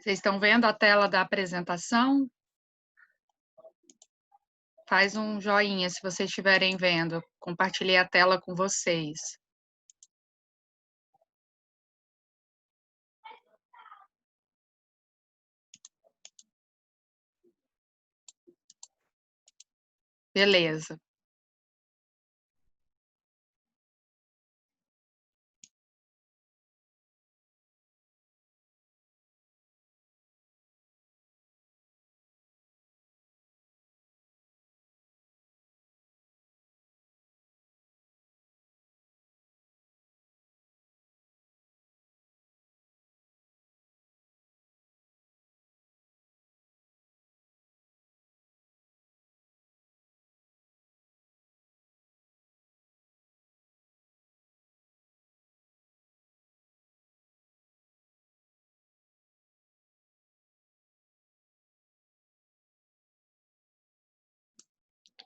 Vocês estão vendo a tela da apresentação? Faz um joinha se vocês estiverem vendo. Compartilhei a tela com vocês. Beleza.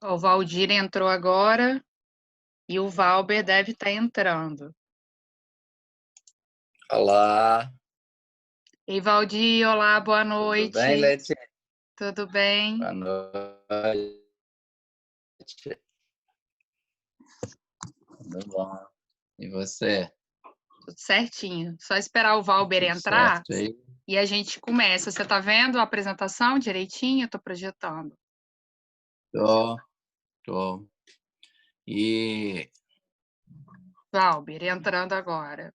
O Valdir entrou agora e o Valber deve estar entrando. Olá. Ei, Valdir, olá, boa noite. Tudo bem, Letícia? Tudo bem? Boa noite. Tudo bom. E você? Tudo certinho. Só esperar o Valber Tudo entrar certo aí? e a gente começa. Você está vendo a apresentação direitinho? Eu estou projetando. Tô. E Valber, entrando agora.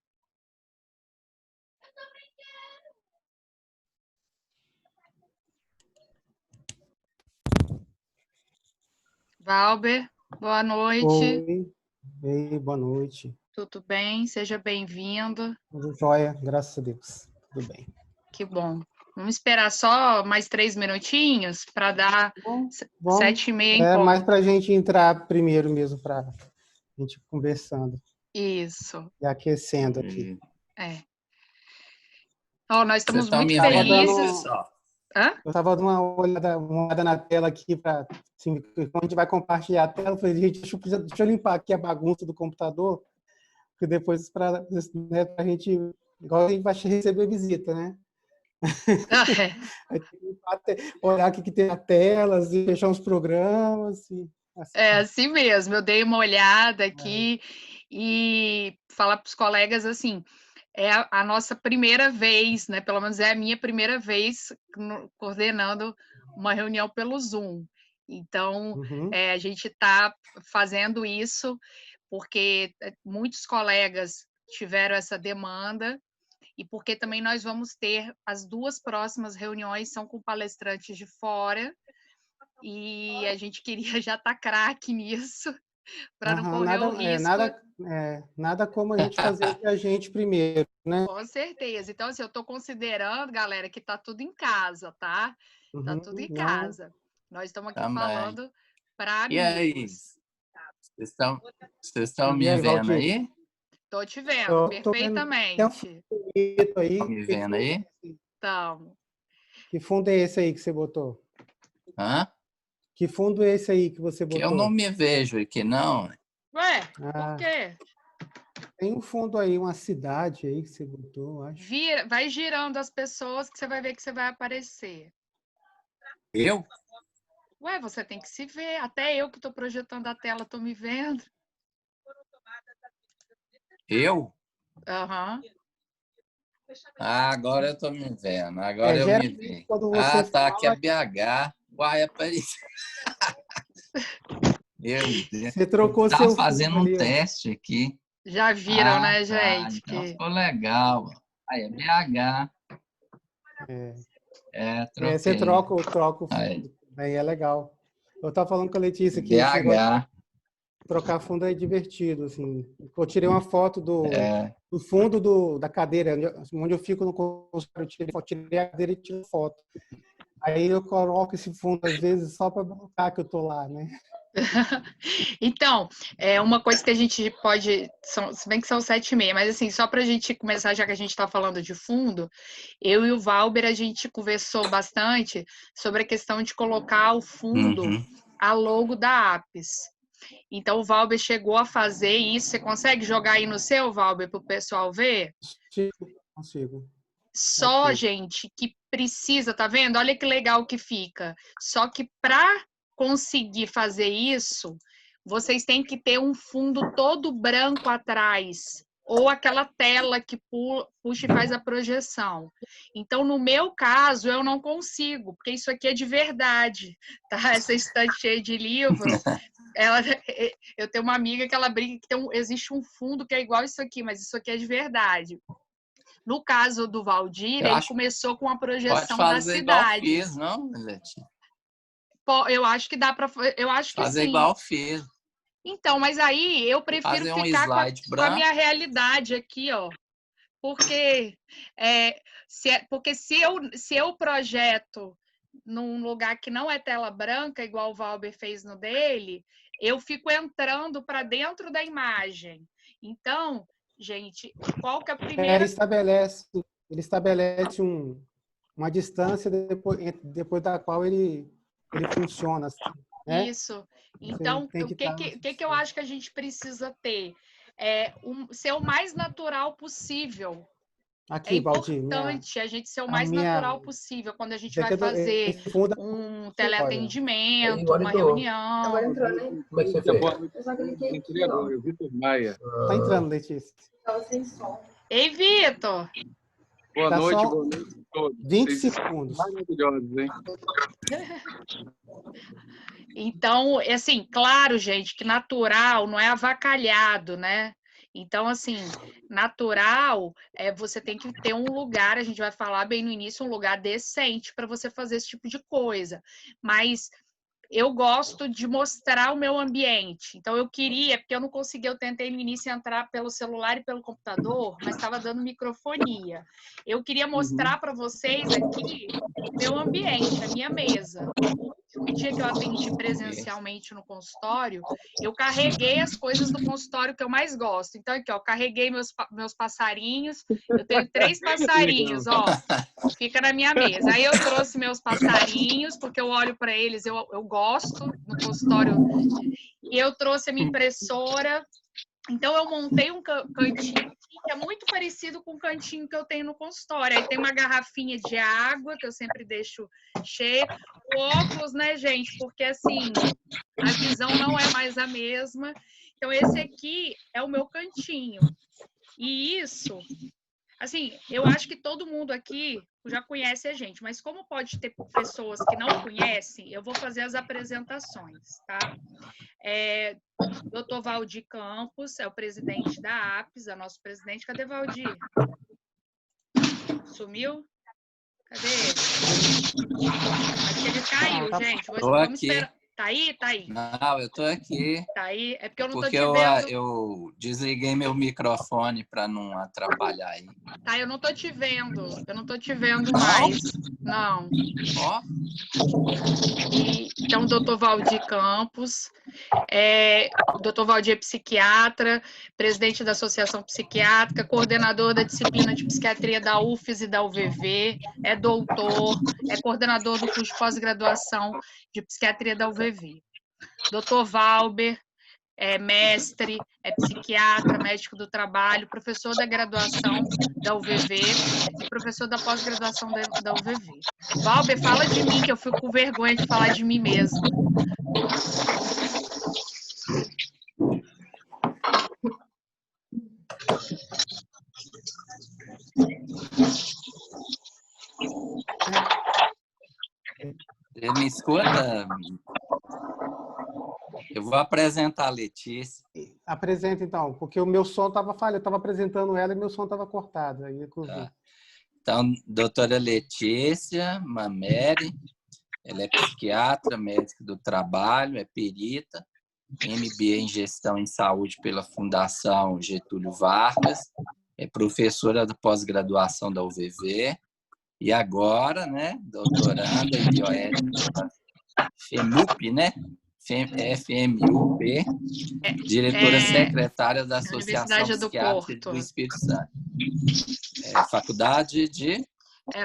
Valber, boa noite. Oi, boa noite. Tudo bem? Seja bem-vindo. Tudo jóia, graças a Deus. Tudo bem. Que bom. Vamos esperar só mais 3 minutinhos para dar 7h30 em ponto. Mais para a gente entrar primeiro mesmo, para a gente ir conversando. Isso. E aquecendo aqui. É. Ó, nós estamos muito me felizes. Hã? Eu estava dando uma olhada na tela aqui, para assim, quando a gente vai compartilhar a tela, eu falei, gente, deixa eu limpar aqui a bagunça do computador, porque depois para a gente, igual a gente vai receber visita, né? Aí tem que olhar o que tem na tela, e fechar uns programas. Assim. É assim mesmo, eu dei uma olhada aqui e falar para os colegas assim, é a nossa primeira vez, né? Pelo menos é a minha primeira vez coordenando uma reunião pelo Zoom. Então, a gente está fazendo isso porque muitos colegas tiveram essa demanda e porque também nós vamos ter as 2 próximas reuniões são com palestrantes de fora e a gente queria já estar craque nisso para não correr o risco. Nada como a gente fazer o que a gente primeiro, né? Com certeza. Então, assim, eu estou considerando, galera, que está tudo em casa, tá? Tá tudo em casa. Nós estamos aqui falando para amigos. E aí? Vocês estão me vendo aí? Estou te vendo perfeitamente. Estão me vendo aí? Estamos. Que fundo é esse aí que você botou? Hã? Que fundo é esse aí que você botou? Que eu não me vejo aqui, não. Ué, por quê? Tem um fundo aí, uma cidade aí que você botou, acho. Vai girando as pessoas que você vai ver que você vai aparecer. Eu? Ué, você tem que se ver. Até eu que estou projetando a tela estou me vendo. Eu? Aham. Ah, agora eu estou me vendo. Agora eu me vi. Tá. Aqui é BH. Uai, apareceu. Meu Deus. Você trocou seu fundo. Tá fazendo um teste aqui. Já viram, né, gente? Então ficou legal. Aí é BH. Troquei. Você troca o fundo. Aí é legal. Eu estava falando com a Letícia que BH. Trocar fundo é divertido, assim. Eu tirei uma foto do fundo da cadeira, onde eu fico no consultório, eu tirei a cadeira e tirei foto. Aí eu coloco esse fundo, às vezes, só para brincar que eu tô lá, né? Então, uma coisa que a gente pode, se bem que são 7h30, mas assim, só para a gente começar, já que a gente está falando de fundo, eu e o Valber, a gente conversou bastante sobre a questão de colocar o fundo, a logo da APES. Então, o Valber chegou a fazer isso. Você consegue jogar aí no seu, Valber, para o pessoal ver? Consigo. Só, gente, que precisa, tá vendo? Olha que legal que fica. Só que para conseguir fazer isso, vocês têm que ter um fundo todo branco atrás, ou aquela tela que puxa e faz a projeção. Então, no meu caso, eu não consigo, porque isso aqui é de verdade, tá? Essa estante cheia de livro, eu tenho uma amiga que ela brinca que existe um fundo que é igual isso aqui, mas isso aqui é de verdade. No caso do Valdir, ele começou com a projeção da cidade. Pode fazer igual fiz, não, Letícia? Eu acho que dá para... Eu acho que fazer sim. igual fiz. Então, mas aí eu prefiro ficar com a minha realidade aqui, ó. Porque, se eu projeto num lugar que não é tela branca, igual o Valber fez no dele, eu fico entrando para dentro da imagem. Então, gente, qual que é a primeira... Ele estabelece uma distância depois da qual ele funciona. Assim, né? Isso. Então, o que eu acho que a gente precisa ter? Ser o mais natural possível. Aqui, importante a gente ser o mais natural possível quando a gente vai fazer um teleatendimento, uma reunião. Agora entrou, né? Como é que você fez? Eu só cliquei aqui, ó. Vitor Maia. Tá entrando, Letícia. Tava sem som. Ei, Vitor! Boa noite a todos. 20 segundos. Maravilhosos, hein? Então, assim, claro, gente, que natural não é avacalhado, né? Então, assim, natural, você tem que ter um lugar, a gente vai falar bem no início, um lugar decente para você fazer esse tipo de coisa. Mas eu gosto de mostrar o meu ambiente. Então, eu queria, porque eu não conseguia, eu tentei no início entrar pelo celular e pelo computador, mas estava dando microfonia. Eu queria mostrar para vocês aqui meu ambiente, a minha mesa. O dia que eu atendi presencialmente no consultório, eu carreguei as coisas do consultório que eu mais gosto. Então, aqui, ó, carreguei meus passarinhos. Eu tenho 3 passarinhos, ó. Fica na minha mesa. Aí eu trouxe meus passarinhos, porque eu olho para eles, eu gosto no consultório. E eu trouxe a minha impressora. Então, eu montei um cantinho que é muito parecido com o cantinho que eu tenho no consultório. Aí tem uma garrafinha de água, que eu sempre deixo cheia. O óculos, né, gente? Porque, assim, a visão não é mais a mesma. Então, esse aqui é o meu cantinho. E isso, assim, eu acho que todo mundo aqui já conhece a gente, mas como pode ter pessoas que não conhecem, eu vou fazer as apresentações, tá? Dr. Valdir Campos é o presidente da APES, é nosso presidente. Cadê Valdir? Sumiu? Cadê ele? Acho que ele caiu, gente. Vamos esperar. Tá aí? Tá aí. Não, eu tô aqui. Tá aí? É porque eu não tô te vendo. Eu desliguei meu microfone para não atrapalhar aí. Tá, eu não tô te vendo. Eu não tô te vendo mais. Não. Ó. Então, o doutor Valdir Campos. O doutor Valdir é psiquiatra, presidente da Associação Psiquiátrica, coordenador da disciplina de psiquiatria da UFES e da UVV, é doutor, é coordenador do curso de pós-graduação de psiquiatria da UVV. Doutor Valber é mestre, é psiquiatra, médico do trabalho, professor da graduação da UVV e professor da pós-graduação da UVV. Valber, fala de mim, que eu fico com vergonha de falar de mim mesmo. Você me escuta? Eu vou apresentar a Letícia. Apresenta, então, porque o meu som estava falhando. Eu estava apresentando ela e meu som estava cortado. Aí tá. Então, doutora Letícia Mameri, ela é psiquiatra, médica do trabalho, é perita, MBA em Gestão em Saúde pela Fundação Getúlio Vargas, é professora da pós-graduação da UVV e agora, né, doutoranda em bioética, FEMUP, né? FMUP, diretora secretária da Associação Psiquiátrica do Espírito Santo. Faculdade de...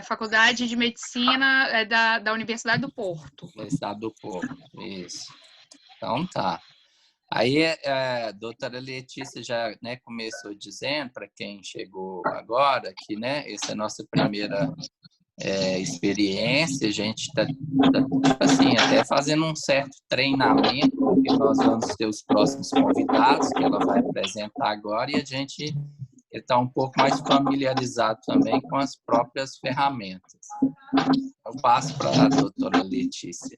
Faculdade de Medicina da Universidade do Porto. Universidade do Porto, isso. Então, tá. Aí, a doutora Letícia já, né, começou dizendo, para quem chegou agora, que, né, essa é a nossa primeira experiência, a gente está, tipo assim, até fazendo um certo treinamento, porque nós vamos ter os próximos convidados que ela vai apresentar agora e a gente está um pouco mais familiarizado também com as próprias ferramentas. Eu passo para a doutora Letícia.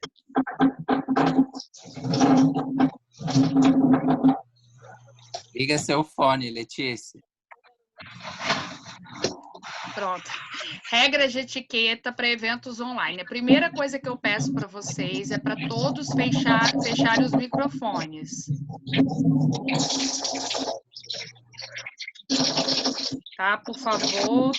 Liga seu fone, Letícia. Pronto. Regras de etiqueta para eventos online. A primeira coisa que eu peço para vocês é para todos fecharem os microfones. Tá? Por favor,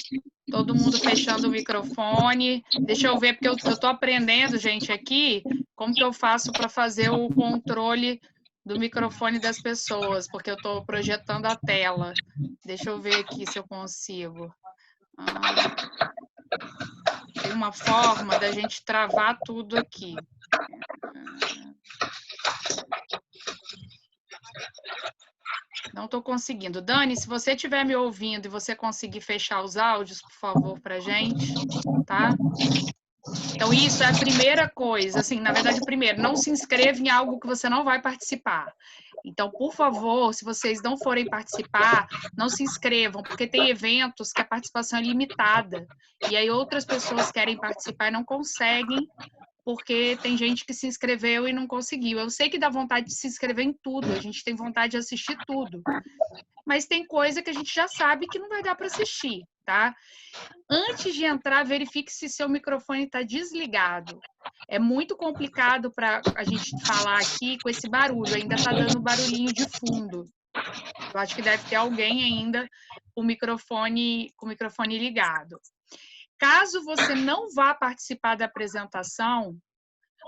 todo mundo fechando o microfone. Deixa eu ver, porque eu estou aprendendo, gente, aqui, como que eu faço para fazer o controle do microfone das pessoas, porque eu estou projetando a tela. Deixa eu ver aqui se eu consigo. Tem uma forma da gente travar tudo aqui. Não estou conseguindo. Dani, se você estiver me ouvindo e você conseguir fechar os áudios, por favor, para a gente, tá? Então, isso é a primeira coisa. Assim, na verdade, primeiro, não se inscreva em algo que você não vai participar. Então, por favor, se vocês não forem participar, não se inscrevam, porque tem eventos que a participação é limitada. E aí outras pessoas querem participar e não conseguem, porque tem gente que se inscreveu e não conseguiu. Eu sei que dá vontade de se inscrever em tudo, a gente tem vontade de assistir tudo. Mas tem coisa que a gente já sabe que não vai dar para assistir, tá? Antes de entrar, verifique se seu microfone está desligado. É muito complicado para a gente falar aqui com esse barulho, ainda está dando barulhinho de fundo. Eu acho que deve ter alguém ainda com o microfone ligado. Caso você não vá participar da apresentação,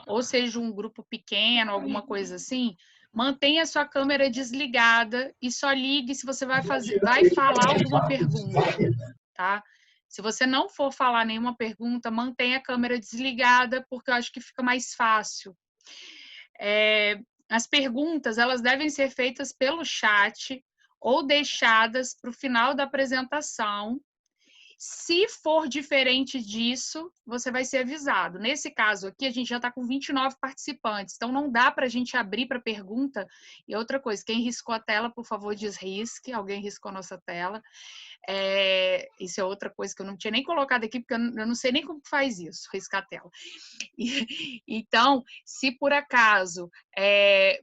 ou seja, um grupo pequeno, alguma coisa assim, mantenha a sua câmera desligada e só ligue se você vai falar alguma pergunta, tá? Se você não for falar nenhuma pergunta, mantenha a câmera desligada, porque eu acho que fica mais fácil. As perguntas, elas devem ser feitas pelo chat ou deixadas para o final da apresentação. Se for diferente disso, você vai ser avisado. Nesse caso aqui, a gente já está com 29 participantes, então não dá para a gente abrir para pergunta. E outra coisa, quem riscou a tela, por favor, desrisque. Alguém riscou a nossa tela. Isso é outra coisa que eu não tinha nem colocado aqui, porque eu não sei nem como faz isso, riscar a tela. Então, se por acaso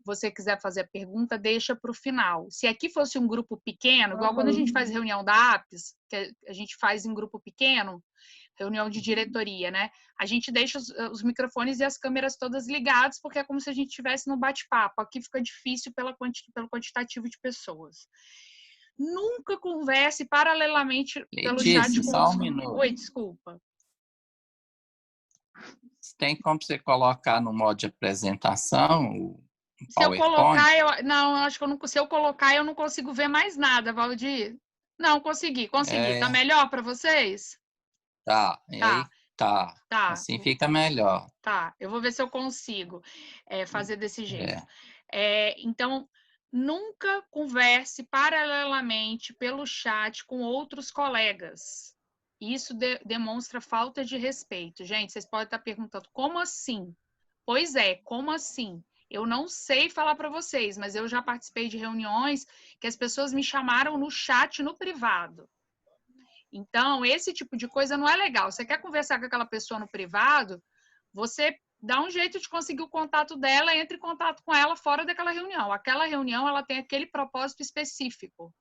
você quiser fazer a pergunta, deixa para o final. Se aqui fosse um grupo pequeno, igual quando a gente faz reunião da APES, que a gente faz em grupo pequeno, reunião de diretoria, né? A gente deixa os microfones e as câmeras todas ligadas, porque é como se a gente estivesse no bate-papo. Aqui fica difícil pelo quantitativo de pessoas. Nunca converse paralelamente pelo chat com só um minuto. Oi, desculpa. Tem como você colocar no modo de apresentação? Se eu colocar, não, acho que eu não, se eu colocar, eu não consigo ver mais nada, Valdir. Não, consegui. Tá melhor para vocês? Tá. Aí tá. Assim fica melhor. Tá, eu vou ver se eu consigo fazer desse jeito. Então, nunca converse paralelamente pelo chat com outros colegas. Isso demonstra falta de respeito. Gente, vocês podem estar perguntando, como assim? Pois é, como assim? Eu não sei falar para vocês, mas eu já participei de reuniões que as pessoas me chamaram no chat, no privado. Então, esse tipo de coisa não é legal. Você quer conversar com aquela pessoa no privado, você dá um jeito de conseguir o contato dela, entre em contato com ela fora daquela reunião. Aquela reunião, ela tem aquele propósito específico.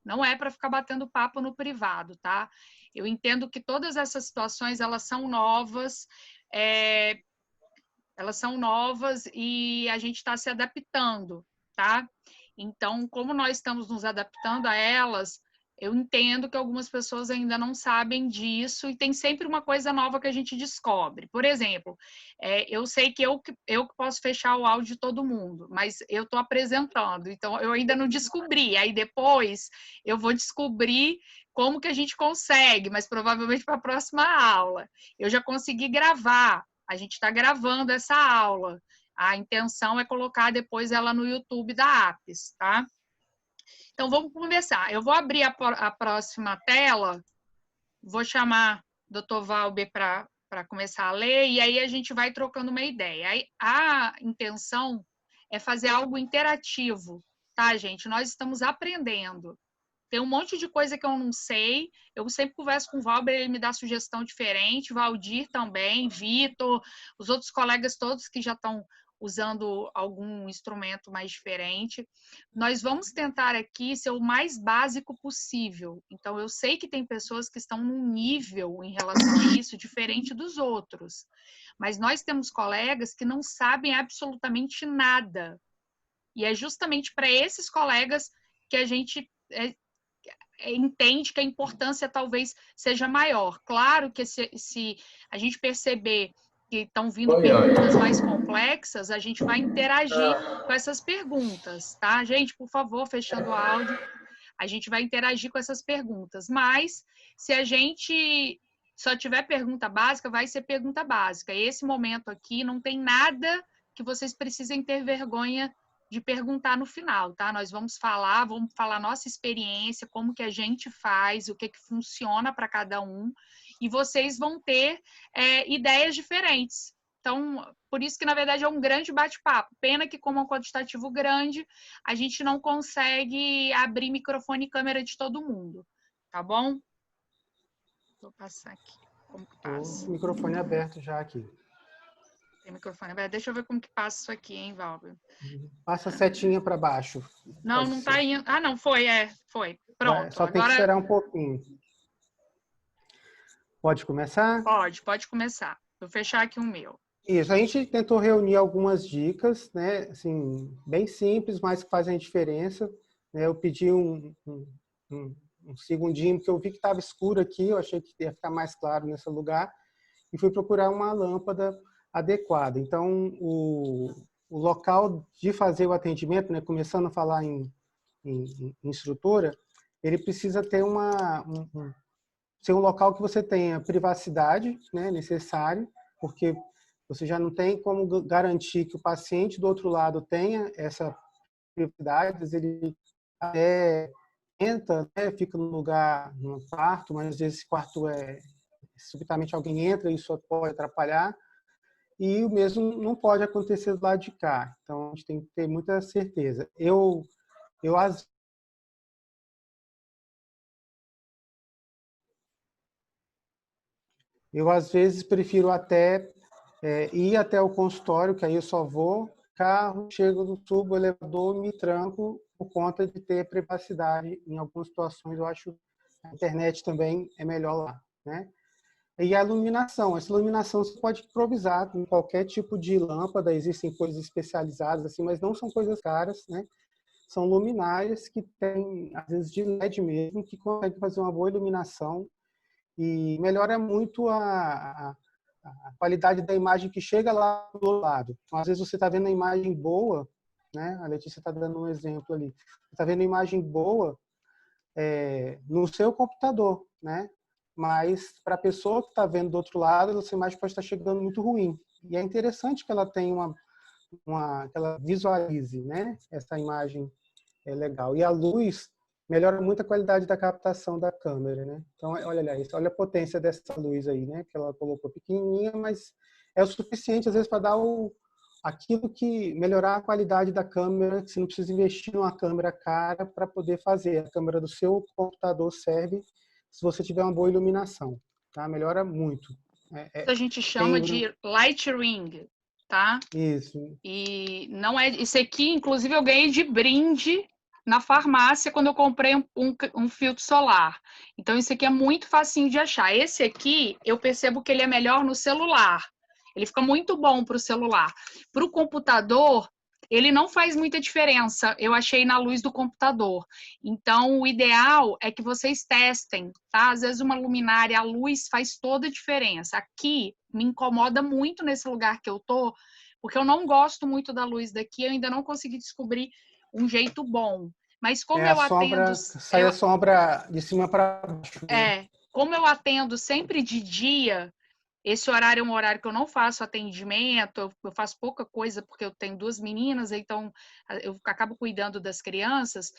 Não é para ficar batendo papo no privado, tá? Eu entendo que todas essas situações, elas são novas, e a gente está se adaptando, tá? Então, como nós estamos nos adaptando a elas, eu entendo que algumas pessoas ainda não sabem disso e tem sempre uma coisa nova que a gente descobre. Por exemplo, eu sei que eu posso fechar o áudio de todo mundo, mas eu estou apresentando, então eu ainda não descobri. Aí depois eu vou descobrir como que a gente consegue, mas provavelmente para a próxima aula. Eu já consegui gravar, a gente está gravando essa aula. A intenção é colocar depois ela no YouTube da APES, tá? Então, vamos conversar. Eu vou abrir a próxima tela, vou chamar o Dr. Valber para começar a ler, e aí a gente vai trocando uma ideia. Aí, a intenção é fazer algo interativo, tá, gente? Nós estamos aprendendo. Tem um monte de coisa que eu não sei. Eu sempre converso com o Valber, ele me dá sugestão diferente, Valdir também, Vitor, os outros colegas todos que já estão usando algum instrumento mais diferente. Nós vamos tentar aqui ser o mais básico possível. Então, eu sei que tem pessoas que estão num nível em relação a isso diferente dos outros. Mas nós temos colegas que não sabem absolutamente nada. E é justamente para esses colegas que a gente entende que a importância talvez seja maior. Claro que se a gente perceber que estão vindo perguntas mais complexas, a gente vai interagir com essas perguntas, tá? Gente, por favor, fechando o áudio, a gente vai interagir com essas perguntas. Mas, se a gente só tiver pergunta básica, vai ser pergunta básica. Esse momento aqui não tem nada que vocês precisem ter vergonha de perguntar no final, tá? Nós vamos falar nossa experiência, como que a gente faz, o que funciona para cada um, e vocês vão ter ideias diferentes. Então, por isso que, na verdade, é um grande bate-papo. Pena que, como é um quantitativo grande, a gente não consegue abrir microfone e câmera de todo mundo, tá bom? Vou passar aqui. Como que passa? O microfone aberto já aqui. Tem microfone aberto. Deixa eu ver como que passa isso aqui, hein, Valber? Passa a setinha para baixo. Não, não tá indo. Ah, não, foi. Pronto. Só tem que esperar um pouquinho. Pode começar? Pode começar. Vou fechar aqui o meu. Isso, a gente tentou reunir algumas dicas, né, assim, bem simples, mas que fazem a diferença. Eu pedi um segundinho, porque eu vi que estava escuro aqui, eu achei que ia ficar mais claro nesse lugar, e fui procurar uma lâmpada adequada. Então, o local de fazer o atendimento, né, começando a falar em estrutura, ele precisa ter ser um local que você tenha privacidade, né, necessário, porque você já não tem como garantir que o paciente do outro lado tenha essa privacidade, ele entra, né, fica no lugar, no quarto, mas às vezes esse quarto subitamente alguém entra e isso pode atrapalhar, e o mesmo não pode acontecer do lado de cá. Então, a gente tem que ter muita certeza. Eu às vezes prefiro até ir até o consultório, que aí eu só vou, carro, chego, subo o elevador, me tranco por conta de ter privacidade. Em algumas situações, eu acho que a internet também é melhor lá, né? E a iluminação. Essa iluminação você pode improvisar com qualquer tipo de lâmpada. Existem coisas especializadas, assim, mas não são coisas caras, né? São luminárias que tem, às vezes, de LED mesmo, que conseguem fazer uma boa iluminação e melhora muito a qualidade da imagem que chega lá do outro lado. Então, às vezes você está vendo a imagem boa, né? A Letícia está dando um exemplo ali. Você está vendo a imagem boa no seu computador, né? Mas para a pessoa que está vendo do outro lado, essa imagem pode estar chegando muito ruim. E é interessante que ela tenha que ela visualize, né? Essa imagem é legal. E a luz melhora muito a qualidade da captação da câmera, né? Então, olha a potência dessa luz aí, né? Que ela colocou pequenininha, mas é o suficiente, às vezes, para dar aquilo que melhorar a qualidade da câmera, que você não precisa investir numa câmera cara para poder fazer. A câmera do seu computador serve se você tiver uma boa iluminação, tá? Melhora muito. A gente chama de light ring, tá? Isso. E não é... Isso aqui, inclusive, eu ganhei de brinde na farmácia quando eu comprei um filtro solar. Então, isso aqui é muito facinho de achar. Esse aqui, eu percebo que ele é melhor no celular. Ele fica muito bom para o celular. Para o computador, ele não faz muita diferença, eu achei na luz do computador. Então, o ideal é que vocês testem, tá? Às vezes uma luminária, a luz faz toda a diferença. Aqui, me incomoda muito nesse lugar que eu tô, porque eu não gosto muito da luz daqui, eu ainda não consegui descobrir um jeito bom. Mas como eu atendo... Sai a sombra de cima para baixo. Como eu atendo sempre de dia, Esse horário é um horário que eu não faço atendimento, eu faço pouca coisa porque eu tenho 2 meninas, então eu acabo cuidando das crianças.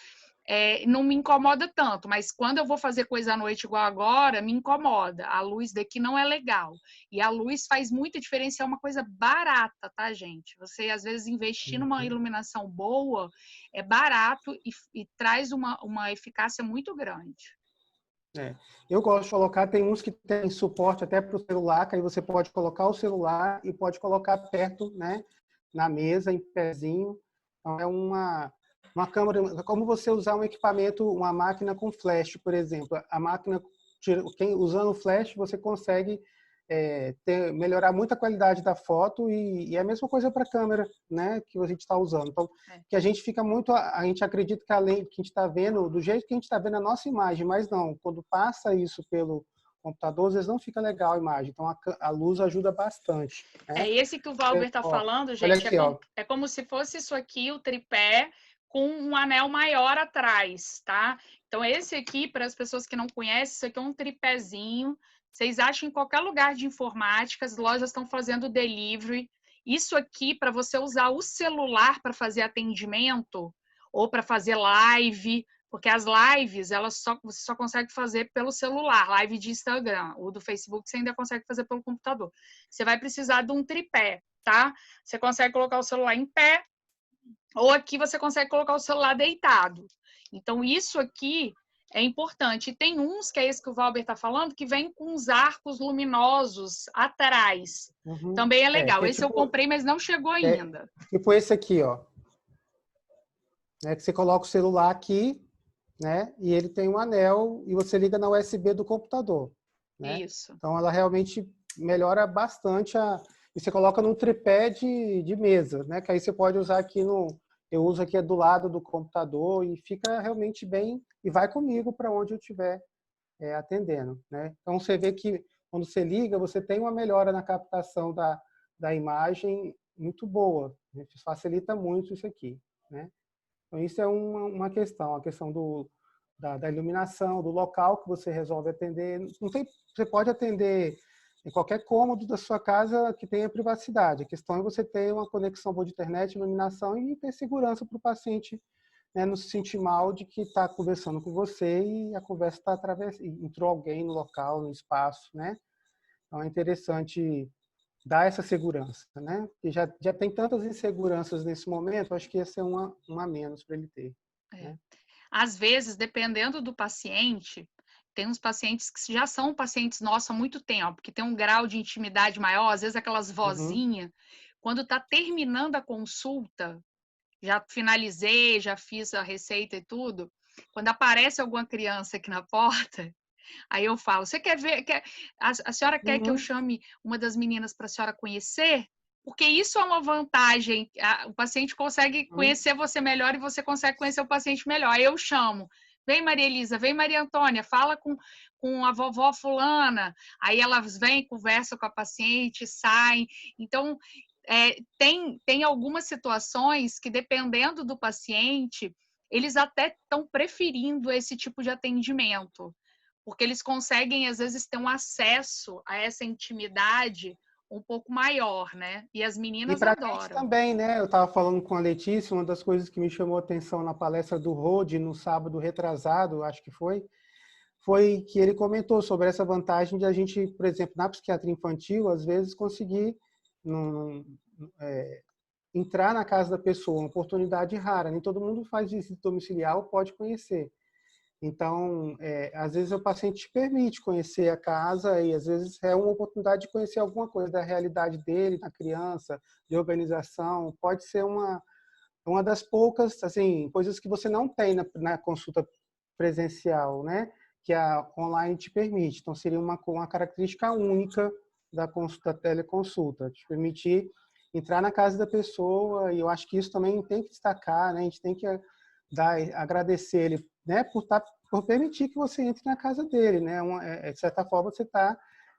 Não me incomoda tanto, mas quando eu vou fazer coisa à noite igual agora, me incomoda. A luz daqui não é legal. E a luz faz muita diferença, é uma coisa barata, tá, gente? Você, às vezes, investir numa iluminação boa é barato e traz uma eficácia muito grande. Eu gosto de colocar, tem uns que tem suporte até para o celular, que aí você pode colocar o celular e pode colocar perto, né, na mesa, em pezinho. Então, é uma câmera, como você usar um equipamento, uma máquina com flash, por exemplo. A máquina, usando o flash, você consegue melhorar muito a qualidade da foto e é a mesma coisa para a câmera, né, que a gente está usando. Então, que a gente fica muito, a gente acredita que além que a gente está vendo, do jeito que a gente está vendo a nossa imagem, mas não, quando passa isso pelo computador, às vezes não fica legal a imagem. Então, a luz ajuda bastante. Né? Esse que o Valber está falando, gente, aqui, é como se fosse isso aqui, o tripé, com um anel maior atrás, tá? Então, esse aqui, para as pessoas que não conhecem, isso aqui é um tripézinho. Vocês acham em qualquer lugar de informática, as lojas estão fazendo delivery. Isso aqui, para você usar o celular para fazer atendimento ou para fazer live, porque as lives, você só consegue fazer pelo celular, live de Instagram, ou do Facebook você ainda consegue fazer pelo computador. Você vai precisar de um tripé, tá? Você consegue colocar o celular em pé, ou aqui você consegue colocar o celular deitado. Então, isso aqui é importante. E tem uns, que é esse que o Valber está falando, que vem com os arcos luminosos atrás. Também é legal. Esse eu comprei, mas não chegou ainda. Tipo esse aqui, ó. Que você coloca o celular aqui, né? E ele tem um anel e você liga na USB do computador. Né? Isso. Então, ela realmente melhora bastante e você coloca num tripé de mesa, né? Que aí você pode usar aqui eu uso aqui do lado do computador e fica realmente bem e vai comigo para onde eu estiver atendendo, né? Então você vê que quando você liga, você tem uma melhora na captação da imagem muito boa, né? Facilita muito isso aqui, né? Então isso é uma questão, a questão da iluminação, do local que você resolve atender. Não tem, você pode atender em qualquer cômodo da sua casa que tenha privacidade. A questão é você ter uma conexão boa de internet, iluminação e ter segurança para o paciente, né, não se sentir mal de que está conversando com você e a conversa está entrou alguém no local, no espaço, né? Então é interessante dar essa segurança, né? Porque já tem tantas inseguranças nesse momento, acho que ia ser uma a menos para ele ter. Né? Às vezes, dependendo do paciente, tem uns pacientes que já são pacientes nossos há muito tempo, que tem um grau de intimidade maior, às vezes aquelas vozinhas, quando está terminando a consulta, já finalizei, já fiz a receita e tudo, quando aparece alguma criança aqui na porta, aí eu falo, você quer ver, a senhora quer que eu chame uma das meninas para a senhora conhecer? Porque isso é uma vantagem, o paciente consegue conhecer você melhor e você consegue conhecer o paciente melhor. Aí eu chamo, vem Maria Elisa, vem Maria Antônia, fala com a vovó fulana. Aí elas vêm, conversam com a paciente, saem. Então, tem algumas situações que, dependendo do paciente, eles até estão preferindo esse tipo de atendimento, porque eles conseguem, às vezes, ter um acesso a essa intimidade um pouco maior, né? E as meninas adoram. Também, né? Eu estava falando com a Letícia, uma das coisas que me chamou a atenção na palestra do Rode, no sábado retrasado, acho que foi que ele comentou sobre essa vantagem de a gente, por exemplo, na psiquiatria infantil, às vezes conseguir entrar na casa da pessoa, uma oportunidade rara. Nem todo mundo faz visita domiciliar ou pode conhecer. Então, às vezes o paciente te permite conhecer a casa e às vezes é uma oportunidade de conhecer alguma coisa da realidade dele, da criança, de organização. Pode ser uma das poucas assim coisas que você não tem na consulta presencial, né? Que a online te permite. Então, seria uma característica única da consulta teleconsulta, te permitir entrar na casa da pessoa, e eu acho que isso também tem que destacar, né? A gente tem que agradecer ele, né, por permitir que você entre na casa dele, né? De certa forma, você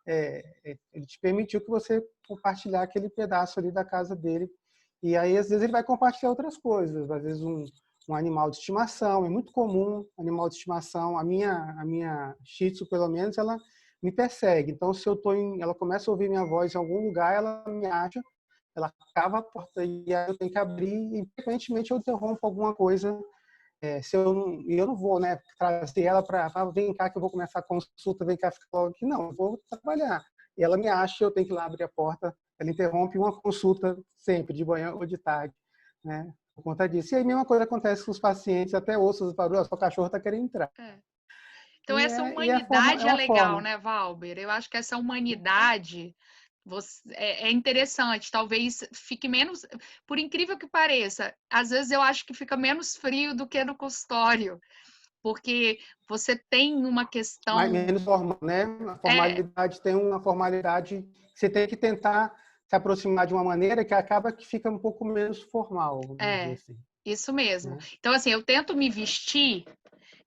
ele te permitiu que você compartilhar aquele pedaço ali da casa dele, e aí às vezes ele vai compartilhar outras coisas, às vezes um animal de estimação, é muito comum animal de estimação. A minha Shih Tzu, pelo menos, ela me persegue. Então, se eu ela começa a ouvir minha voz em algum lugar, ela me acha, ela cava a porta e aí eu tenho que abrir e, frequentemente, eu interrompo alguma coisa. Se eu não vou, né, trazer ela para vem cá que eu vou começar a consulta, vem cá, fica logo aqui. Não, eu vou trabalhar. E ela me acha, eu tenho que ir lá abrir a porta. Ela interrompe uma consulta sempre, de manhã ou de tarde, né, por conta disso. E aí a mesma coisa acontece com os pacientes, até ouço os barulhos, sua cachorro está querendo entrar. Então, essa É humanidade é uma legal, forma. né, Valber? Eu acho que essa humanidade é interessante. Talvez fique menos... Por incrível que pareça, às vezes eu acho que fica menos frio do que no consultório. Porque você tem uma questão... Mas menos formal, né? A formalidade tem uma formalidade que você tem que tentar se aproximar de uma maneira que acaba que fica um pouco menos formal, vamos dizer assim. Isso mesmo. Né? Então, assim, eu tento me vestir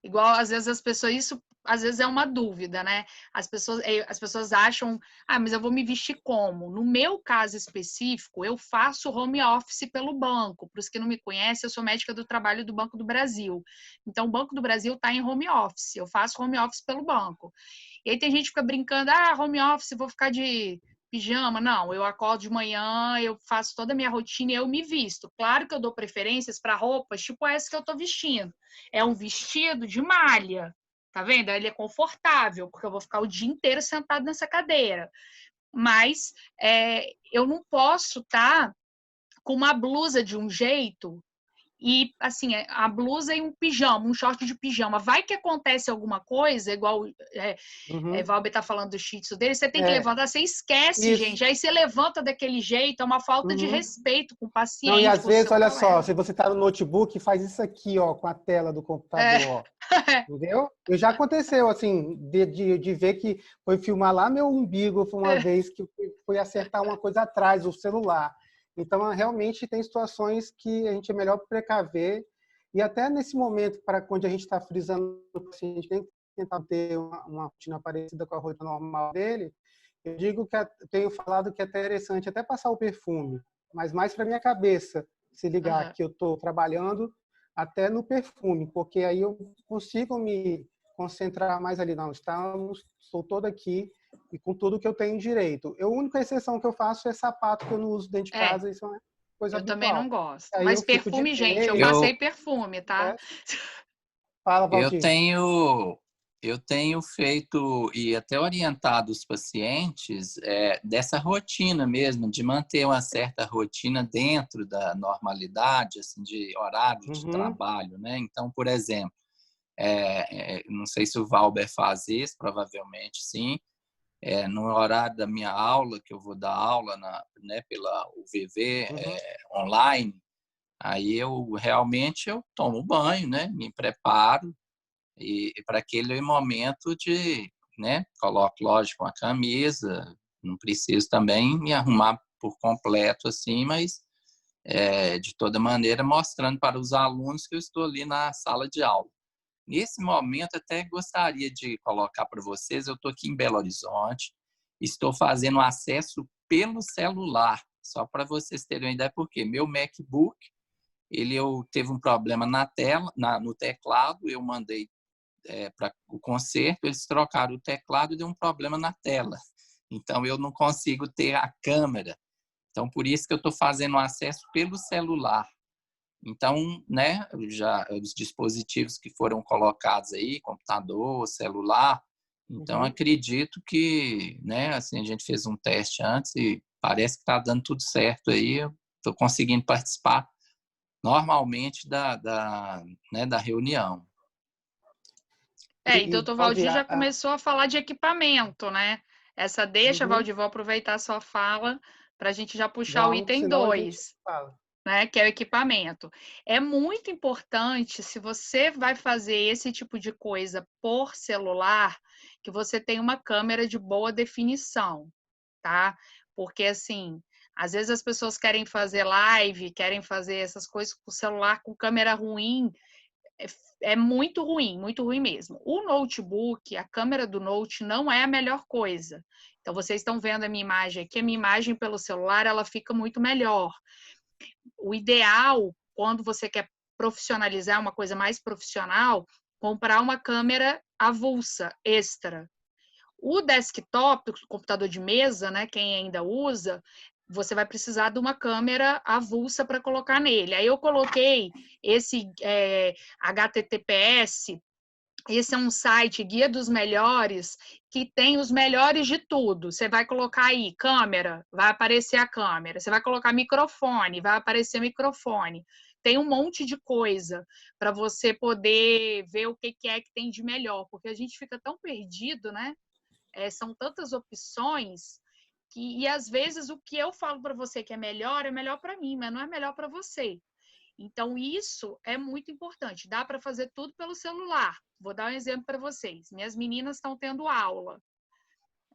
igual, às vezes, as pessoas... Isso, às vezes, é uma dúvida, né? As pessoas acham... Ah, mas eu vou me vestir como? No meu caso específico, eu faço home office pelo banco. Para os que não me conhecem, eu sou médica do trabalho do Banco do Brasil. Então, o Banco do Brasil está em home office. Eu faço home office pelo banco. E aí tem gente que fica brincando, home office, vou ficar de pijama. Não, eu acordo de manhã, eu faço toda a minha rotina e eu me visto. Claro que eu dou preferências para roupas tipo essa que eu estou vestindo. É um vestido de malha, tá vendo? Ele é confortável, porque eu vou ficar o dia inteiro sentado nessa cadeira. Mas eu não posso estar com uma blusa de um jeito e, assim, a blusa e um pijama, um short de pijama. Vai que acontece alguma coisa, igual Valber tá falando do shih tzu dele, você tem que levantar, você esquece, Isso. gente. Aí você levanta daquele jeito, é uma falta de respeito com o paciente. Não, e às com vezes, o seu olha colega. só, se você está no notebook, faz isso aqui, ó, com a tela do computador, ó. Entendeu? Já aconteceu, assim, de ver que foi filmar lá meu umbigo, foi uma vez que foi acertar uma coisa atrás, o celular. Então, realmente tem situações que a gente é melhor precaver. E até nesse momento, para quando a gente está frisando o paciente, tem que tentar ter uma rotina parecida com a rotina normal dele, eu digo que tenho falado que é interessante até passar o perfume, mas mais para minha cabeça, se ligar que eu estou trabalhando até no perfume, porque aí eu consigo me concentrar mais ali. Não, estou todo aqui e com tudo que eu tenho direito. A única exceção que eu faço é sapato que eu não uso dentro de casa, isso é uma coisa eu habitual. também não gosto. Aí Mas eu fico de perfume, gente, eu meia. passei perfume, tá? Fala, Valdir. Eu tenho feito e até orientado os pacientes dessa rotina mesmo, de manter uma certa rotina dentro da normalidade, assim, de horário de trabalho, né? Então, por exemplo, não sei se o Valber faz isso, provavelmente sim, no horário da minha aula, que eu vou dar aula pela UVV online, aí eu realmente tomo banho, né? Me preparo e para aquele momento coloco, lógico, uma camisa, não preciso também me arrumar por completo assim, mas de toda maneira mostrando para os alunos que eu estou ali na sala de aula. Nesse momento, até gostaria de colocar para vocês, eu estou aqui em Belo Horizonte, estou fazendo acesso pelo celular, só para vocês terem uma ideia, porque meu MacBook, eu teve um problema na tela, no teclado, eu mandei para o conserto, eles trocaram o teclado e deu um problema na tela. Então, eu não consigo ter a câmera. Então, por isso que eu estou fazendo o acesso pelo celular. Então, né, os dispositivos que foram colocados aí, computador, celular, então acredito que, né, assim, a gente fez um teste antes e parece que está dando tudo certo aí, eu estou conseguindo participar normalmente da reunião. Então o Dr. Valdir já começou a falar de equipamento, né? Essa deixa, Valdir, vou aproveitar a sua fala para a gente já puxar o item 2. Né, que é o equipamento. É muito importante, se você vai fazer esse tipo de coisa por celular, que você tenha uma câmera de boa definição, tá? Porque, assim, às vezes as pessoas querem fazer live, querem fazer essas coisas com o celular com câmera ruim, é muito ruim mesmo. O notebook, a câmera do Note não é a melhor coisa. Então, vocês estão vendo a minha imagem aqui, a minha imagem pelo celular, ela fica muito melhor. O ideal, quando você quer profissionalizar uma coisa mais profissional, comprar uma câmera avulsa, extra. O desktop, o computador de mesa, né, quem ainda usa, você vai precisar de uma câmera avulsa para colocar nele. Aí eu coloquei esse HTTPS. Esse é um site, Guia dos Melhores, que tem os melhores de tudo. Você vai colocar aí câmera, vai aparecer a câmera. Você vai colocar microfone, vai aparecer microfone. Tem um monte de coisa para você poder ver o que é que tem de melhor, porque a gente fica tão perdido, né? São tantas opções e às vezes o que eu falo para você que é melhor para mim, mas não é melhor para você. Então, isso é muito importante. Dá para fazer tudo pelo celular. Vou dar um exemplo para vocês. Minhas meninas estão tendo aula.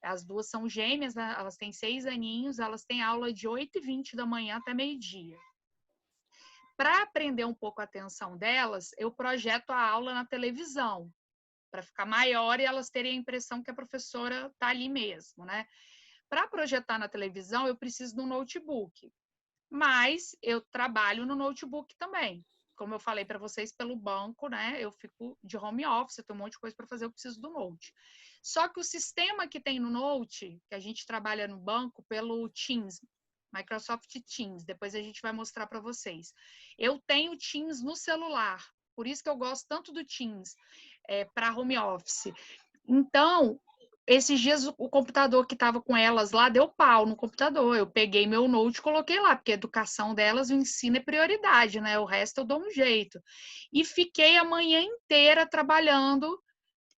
As duas são gêmeas, né? Elas têm 6 aninhos, elas têm aula de 8h20 da manhã até meio-dia. Para aprender um pouco a atenção delas, eu projeto a aula na televisão, para ficar maior e elas terem a impressão que a professora está ali mesmo, né? Para projetar na televisão, eu preciso de um notebook. Mas eu trabalho no notebook também. Como eu falei para vocês, pelo banco, né? Eu fico de home office, eu tenho um monte de coisa para fazer, eu preciso do Note. Só que o sistema que tem no Note, que a gente trabalha no banco pelo Teams, Microsoft Teams, depois a gente vai mostrar para vocês. Eu tenho Teams no celular, por isso que eu gosto tanto do Teams para home office. Então, esses dias o computador que estava com elas lá deu pau no computador. Eu peguei meu Note e coloquei lá, porque a educação delas, o ensino é prioridade, né? O resto eu dou um jeito. E fiquei a manhã inteira trabalhando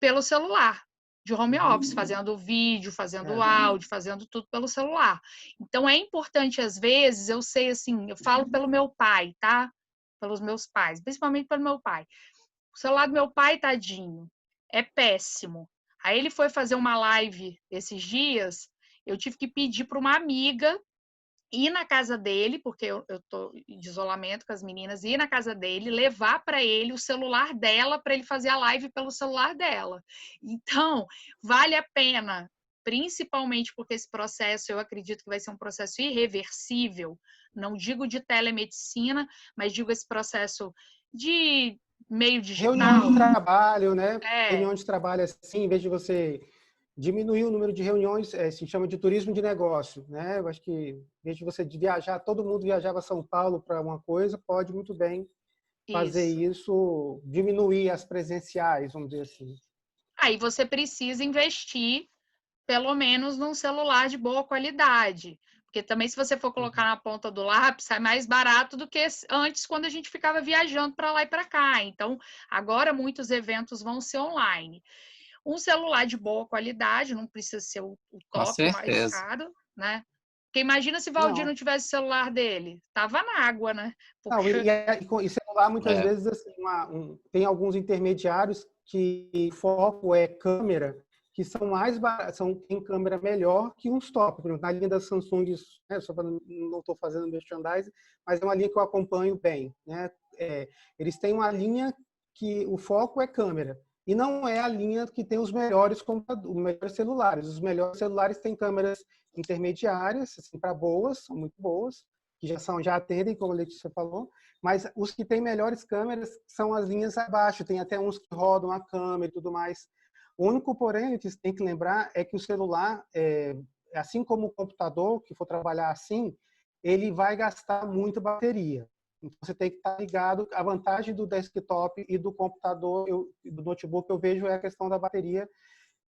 pelo celular, de home office, fazendo vídeo, fazendo áudio, fazendo tudo pelo celular. Então é importante, às vezes, eu sei assim, eu falo pelo meu pai, tá? Pelos meus pais, principalmente pelo meu pai. O celular do meu pai, tadinho, é péssimo. Aí ele foi fazer uma live esses dias, eu tive que pedir para uma amiga ir na casa dele, porque eu tô de isolamento com as meninas, ir na casa dele, levar para ele o celular dela para ele fazer a live pelo celular dela. Então, vale a pena, principalmente porque esse processo, eu acredito que vai ser um processo irreversível, não digo de telemedicina, mas digo esse processo de meio digital. Reunião de trabalho, né? Reunião de trabalho assim, em vez de você diminuir o número de reuniões, se chama de turismo de negócio, né? Eu acho que, em vez de você viajar, todo mundo viajava a São Paulo para uma coisa, pode muito bem fazer isso, diminuir as presenciais, vamos dizer assim. Aí você precisa investir, pelo menos, num celular de boa qualidade. Porque também, se você for colocar na ponta do lápis, sai mais barato do que antes, quando a gente ficava viajando para lá e para cá. Então, agora muitos eventos vão ser online. Um celular de boa qualidade, não precisa ser o top mais caro, né? Porque imagina se Valdir não tivesse o celular dele. Tava na água, né? Porque... Não, e celular, muitas vezes, assim, tem alguns intermediários que o foco é câmera, que são mais baratos, tem câmera melhor que uns top. Por exemplo, na linha da Samsung, né, só para não estou fazendo merchandising, mas é uma linha que eu acompanho bem, né? Eles têm uma linha que o foco é câmera. E não é a linha que tem os melhores celulares. Os melhores celulares têm câmeras intermediárias, assim, para boas, são muito boas, que já atendem, como a Letícia falou, mas os que têm melhores câmeras são as linhas abaixo, tem até uns que rodam a câmera e tudo mais. O único, porém, que tem que lembrar é que o celular, assim como o computador, que for trabalhar assim, ele vai gastar muita bateria. Então, você tem que estar ligado. A vantagem do desktop e do computador, do notebook, eu vejo é a questão da bateria,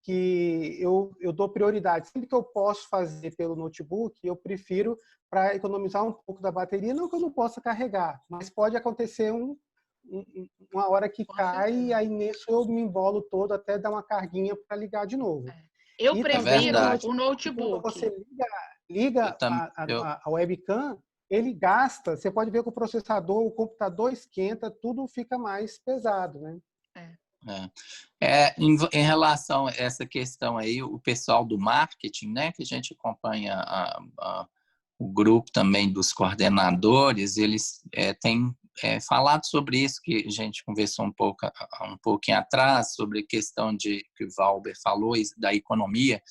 que eu dou prioridade. Sempre que eu posso fazer pelo notebook, eu prefiro para economizar um pouco da bateria. Não que eu não possa carregar, mas pode acontecer uma hora que cai e aí nisso eu me embolo todo até dar uma carguinha para ligar de novo. Eu prefiro o notebook. Quando você liga a webcam, ele gasta, você pode ver que o processador, o computador esquenta, tudo fica mais pesado, né? Em relação a essa questão aí, o pessoal do marketing, né, que a gente acompanha o grupo também dos coordenadores, eles têm falado sobre isso, que a gente conversou um pouquinho atrás, sobre a questão que o Valber falou, da economia.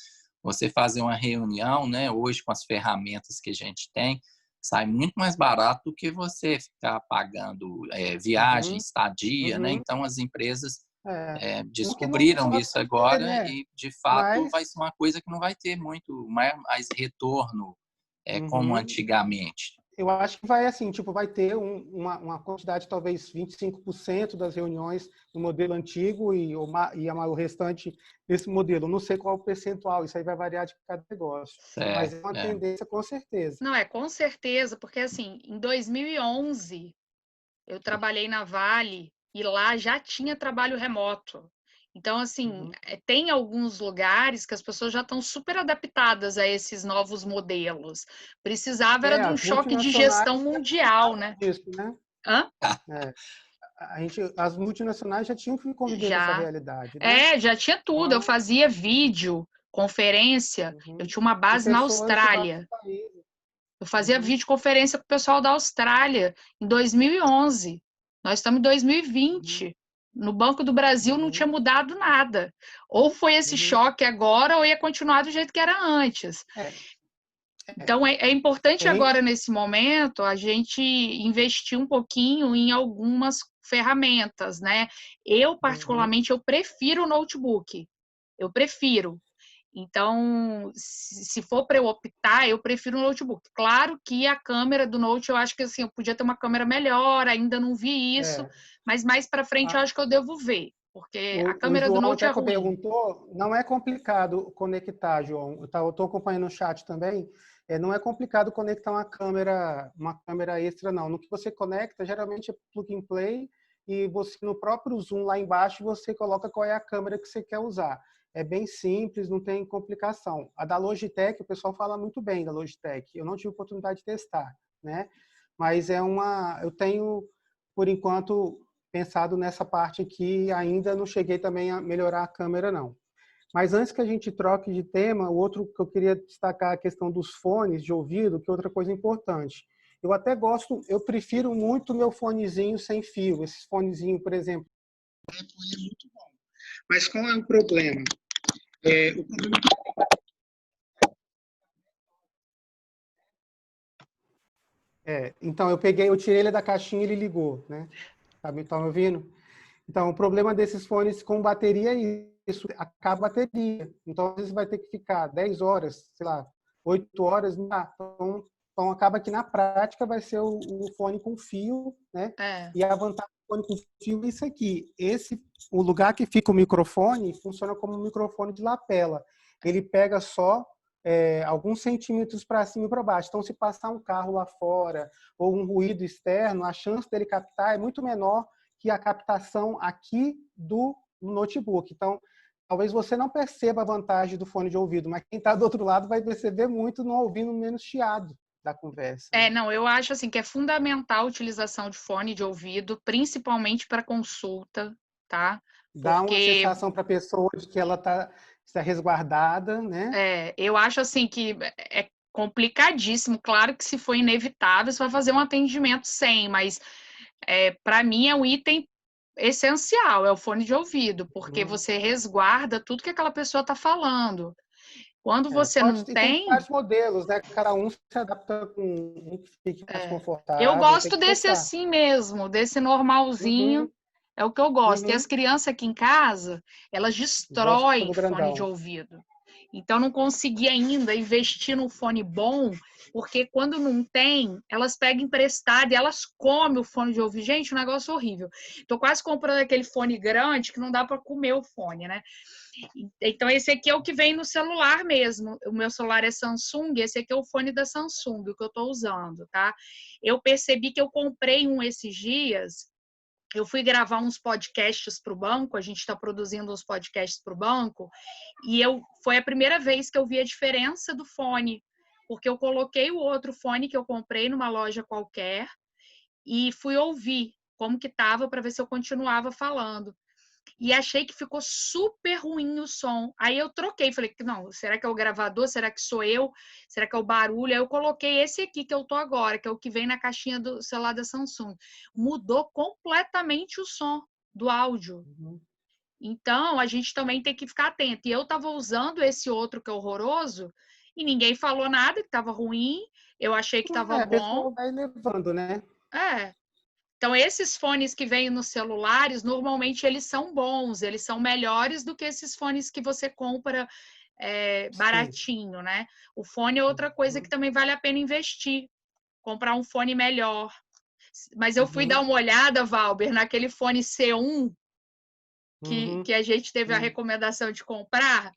Você fazer uma reunião, né, hoje com as ferramentas que a gente tem, sai muito mais barato do que você ficar pagando viagem, estadia, né? Então, as empresas Descobriram isso agora, né? e, de fato, vai ser uma coisa que não vai ter muito mais retorno como antigamente. Eu acho que vai assim, tipo, vai ter uma quantidade, talvez 25% das reuniões no modelo antigo e o restante desse modelo. Não sei qual é o percentual, isso aí vai variar de cada negócio. Mas é uma tendência com certeza. Não, com certeza, porque assim, em 2011, eu trabalhei na Vale e lá já tinha trabalho remoto. Então, assim, tem alguns lugares que as pessoas já estão super adaptadas a esses novos modelos. Precisava era de um choque de gestão mundial, né? Disso, né? Hã? As multinacionais já tinham que conviver com essa realidade, né? Já tinha tudo. Eu fazia vídeo, conferência. Eu tinha uma base na Austrália. Eu fazia videoconferência com o pessoal da Austrália em 2011. Nós estamos em 2020. No Banco do Brasil não tinha mudado nada. Ou foi esse choque agora, ou ia continuar do jeito que era antes. Então, é importante agora, nesse momento, a gente investir um pouquinho em algumas ferramentas, né? Eu, particularmente, eu prefiro o notebook. Eu prefiro. Então, se for para eu optar, eu prefiro o notebook. Claro que a câmera do Note, eu acho que assim, eu podia ter uma câmera melhor, ainda não vi isso, mas mais para frente eu acho que eu devo ver, porque a câmera do Note é ruim. Perguntou, não é complicado conectar, João. Eu estou acompanhando o chat também. Não é complicado conectar uma câmera extra, não. No que você conecta, geralmente é plug and play, e você, no próprio Zoom, lá embaixo, você coloca qual é a câmera que você quer usar. É bem simples, não tem complicação. A da Logitech, o pessoal fala muito bem da Logitech. Eu não tive oportunidade de testar, né? Mas eu tenho, por enquanto, pensado nessa parte aqui. Ainda não cheguei também a melhorar a câmera, não. Mas antes que a gente troque de tema, o outro que eu queria destacar é a questão dos fones de ouvido, que é outra coisa importante. Eu até gosto, eu prefiro muito o meu fonezinho sem fio. Esse fonezinho, por exemplo, é muito bom. Mas qual é o problema? O problema então, eu tirei ele da caixinha e ele ligou, né? Tá me ouvindo? Então, o problema desses fones com bateria é isso, acaba a bateria. Então, às vezes vai ter que ficar 10 horas, sei lá, 8 horas. Então acaba que na prática vai ser o fone com fio, né? E a vantagem do fone com fio é isso aqui. O lugar que fica o microfone funciona como um microfone de lapela. Ele pega só alguns centímetros para cima e para baixo. Então, se passar um carro lá fora ou um ruído externo, a chance dele captar é muito menor que a captação aqui do notebook. Então, talvez você não perceba a vantagem do fone de ouvido, mas quem está do outro lado vai perceber muito não ouvindo menos chiado da conversa. Não, eu acho assim que é fundamental a utilização de fone de ouvido, principalmente para consulta, tá? Dá uma sensação para a pessoa de que ela está resguardada, né? Eu acho assim que é complicadíssimo. Claro que se for inevitável, você vai fazer um atendimento sem, mas para mim é um item essencial, é o fone de ouvido, porque você resguarda tudo que aquela pessoa está falando. Quando você não tem vários modelos, né? Cada um se adapta com um que fique mais confortável. Eu gosto desse assim mesmo, desse normalzinho. É o que eu gosto. E as crianças aqui em casa, elas destroem fone de ouvido. Então, não consegui ainda investir num fone bom, porque quando não tem, elas pegam emprestado e elas comem o fone de ouvido. Gente, um negócio horrível. Tô quase comprando aquele fone grande que não dá para comer o fone, né? Então, esse aqui é o que vem no celular mesmo. O meu celular é Samsung, esse aqui é o fone da Samsung, o que eu tô usando, tá? Eu percebi que eu comprei um esses dias. Eu fui gravar uns podcasts para o banco, a gente está produzindo uns podcasts para o banco, e foi a primeira vez que eu vi a diferença do fone, porque eu coloquei o outro fone que eu comprei numa loja qualquer e fui ouvir como que estava para ver se eu continuava falando. E achei que ficou super ruim o som. Aí eu troquei, falei, não, será que é o gravador? Será que sou eu? Será que é o barulho? Aí eu coloquei esse aqui que eu tô agora, que é o que vem na caixinha do celular da Samsung. Mudou completamente o som do áudio. Então, a gente também tem que ficar atento. E eu tava usando esse outro que é horroroso e ninguém falou nada, que tava ruim. Eu achei que tava bom. A pessoa vai levando, né? Então, esses fones que vêm nos celulares, normalmente eles são bons, eles são melhores do que esses fones que você compra baratinho, né? O fone é outra coisa que também vale a pena investir, comprar um fone melhor. Mas eu fui dar uma olhada, Valber, naquele fone C1 que a gente teve a recomendação de comprar.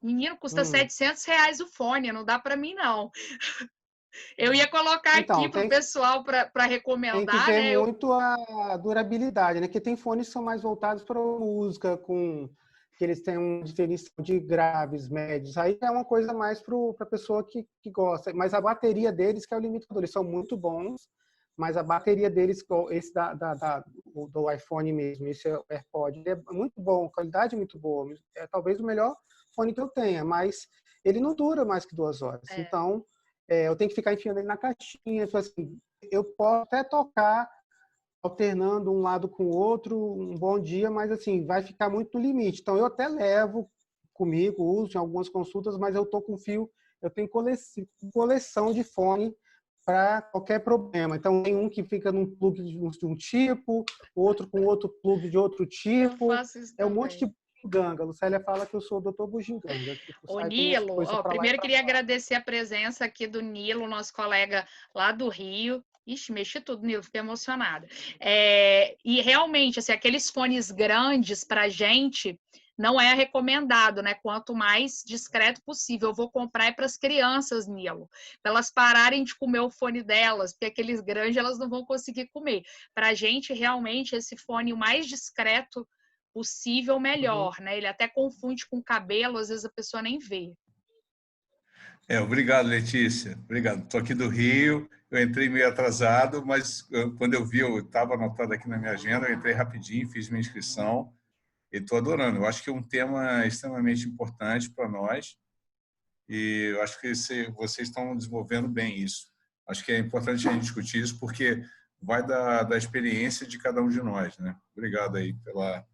Menino, custa R$700 o fone, não dá para mim, não. Eu ia colocar Então, aqui para o pessoal para recomendar. Tem que ver né? muito a durabilidade, né? Porque tem fones que são mais voltados para música, que eles têm uma definição de graves, médios. Aí é uma coisa mais para a pessoa que gosta. Mas a bateria deles, que é o limitador, eles são muito bons, mas a bateria deles, esse do iPhone mesmo, esse AirPod, é muito bom, a qualidade é muito boa. É talvez o melhor fone que eu tenha, mas ele não dura mais que 2 horas. Então, eu tenho que ficar enfiando ele na caixinha. Assim, eu posso até tocar alternando um lado com o outro um bom dia, mas assim, vai ficar muito no limite. Então, eu até levo comigo, uso em algumas consultas, mas eu tô com fio, eu tenho coleção de fone para qualquer problema. Então, tem um que fica num plug de um tipo, outro com outro plug de outro tipo. É um monte de bugiganga. A Lucélia fala que eu sou o doutor bugiganga. Ô, Nilo, primeiro queria agradecer a presença aqui do Nilo, nosso colega lá do Rio. Ixi, mexi tudo, Nilo, fiquei emocionada. E realmente, assim, aqueles fones grandes para a gente não é recomendado, né? Quanto mais discreto possível. Eu vou comprar para as crianças, Nilo, para elas pararem de comer o fone delas, porque aqueles grandes elas não vão conseguir comer. Para a gente, realmente, esse fone o mais discreto possível, melhor, né? Ele até confunde com cabelo, às vezes a pessoa nem vê. Obrigado, Letícia. Obrigado. Estou aqui do Rio, eu entrei meio atrasado, mas quando eu vi, eu estava anotado aqui na minha agenda, eu entrei rapidinho, fiz minha inscrição e estou adorando. Eu acho que é um tema extremamente importante para nós e eu acho que vocês estão desenvolvendo bem isso. Acho que é importante a gente discutir isso porque vai da experiência de cada um de nós, né? Obrigado aí pela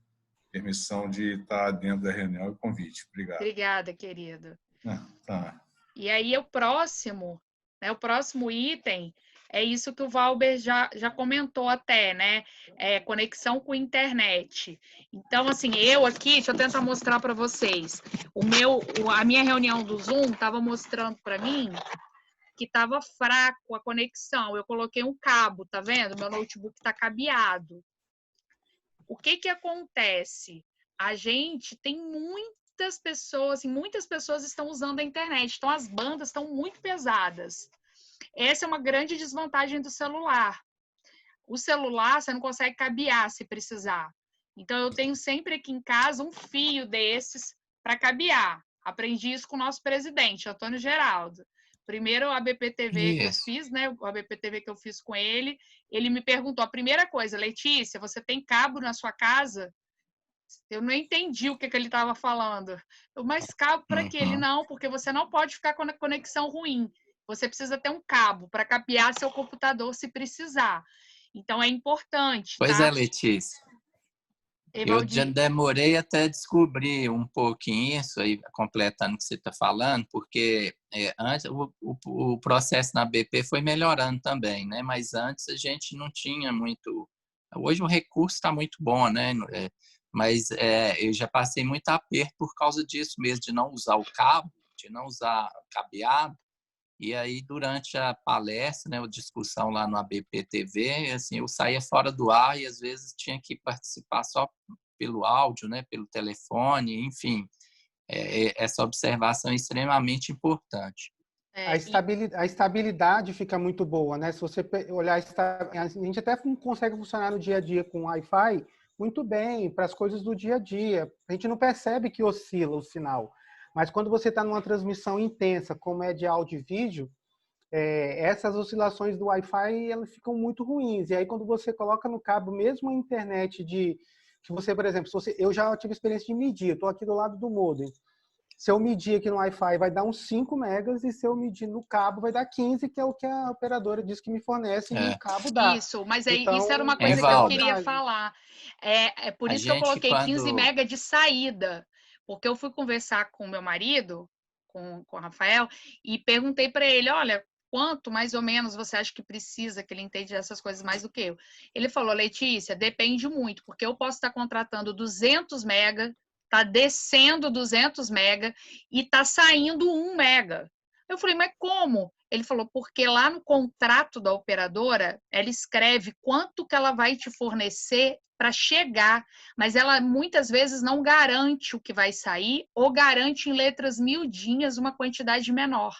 permissão de estar dentro da reunião e convite. Obrigado. Obrigada, querido. Tá. E aí, o próximo item é isso que o Valber já comentou até, né? Conexão com internet. Então, assim, eu aqui, deixa eu tentar mostrar para vocês. A minha reunião do Zoom estava mostrando para mim que estava fraco a conexão. Eu coloquei um cabo, tá vendo? Meu notebook está cabeado. O que acontece? A gente tem muitas pessoas estão usando a internet, então as bandas estão muito pesadas. Essa é uma grande desvantagem do celular. O celular você não consegue cabear se precisar. Então eu tenho sempre aqui em casa um fio desses para cabear. Aprendi isso com o nosso presidente, Antônio Geraldo. Primeiro, o ABPTV que eu fiz, né? O ABPTV que eu fiz com ele, ele me perguntou, a primeira coisa, Letícia, você tem cabo na sua casa? Eu não entendi o que ele estava falando. Mas cabo para quê? Ele, não, porque você não pode ficar com a conexão ruim. Você precisa ter um cabo para cabear seu computador se precisar. Então, é importante. Pois tá? Letícia. Evaldir. Eu já demorei até descobrir um pouquinho isso aí, completando o que você está falando, porque antes o processo na BP foi melhorando também, né? Mas antes a gente não tinha muito. Hoje o recurso está muito bom, né? Mas eu já passei muito aperto por causa disso mesmo, de não usar o cabo, de não usar cabeado. E aí, durante a palestra, né, a discussão lá no ABPTV, assim, eu saía fora do ar e, às vezes, tinha que participar só pelo áudio, né, pelo telefone, enfim. Essa observação é extremamente importante. A estabilidade fica muito boa, né? Se você olhar, a gente até consegue funcionar no dia a dia com Wi-Fi muito bem, para as coisas do dia a dia. A gente não percebe que oscila o sinal. Mas quando você está numa transmissão intensa, como é de áudio e vídeo, essas oscilações do Wi-Fi elas ficam muito ruins. E aí, quando você coloca no cabo, mesmo a internet que você, por exemplo, eu já tive experiência de medir, estou aqui do lado do modem. Se eu medir aqui no Wi-Fi, vai dar uns 5 megas, e se eu medir no cabo, vai dar 15, que é o que a operadora diz que me fornece, e o cabo dá. Isso, mas então, isso era uma coisa que eu queria falar. Por isso que eu coloquei 15 mega de saída. Porque eu fui conversar com o meu marido, com o Rafael, e perguntei para ele, olha, quanto, mais ou menos, você acha que precisa, que ele entende essas coisas mais do que eu? Ele falou, Letícia, depende muito, porque eu posso estar contratando 200 mega, tá descendo 200 mega e tá saindo 1 mega. Eu falei, mas como? Ele falou, porque lá no contrato da operadora, ela escreve quanto que ela vai te fornecer para chegar, mas ela muitas vezes não garante o que vai sair ou garante em letras miudinhas uma quantidade menor.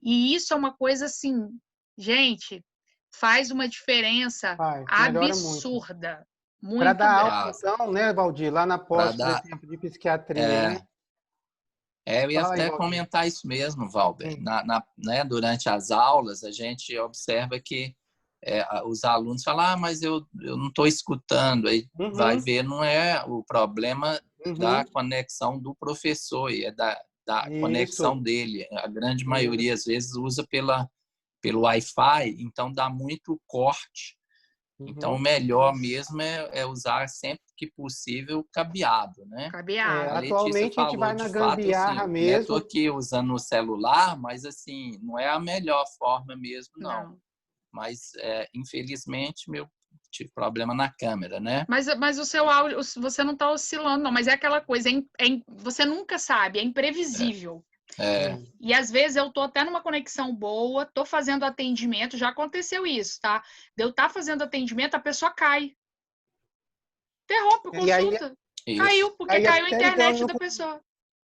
E isso é uma coisa assim, gente, faz uma diferença melhora muito. absurda. Para Muito dar grande. aula, então, né, Valdir, lá na pós, por exemplo, de psiquiatria, né? Eu ia até comentar isso mesmo, Valber. Né, durante as aulas, a gente observa que os alunos falam, mas eu não estou escutando. Aí vai ver, não é o problema da conexão do professor, e é da conexão dele. A grande maioria, às vezes, usa pelo Wi-Fi, então dá muito corte. Então, o melhor mesmo é usar sempre que possível cabeado, né? Cabeado. Atualmente a gente vai na gambiarra assim, mesmo. Estou aqui usando o celular, mas assim, não é a melhor forma mesmo, não. Mas, infelizmente, tive problema na câmera, né? Mas o seu áudio, você não está oscilando, não. Mas é aquela coisa, você nunca sabe, é imprevisível. E às vezes eu tô até numa conexão boa, tô fazendo atendimento, já aconteceu isso, tá? De eu estar fazendo atendimento, a pessoa cai. Interrompe a consulta. Caiu, porque caiu a internet da pessoa.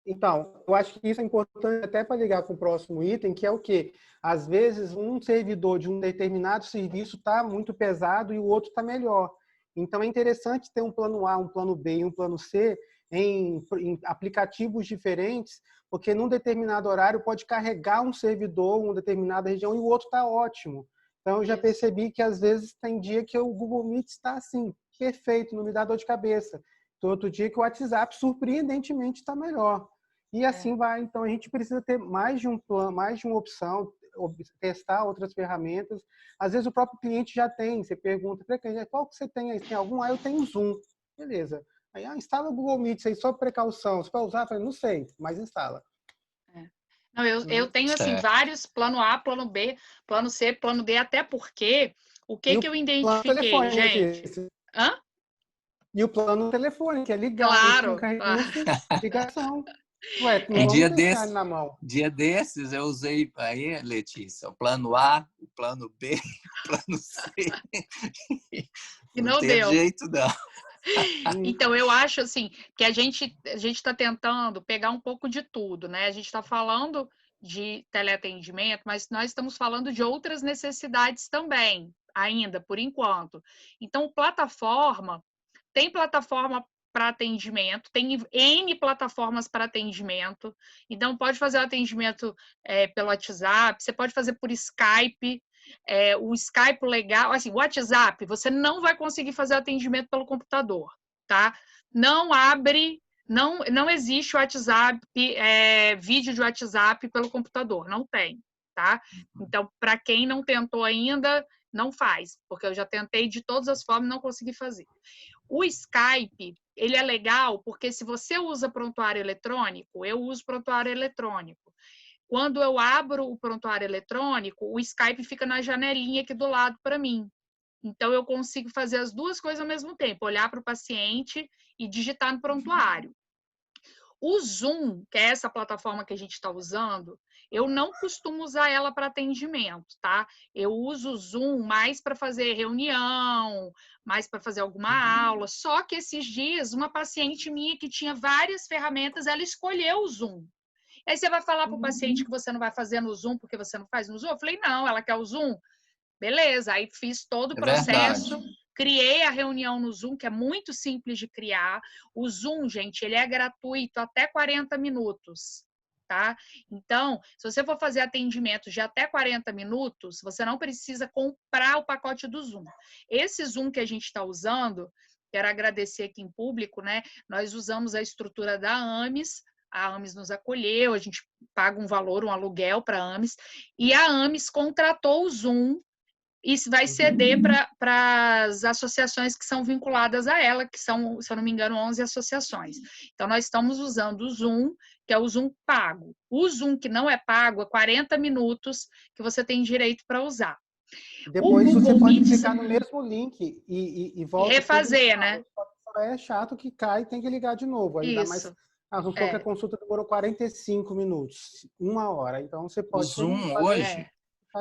Então, eu acho que isso é importante até para ligar com o próximo item, que é o quê? Às vezes, um servidor de um determinado serviço está muito pesado e o outro está melhor. Então, é interessante ter um plano A, um plano B e um plano C em aplicativos diferentes, porque num determinado horário pode carregar um servidor, uma determinada região, e o outro está ótimo. Então, eu já percebi que, às vezes, tem dia que o Google Meet está assim, perfeito, não me dá dor de cabeça. Tem outro dia que o WhatsApp, surpreendentemente, está melhor. E assim vai. Então, a gente precisa ter mais de um plano, mais de uma opção, testar outras ferramentas. Às vezes, o próprio cliente já tem. Você pergunta para ele, qual que você tem aí? Tem algum? Eu tenho Zoom. Beleza. Aí, instala o Google Meet aí, só precaução. Você vai usar? Eu falei, não sei, mas instala. Não, eu tenho, assim, vários, plano A, plano B, plano C, plano D, até porque, o que eu identifiquei, telefone, gente? Hã? E o plano telefone, que é ligar, claro, ligação. Ué, não vamos deixar ele na mão. Dia desses eu usei aí, Letícia, o plano A, o plano B, o plano C. E não teve deu jeito, não. Então, eu acho assim que a gente está tentando pegar um pouco de tudo, né? A gente está falando de teleatendimento, mas nós estamos falando de outras necessidades também, ainda, por enquanto. Então, tem plataforma para atendimento, tem N plataformas para atendimento. Então, pode fazer o atendimento pelo WhatsApp, você pode fazer por Skype. O Skype legal, assim, o WhatsApp, você não vai conseguir fazer atendimento pelo computador, tá? Não abre, não existe o WhatsApp, vídeo de WhatsApp pelo computador, não tem, tá? Então, para quem não tentou ainda, não faz, porque eu já tentei de todas as formas e não consegui fazer. O Skype, ele é legal porque se você usa prontuário eletrônico, eu uso prontuário eletrônico. Quando eu abro o prontuário eletrônico, o Skype fica na janelinha aqui do lado para mim. Então, eu consigo fazer as duas coisas ao mesmo tempo, olhar para o paciente e digitar no prontuário. O Zoom, que é essa plataforma que a gente está usando, eu não costumo usar ela para atendimento, tá? Eu uso o Zoom mais para fazer reunião, mais para fazer alguma aula. Só que esses dias, uma paciente minha que tinha várias ferramentas, ela escolheu o Zoom. Aí você vai falar para o paciente que você não vai fazer no Zoom porque você não faz no Zoom? Eu falei, não, ela quer o Zoom. Beleza, aí fiz todo o processo, criei a reunião no Zoom, que é muito simples de criar. O Zoom, gente, ele é gratuito até 40 minutos, tá? Então, se você for fazer atendimento de até 40 minutos, você não precisa comprar o pacote do Zoom. Esse Zoom que a gente está usando, quero agradecer aqui em público, né? Nós usamos a estrutura da AMES, a AMES nos acolheu, a gente paga um valor, um aluguel para a AMES, e a AMES contratou o Zoom e vai ceder para as associações que são vinculadas a ela, que são, se eu não me engano, 11 associações. Então, nós estamos usando o Zoom, que é o Zoom pago. O Zoom que não é pago é 40 minutos que você tem direito para usar. Depois você pode clicar no mesmo link e volta refazer, tudo, né? Só é chato que cai e tem que ligar de novo. Aí dá mais. Vamos supor que a consulta demorou 45 minutos, 1 hora. Então você pode o Zoom hoje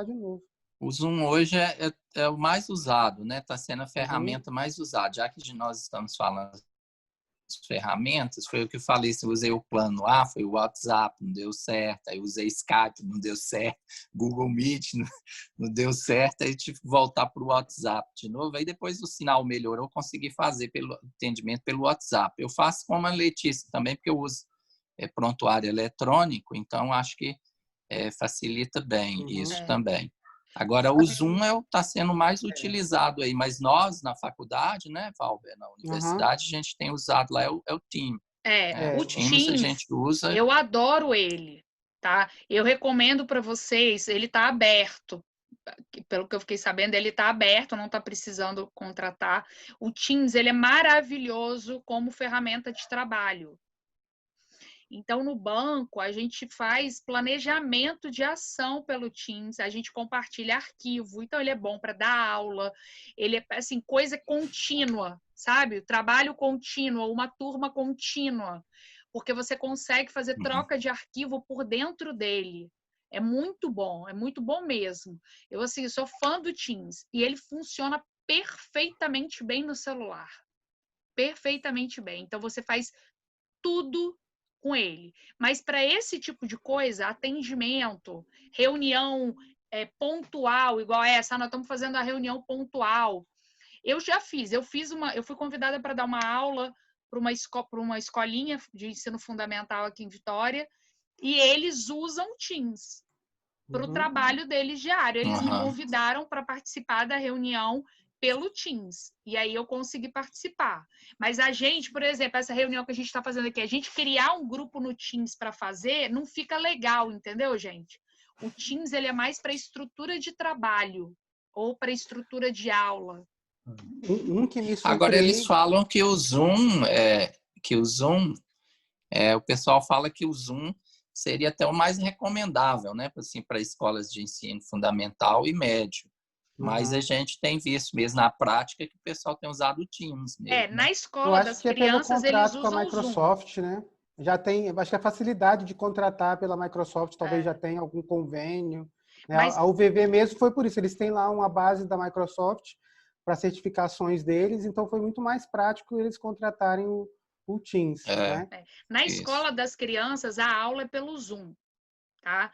de novo. O Zoom hoje é o mais usado, né? Está sendo a ferramenta mais usada. Já que nós estamos falando das ferramentas, foi o que eu falei, se eu usei o plano A, foi o WhatsApp, não deu certo, aí usei Skype, não deu certo, Google Meet, não deu certo, aí tive que voltar para o WhatsApp de novo, aí depois o sinal melhorou, eu consegui fazer pelo atendimento pelo WhatsApp. Eu faço como a Letícia também, porque eu uso prontuário eletrônico, então acho que facilita bem isso também. Agora, o Zoom está sendo mais utilizado aí, mas nós, na faculdade, né, Valber, na universidade, a gente tem usado lá, é o Teams. O Teams, a gente usa. Eu adoro ele, tá? Eu recomendo para vocês, ele está aberto. Pelo que eu fiquei sabendo, ele está aberto, não está precisando contratar. O Teams, ele é maravilhoso como ferramenta de trabalho. Então, no banco, a gente faz planejamento de ação pelo Teams, a gente compartilha arquivo. Então, ele é bom para dar aula, ele é, assim, coisa contínua, sabe? Trabalho contínuo, uma turma contínua, porque você consegue fazer troca de arquivo por dentro dele. É muito bom mesmo. Eu, assim, sou fã do Teams e ele funciona perfeitamente bem no celular. Perfeitamente bem. Então, você faz tudo com ele. Mas para esse tipo de coisa, atendimento, reunião pontual, igual essa, nós estamos fazendo a reunião pontual. Eu já fiz, eu fui convidada para dar uma aula para uma escolinha de ensino fundamental aqui em Vitória, e eles usam Teams para o trabalho deles diário. Eles me convidaram para participar da reunião pelo Teams. E aí eu consegui participar. Mas a gente, por exemplo, essa reunião que a gente está fazendo aqui, a gente criar um grupo no Teams para fazer, não fica legal, entendeu, gente? O Teams, ele é mais para estrutura de trabalho ou para estrutura de aula. Que me Agora, eles falam que o Zoom, o pessoal fala que o Zoom seria até o mais recomendável, né? Assim, para escolas de ensino fundamental e médio. Mas a gente tem visto mesmo na prática que o pessoal tem usado o Teams mesmo. Na escola das crianças, eles usam com a Microsoft, né? Já tem, acho que a facilidade de contratar pela Microsoft talvez já tenha algum convênio. Né? Mas a UVV mesmo foi por isso, eles têm lá uma base da Microsoft para certificações deles, então foi muito mais prático eles contratarem o Teams. Né? Na escola das crianças, a aula é pelo Zoom, tá?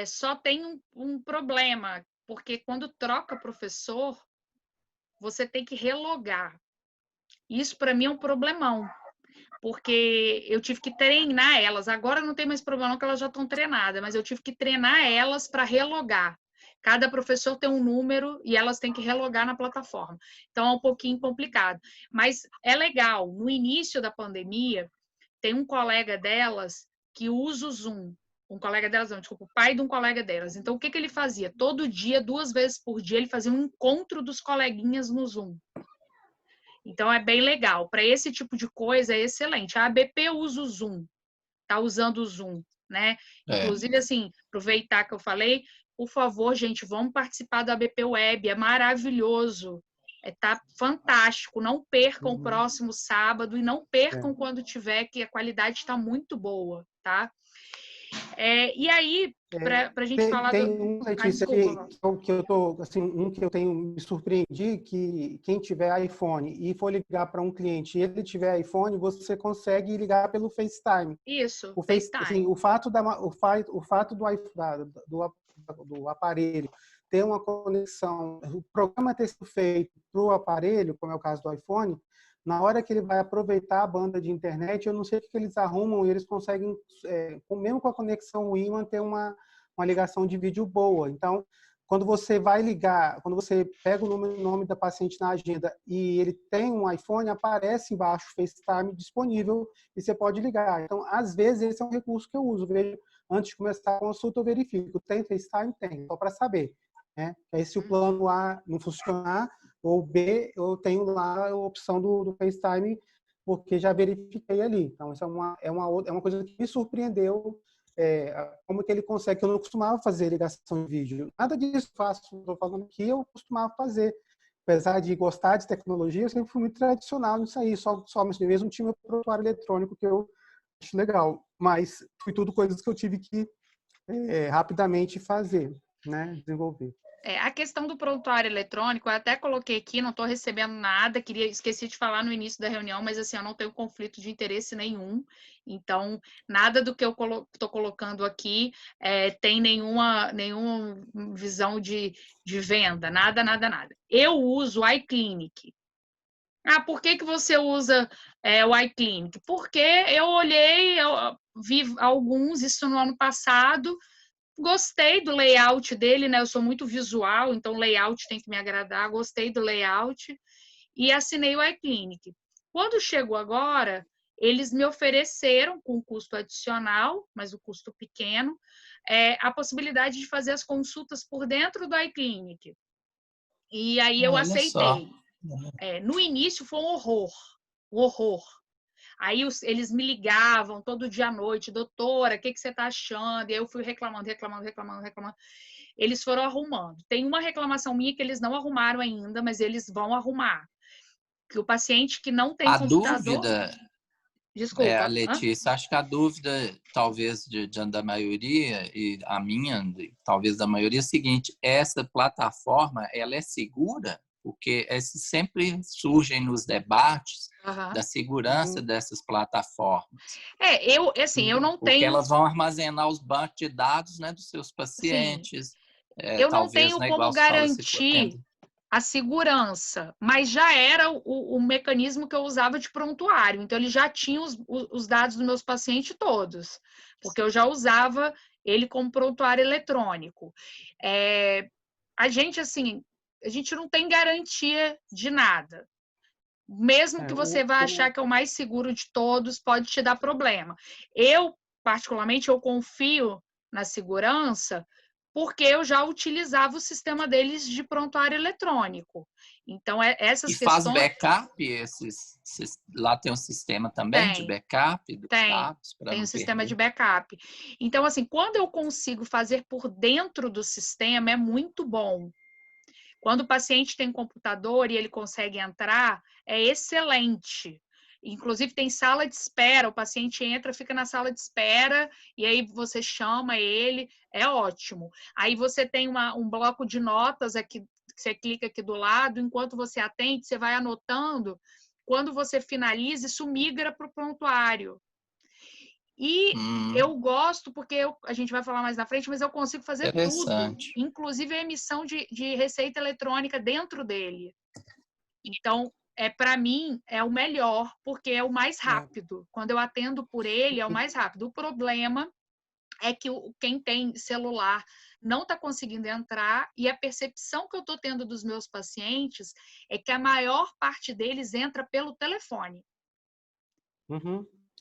Só tem um problema, porque quando troca professor, você tem que relogar. Isso, para mim, é um problemão, porque eu tive que treinar elas. Agora não tem mais problema, não, que elas já estão treinadas, mas eu tive que treinar elas para relogar. Cada professor tem um número e elas têm que relogar na plataforma. Então, é um pouquinho complicado. Mas é legal. No início da pandemia, tem um colega delas que usa o Zoom. Um colega delas, não, desculpa, o pai de um colega delas. Então, o que ele fazia? Todo dia, 2 vezes por dia, ele fazia um encontro dos coleguinhas no Zoom. Então, é bem legal. Para esse tipo de coisa, é excelente. A ABP usa o Zoom. Está usando o Zoom, né? Inclusive, assim, aproveitar que eu falei, por favor, gente, vamos participar da ABP Web. É maravilhoso. Tá fantástico. Não percam o próximo sábado e não percam quando tiver, que a qualidade está muito boa, tá? E aí, para a gente falar... Letícia, que eu tô, assim, que eu tenho me surpreendi, que quem tiver iPhone e for ligar para um cliente e ele tiver iPhone, você consegue ligar pelo FaceTime. Isso, o FaceTime. Assim, o fato do aparelho ter uma conexão, o programa ter sido feito para o aparelho, como é o caso do iPhone, na hora que ele vai aproveitar a banda de internet, eu não sei o que eles arrumam, e eles conseguem, mesmo com a conexão Wi, manter uma ligação de vídeo boa. Então, quando você vai ligar, quando você pega o nome da paciente na agenda e ele tem um iPhone, aparece embaixo o FaceTime disponível e você pode ligar. Então, às vezes, esse é um recurso que eu uso. Vejo, antes de começar a consulta, eu verifico. Tem FaceTime? Tem, só para saber. Né? Aí, se o plano A não funcionar, ou B, eu tenho lá a opção do FaceTime porque já verifiquei ali. Então, isso é uma coisa que me surpreendeu, como que ele consegue, que eu não costumava fazer ligação de vídeo. Nada disso faço, estou falando que eu costumava fazer. Apesar de gostar de tecnologia, eu sempre fui muito tradicional nisso aí, só mesmo tinha meu prontuário eletrônico, que eu acho legal. Mas foi tudo coisas que eu tive que rapidamente fazer, né? Desenvolver. A questão do prontuário eletrônico, eu até coloquei aqui, não estou recebendo nada, esqueci de falar no início da reunião, mas assim, eu não tenho conflito de interesse nenhum, então, nada do que eu estou colocando aqui tem nenhuma visão de venda, nada. Eu uso o iClinic. Por que você usa o iClinic? Porque eu olhei, eu vi alguns, isso no ano passado, gostei do layout dele, né? Eu sou muito visual, então layout tem que me agradar. Gostei do layout e assinei o iClinic. Quando chegou agora, eles me ofereceram, com custo adicional, mas o custo pequeno, a possibilidade de fazer as consultas por dentro do iClinic. E aí eu aceitei. No início foi um horror. Aí eles me ligavam todo dia à noite, doutora, o que você está achando? E aí eu fui reclamando. Eles foram arrumando. Tem uma reclamação minha que eles não arrumaram ainda, mas eles vão arrumar. Que o paciente que não tem computador... dúvida, Desculpa. Letícia, acho que a dúvida, talvez, da maioria, e a minha, talvez da maioria, é o seguinte: essa plataforma, ela é segura? Porque esses sempre surgem nos debates da segurança dessas plataformas. Eu não tenho... Porque elas vão armazenar os bancos de dados, né, dos seus pacientes. Eu não tenho como garantir a segurança, mas já era o mecanismo que eu usava de prontuário. Então, ele já tinha os dados dos meus pacientes todos, porque eu já usava ele como prontuário eletrônico. A gente não tem garantia de nada. Mesmo que você vá achar que é o mais seguro de todos, pode te dar problema. Eu, particularmente, eu confio na segurança porque eu já utilizava o sistema deles de prontuário eletrônico. Então, essas questões... E faz backup? Lá tem um sistema também de backup dos dados? Tem um sistema de backup. Então, assim, quando eu consigo fazer por dentro do sistema, é muito bom. Quando o paciente tem computador e ele consegue entrar, é excelente. Inclusive, tem sala de espera, o paciente entra, fica na sala de espera, e aí você chama ele, é ótimo. Aí você tem um bloco de notas aqui, você clica aqui do lado, enquanto você atende, você vai anotando. Quando você finaliza, isso migra para o prontuário. E eu gosto, porque a gente vai falar mais na frente, mas eu consigo fazer tudo, inclusive a emissão de receita eletrônica dentro dele. Então, para mim, é o melhor, porque é o mais rápido. Quando eu atendo por ele, é o mais rápido. O problema é que quem tem celular não está conseguindo entrar, e a percepção que eu estou tendo dos meus pacientes é que a maior parte deles entra pelo telefone.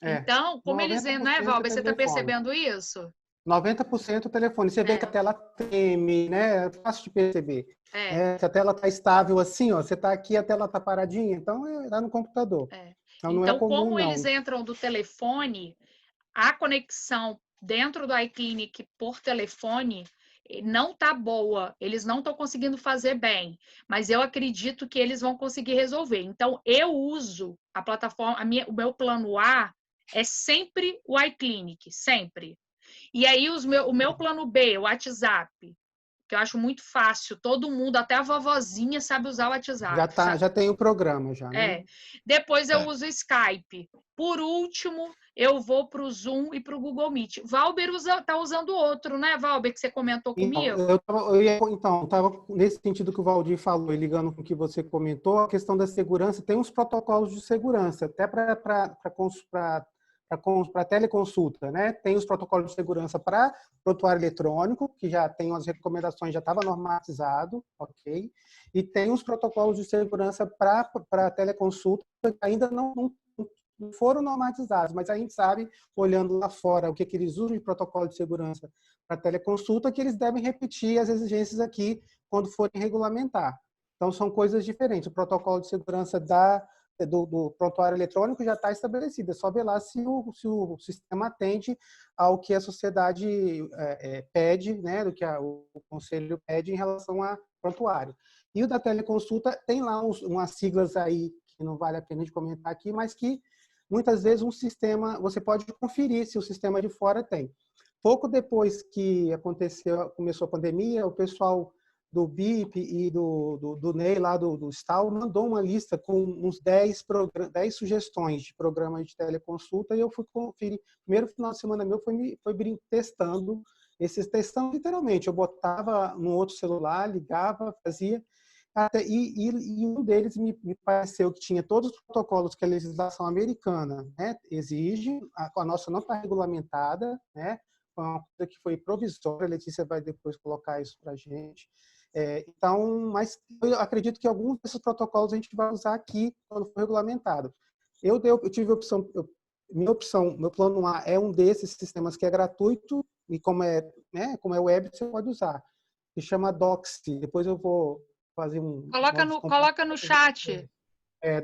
Então, como eles entram, né, Valber? Você está percebendo isso? 90% telefone. Você vê que a tela treme, né? É fácil de perceber. Se a tela está estável assim, ó, você está aqui, a tela está paradinha, então está no computador. Então, não é comum, como eles entram do telefone, a conexão dentro do iClinic por telefone não está boa, eles não estão conseguindo fazer bem, mas eu acredito que eles vão conseguir resolver. Então, eu uso a plataforma, o meu plano A é sempre o iClinic, sempre. E aí, o meu plano B, o WhatsApp, que eu acho muito fácil, todo mundo, até a vovozinha sabe usar o WhatsApp. Já tem o programa, já, né? Depois eu uso o Skype. Por último, eu vou para o Zoom e para o Google Meet. Valber está usando outro, né, Valber, que você comentou comigo? Então, eu estava nesse sentido que o Valdir falou, e ligando com o que você comentou, a questão da segurança, tem uns protocolos de segurança, até para teleconsulta, né? Tem os protocolos de segurança para prontuário eletrônico, que já tem as recomendações, já estava normatizado, ok? E tem os protocolos de segurança para teleconsulta, que ainda não foram normatizados, mas a gente sabe, olhando lá fora, o que eles usam de protocolo de segurança para teleconsulta, que eles devem repetir as exigências aqui quando forem regulamentar. Então, são coisas diferentes. O protocolo de segurança da do prontuário eletrônico já está estabelecida. É só ver lá se o sistema atende ao que a sociedade pede, né, do que o conselho pede em relação a prontuário. E o da teleconsulta tem lá umas siglas aí que não vale a pena de comentar aqui, mas que muitas vezes um sistema, você pode conferir se o sistema de fora tem. Pouco depois que começou a pandemia, o pessoal do BIP e do NEI, lá do STAL, mandou uma lista com uns 10 sugestões de programas de teleconsulta, e eu fui conferir. Primeiro final de semana meu foi testando, literalmente. Eu botava no outro celular, ligava, fazia, e um deles me pareceu que tinha todos os protocolos que a legislação americana, né, exige, a nossa não está regulamentada, né, foi uma coisa que foi provisória, a Letícia vai depois colocar isso para a gente. Então, mas eu acredito que alguns desses protocolos a gente vai usar aqui quando for regulamentado. Eu tive a opção, meu plano A é um desses sistemas que é gratuito e como é web, você pode usar. Se chama Doxy. Depois eu vou fazer Coloca no chat.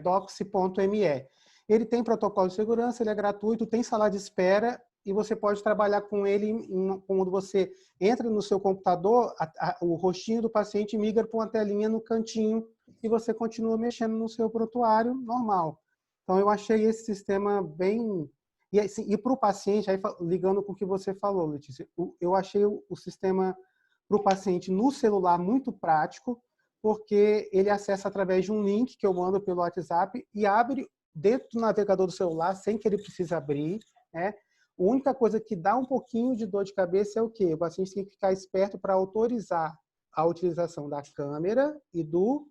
Doxy.me. Ele tem protocolo de segurança, ele é gratuito, tem sala de espera e você pode trabalhar com ele quando você entra no seu computador, o rostinho do paciente migra para uma telinha no cantinho e você continua mexendo no seu prontuário normal. Então, eu achei esse sistema bem... E para o paciente, aí, ligando com o que você falou, Letícia, eu achei o sistema para o paciente no celular muito prático, porque ele acessa através de um link que eu mando pelo WhatsApp e abre dentro do navegador do celular, sem que ele precise abrir, né? A única coisa que dá um pouquinho de dor de cabeça é o quê? O paciente tem que ficar esperto para autorizar a utilização da câmera e do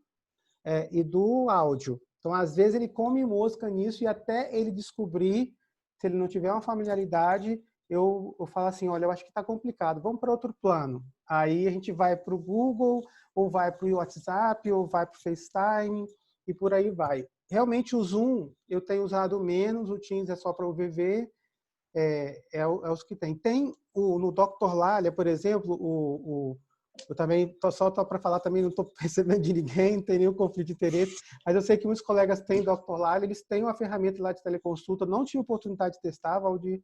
áudio. Então, às vezes, ele come mosca nisso e até ele descobrir, se ele não tiver uma familiaridade, eu falo assim, olha, eu acho que está complicado, vamos para outro plano. Aí a gente vai para o Google, ou vai para o WhatsApp, ou vai para o FaceTime, e por aí vai. Realmente, o Zoom eu tenho usado menos, o Teams é só para o VV, os que tem. Tem no Dr. Lália, por exemplo, eu também só para falar também, não estou recebendo de ninguém, não tem nenhum conflito de interesse, mas eu sei que muitos colegas têm Dr. Lália, eles têm uma ferramenta lá de teleconsulta, não tive oportunidade de testar, Valdir,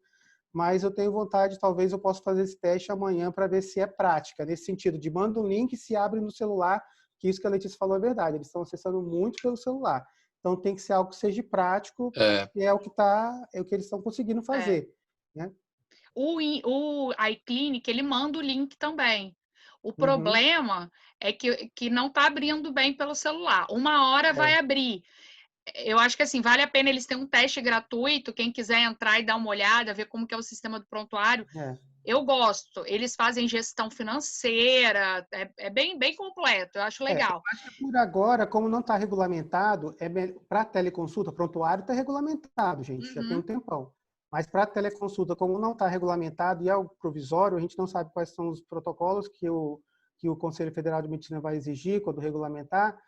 mas eu tenho vontade, talvez eu possa fazer esse teste amanhã para ver se é prática, nesse sentido de manda um link e se abre no celular, que isso que a Letícia falou é verdade, eles estão acessando muito pelo celular. Então tem que ser algo que seja prático, e é o que eles estão conseguindo fazer. Né? O iClinic, ele manda o link também. O problema é que não está abrindo bem pelo celular. Uma hora vai abrir. Eu acho que assim, vale a pena eles terem um teste gratuito, quem quiser entrar e dar uma olhada, ver como que é o sistema do prontuário. Eu gosto. Eles fazem gestão financeira, é bem, bem completo, eu acho legal. Eu acho que por agora, como não está regulamentado, para teleconsulta, prontuário está regulamentado, gente, já tem um tempão. Mas para teleconsulta, como não está regulamentado e é o provisório, a gente não sabe quais são os protocolos que o Conselho Federal de Medicina vai exigir quando regulamentar.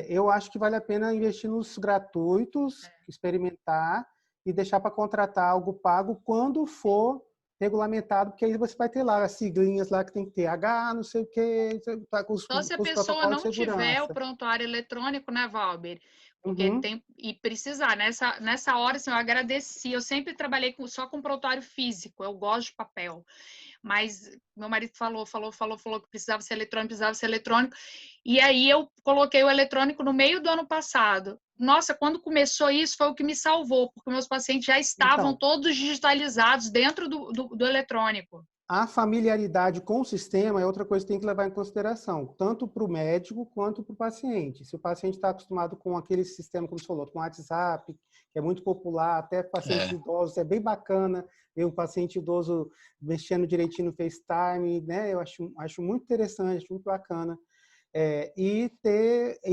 Eu acho que vale a pena investir nos gratuitos, experimentar e deixar para contratar algo pago quando for regulamentado, porque aí você vai ter lá as siglinhas lá que tem que ter H, não sei o quê, tá com os Então, se a pessoa não tiver o prontuário eletrônico, né, Valber? Porque tem e precisar. Nessa hora, assim, eu agradeci. Eu sempre trabalhei só com prontuário físico. Eu gosto de papel. Mas meu marido falou que precisava ser eletrônico. E aí eu coloquei o eletrônico no meio do ano passado. Nossa, quando começou isso, foi o que me salvou, porque meus pacientes já estavam todos digitalizados dentro do eletrônico. A familiaridade com o sistema é outra coisa que tem que levar em consideração, tanto para o médico quanto para o paciente. Se o paciente está acostumado com aquele sistema, como você falou, com o WhatsApp, que é muito popular, até pacientes idosos, é bem bacana ver um paciente idoso mexendo direitinho no FaceTime, né? Eu acho muito interessante, acho muito bacana. E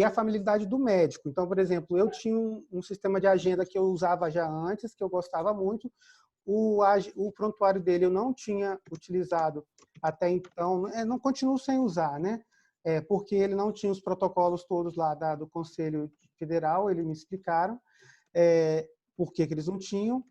a familiaridade do médico. Então, por exemplo, eu tinha um sistema de agenda que eu usava já antes, que eu gostava muito. O prontuário dele eu não tinha utilizado até então, não continuo sem usar, né? Porque ele não tinha os protocolos todos lá do Conselho Federal, eles me explicaram por que eles não tinham,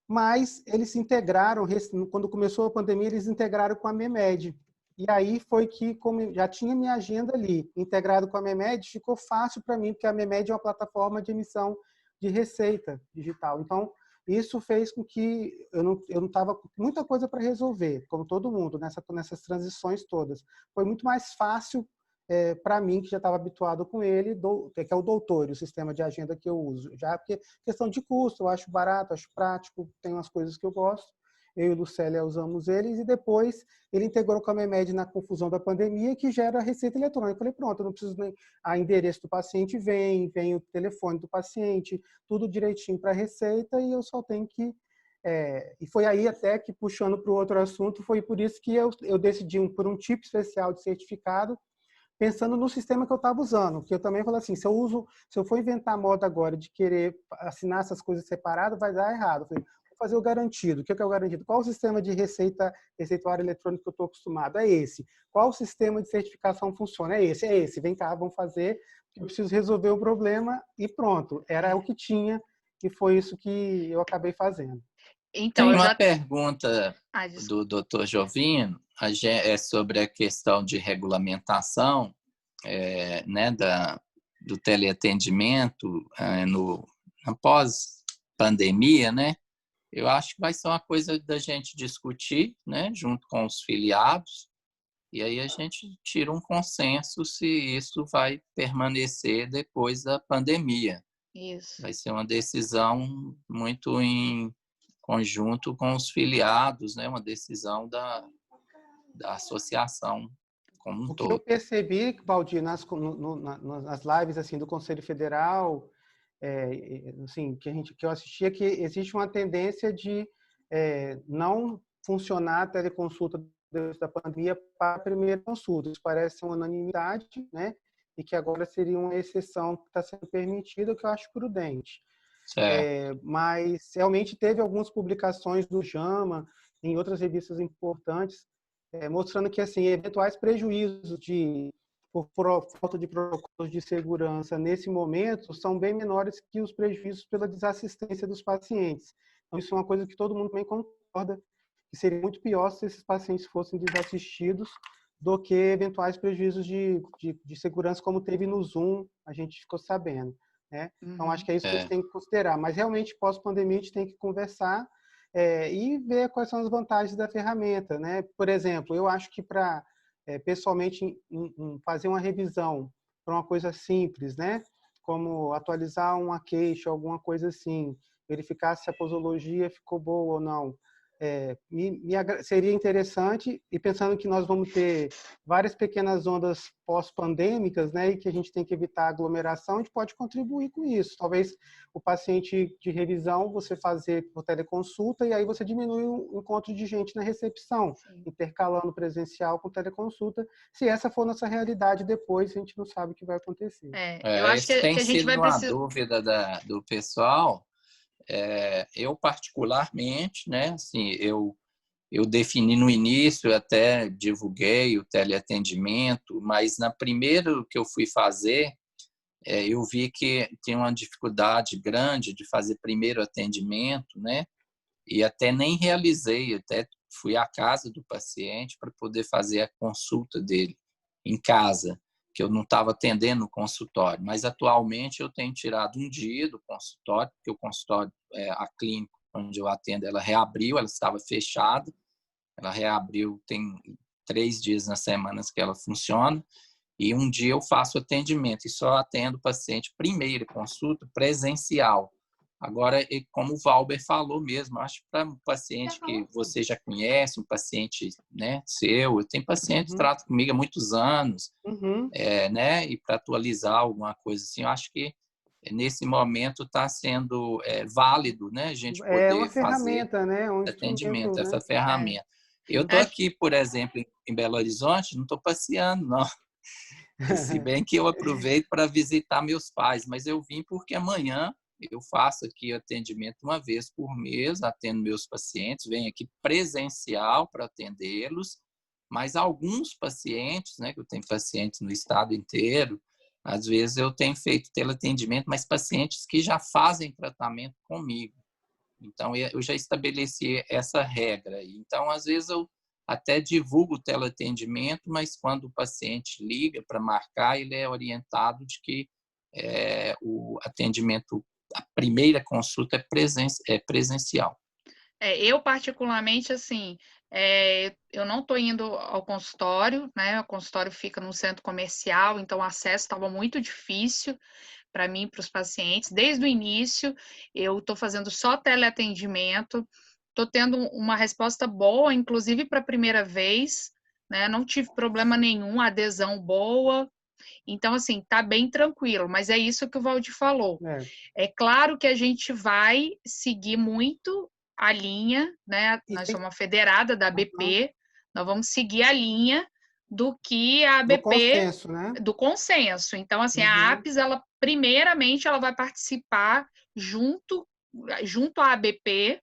mas eles se integraram, quando começou a pandemia, eles integraram com a MEMED. E aí foi que, como já tinha minha agenda ali, integrado com a MEMED, ficou fácil para mim, porque a MEMED é uma plataforma de emissão de receita digital. Então, isso fez com que eu não tava com muita coisa para resolver, como todo mundo, nessas transições todas. Foi muito mais fácil para mim, que já estava habituado com ele, que é o Doutor, o sistema de agenda que eu uso. Já porque questão de custo, eu acho barato, acho prático, tem umas coisas que eu gosto. Eu e o Lucélia usamos eles, e depois ele integrou com a Memed na confusão da pandemia, que gera a receita eletrônica. Eu falei, pronto, eu não preciso nem... A endereço do paciente vem o telefone do paciente, tudo direitinho para a receita, e eu só tenho que... E foi aí até que, puxando para o outro assunto, foi por isso que eu decidi por um tipo especial de certificado, pensando no sistema que eu estava usando, que eu também falei assim, se eu for inventar moda agora de querer assinar essas coisas separadas, vai dar errado. Eu falei, vou fazer o garantido. O que é o garantido? Qual o sistema de receituário eletrônico que eu estou acostumado? É esse. Qual o sistema de certificação funciona? É esse. Vem cá, vamos fazer, eu preciso resolver o problema e pronto. Era o que tinha e foi isso que eu acabei fazendo. Então, tem uma pergunta do Dr. Jovino, é sobre a questão de regulamentação né, do teleatendimento na pós-pandemia, né? Eu acho que vai ser uma coisa da gente discutir, né, junto com os filiados, e aí a gente tira um consenso se isso vai permanecer depois da pandemia. Isso. Vai ser uma decisão muito em conjunto com os filiados, né? Uma decisão da associação como um todo. O que eu percebi, Valdir, nas lives assim, do Conselho Federal, assim, que eu assistia, que existe uma tendência de não funcionar a teleconsulta desde a pandemia para a primeira consulta. Isso parece uma unanimidade, né? E que agora seria uma exceção que está sendo permitida, que eu acho prudente. Mas realmente teve algumas publicações do JAMA, em outras revistas importantes, mostrando que assim, eventuais prejuízos por falta de protocolos de segurança nesse momento são bem menores que os prejuízos pela desassistência dos pacientes. Então, isso é uma coisa que todo mundo também concorda, que seria muito pior se esses pacientes fossem desassistidos do que eventuais prejuízos de segurança, como teve no Zoom, a gente ficou sabendo. Né? Então, acho que é isso que a gente tem que considerar. Mas, realmente, pós-pandemia, a gente tem que conversar e ver quais são as vantagens da ferramenta. Né? Por exemplo, eu acho que para, pessoalmente, fazer uma revisão para uma coisa simples, né? Como atualizar uma queixa, alguma coisa assim, verificar se a posologia ficou boa ou não, seria interessante, e pensando que nós vamos ter várias pequenas ondas pós-pandêmicas, né, e que a gente tem que evitar aglomeração, a gente pode contribuir com isso. Talvez o paciente de revisão você fazer por teleconsulta, e aí você diminui o encontro de gente na recepção, intercalando presencial com teleconsulta. Se essa for nossa realidade depois, a gente não sabe o que vai acontecer. Eu acho que a gente vai precisar... uma dúvida do pessoal. Eu particularmente, né, assim, eu defini no início, até divulguei o teleatendimento, mas na primeira que eu fui fazer, eu vi que tem uma dificuldade grande de fazer primeiro atendimento, né, e até nem realizei, até fui à casa do paciente para poder fazer a consulta dele em casa, que eu não estava atendendo no consultório, mas atualmente eu tenho tirado um dia do consultório, porque o consultório, a clínica onde eu atendo, ela reabriu, ela estava fechada, ela reabriu, tem 3 dias nas semanas que ela funciona, e um dia eu faço atendimento, e só atendo o paciente primeira consulta presencial. Agora, como o Valber falou mesmo, acho que para um paciente que você já conhece, um paciente, né, seu, eu tenho paciente que trata comigo há muitos anos, né, e para atualizar alguma coisa assim, eu acho que nesse momento está sendo válido, né, a gente poder uma ferramenta, fazer né? atendimento, essa ferramenta. Eu estou aqui, por exemplo, em Belo Horizonte, não estou passeando, não. Se bem que eu aproveito para visitar meus pais, mas eu vim porque amanhã eu faço aqui atendimento uma vez por mês, atendo meus pacientes, venho aqui presencial para atendê-los, mas alguns pacientes, né, que eu tenho pacientes no estado inteiro, às vezes eu tenho feito teleatendimento, mas pacientes que já fazem tratamento comigo. Então, eu já estabeleci essa regra. Então, às vezes eu até divulgo o teleatendimento, mas quando o paciente liga para marcar, ele é orientado de que o atendimento a primeira consulta é presencial. Eu, particularmente, assim, eu não estou indo ao consultório, né? O consultório fica no centro comercial, então o acesso estava muito difícil para mim, para os pacientes. Desde o início, eu estou fazendo só teleatendimento, estou tendo uma resposta boa, inclusive para a primeira vez, né? Não tive problema nenhum, adesão boa. Então, assim, tá bem tranquilo, mas é isso que o Valdir falou. É claro que a gente vai seguir muito a linha, né? Nós somos uma federada da ABP, nós vamos seguir a linha do que a ABP... Do consenso, né? Do consenso. Então, assim, a APES, ela, primeiramente, ela vai participar junto à ABP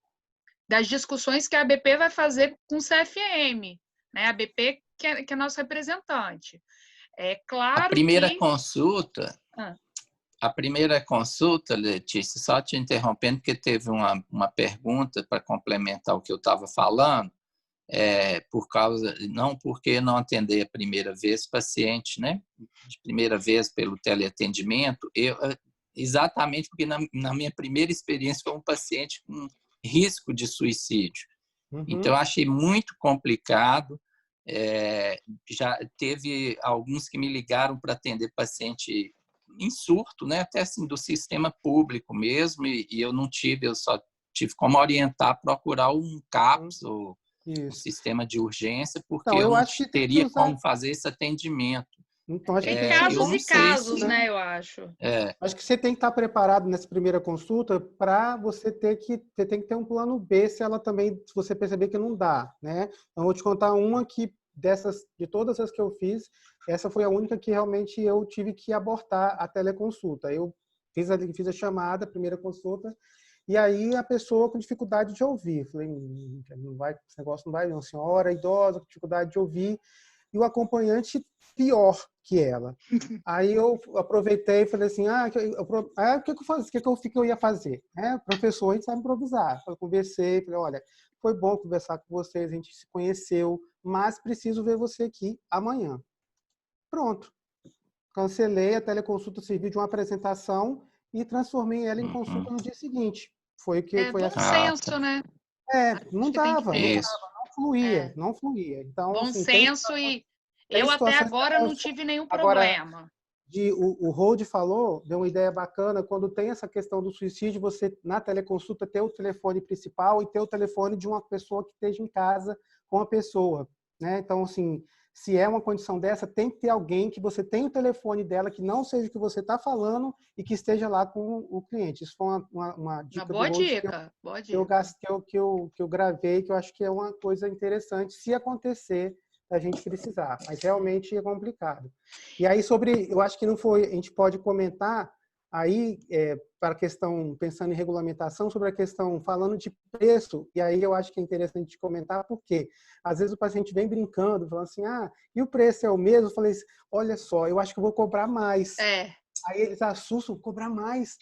das discussões que a ABP vai fazer com o CFM, né? A ABP que é nosso representante. É claro a primeira consulta, Letícia, só te interrompendo, porque teve uma pergunta para complementar o que eu estava falando, porque não atender a primeira vez paciente, né? De primeira vez pelo teleatendimento, exatamente porque na minha primeira experiência foi um paciente com risco de suicídio. Então, eu achei muito complicado. Já teve alguns que me ligaram para atender paciente em surto, né? Até assim, do sistema público mesmo, e eu não tive, eu só tive como orientar, procurar um CAPS ou um sistema de urgência, porque então, eu não teria como fazer esse atendimento. Então, acho que tem casos e casos, né? Eu acho. Acho que você tem que estar preparado nessa primeira consulta para você tem que ter um plano B se você perceber que não dá, né? Então, eu vou te contar uma que de todas as que eu fiz, essa foi a única que realmente eu tive que abortar a teleconsulta. Eu fiz a chamada, a primeira consulta, e aí a pessoa com dificuldade de ouvir. Falei, esse negócio não vai, uma senhora idosa com dificuldade de ouvir, e o acompanhante pior que ela. Aí eu aproveitei e falei assim, o que eu ia fazer? Professor, a gente sabe improvisar. Eu conversei, falei, olha, foi bom conversar com vocês, a gente se conheceu, mas preciso ver você aqui amanhã. Pronto. Cancelei, a teleconsulta serviu de uma apresentação e transformei ela em consulta no dia seguinte. Foi bom senso, né? Não dava, não fluía. Então, bom assim, senso e eu até agora não tive nenhum problema. O Hold falou, deu uma ideia bacana, quando tem essa questão do suicídio, você, na teleconsulta, ter o telefone principal e ter o telefone de uma pessoa que esteja em casa com a pessoa, né? Então, assim, se é uma condição dessa, tem que ter alguém que você tenha o telefone dela, que não seja o que você está falando e que esteja lá com o cliente. Isso foi uma dica boa do Hold dica. que eu gravei, que eu acho que é uma coisa interessante, se acontecer a gente precisar, mas realmente é complicado. E aí eu acho que não foi, a gente pode comentar aí para a questão, pensando em regulamentação, sobre a questão, falando de preço, e aí eu acho que é interessante comentar, porque às vezes o paciente vem brincando, falando assim, e o preço é o mesmo? Eu falei assim, olha só, eu acho que eu vou cobrar mais. Aí eles assustam, cobrar mais?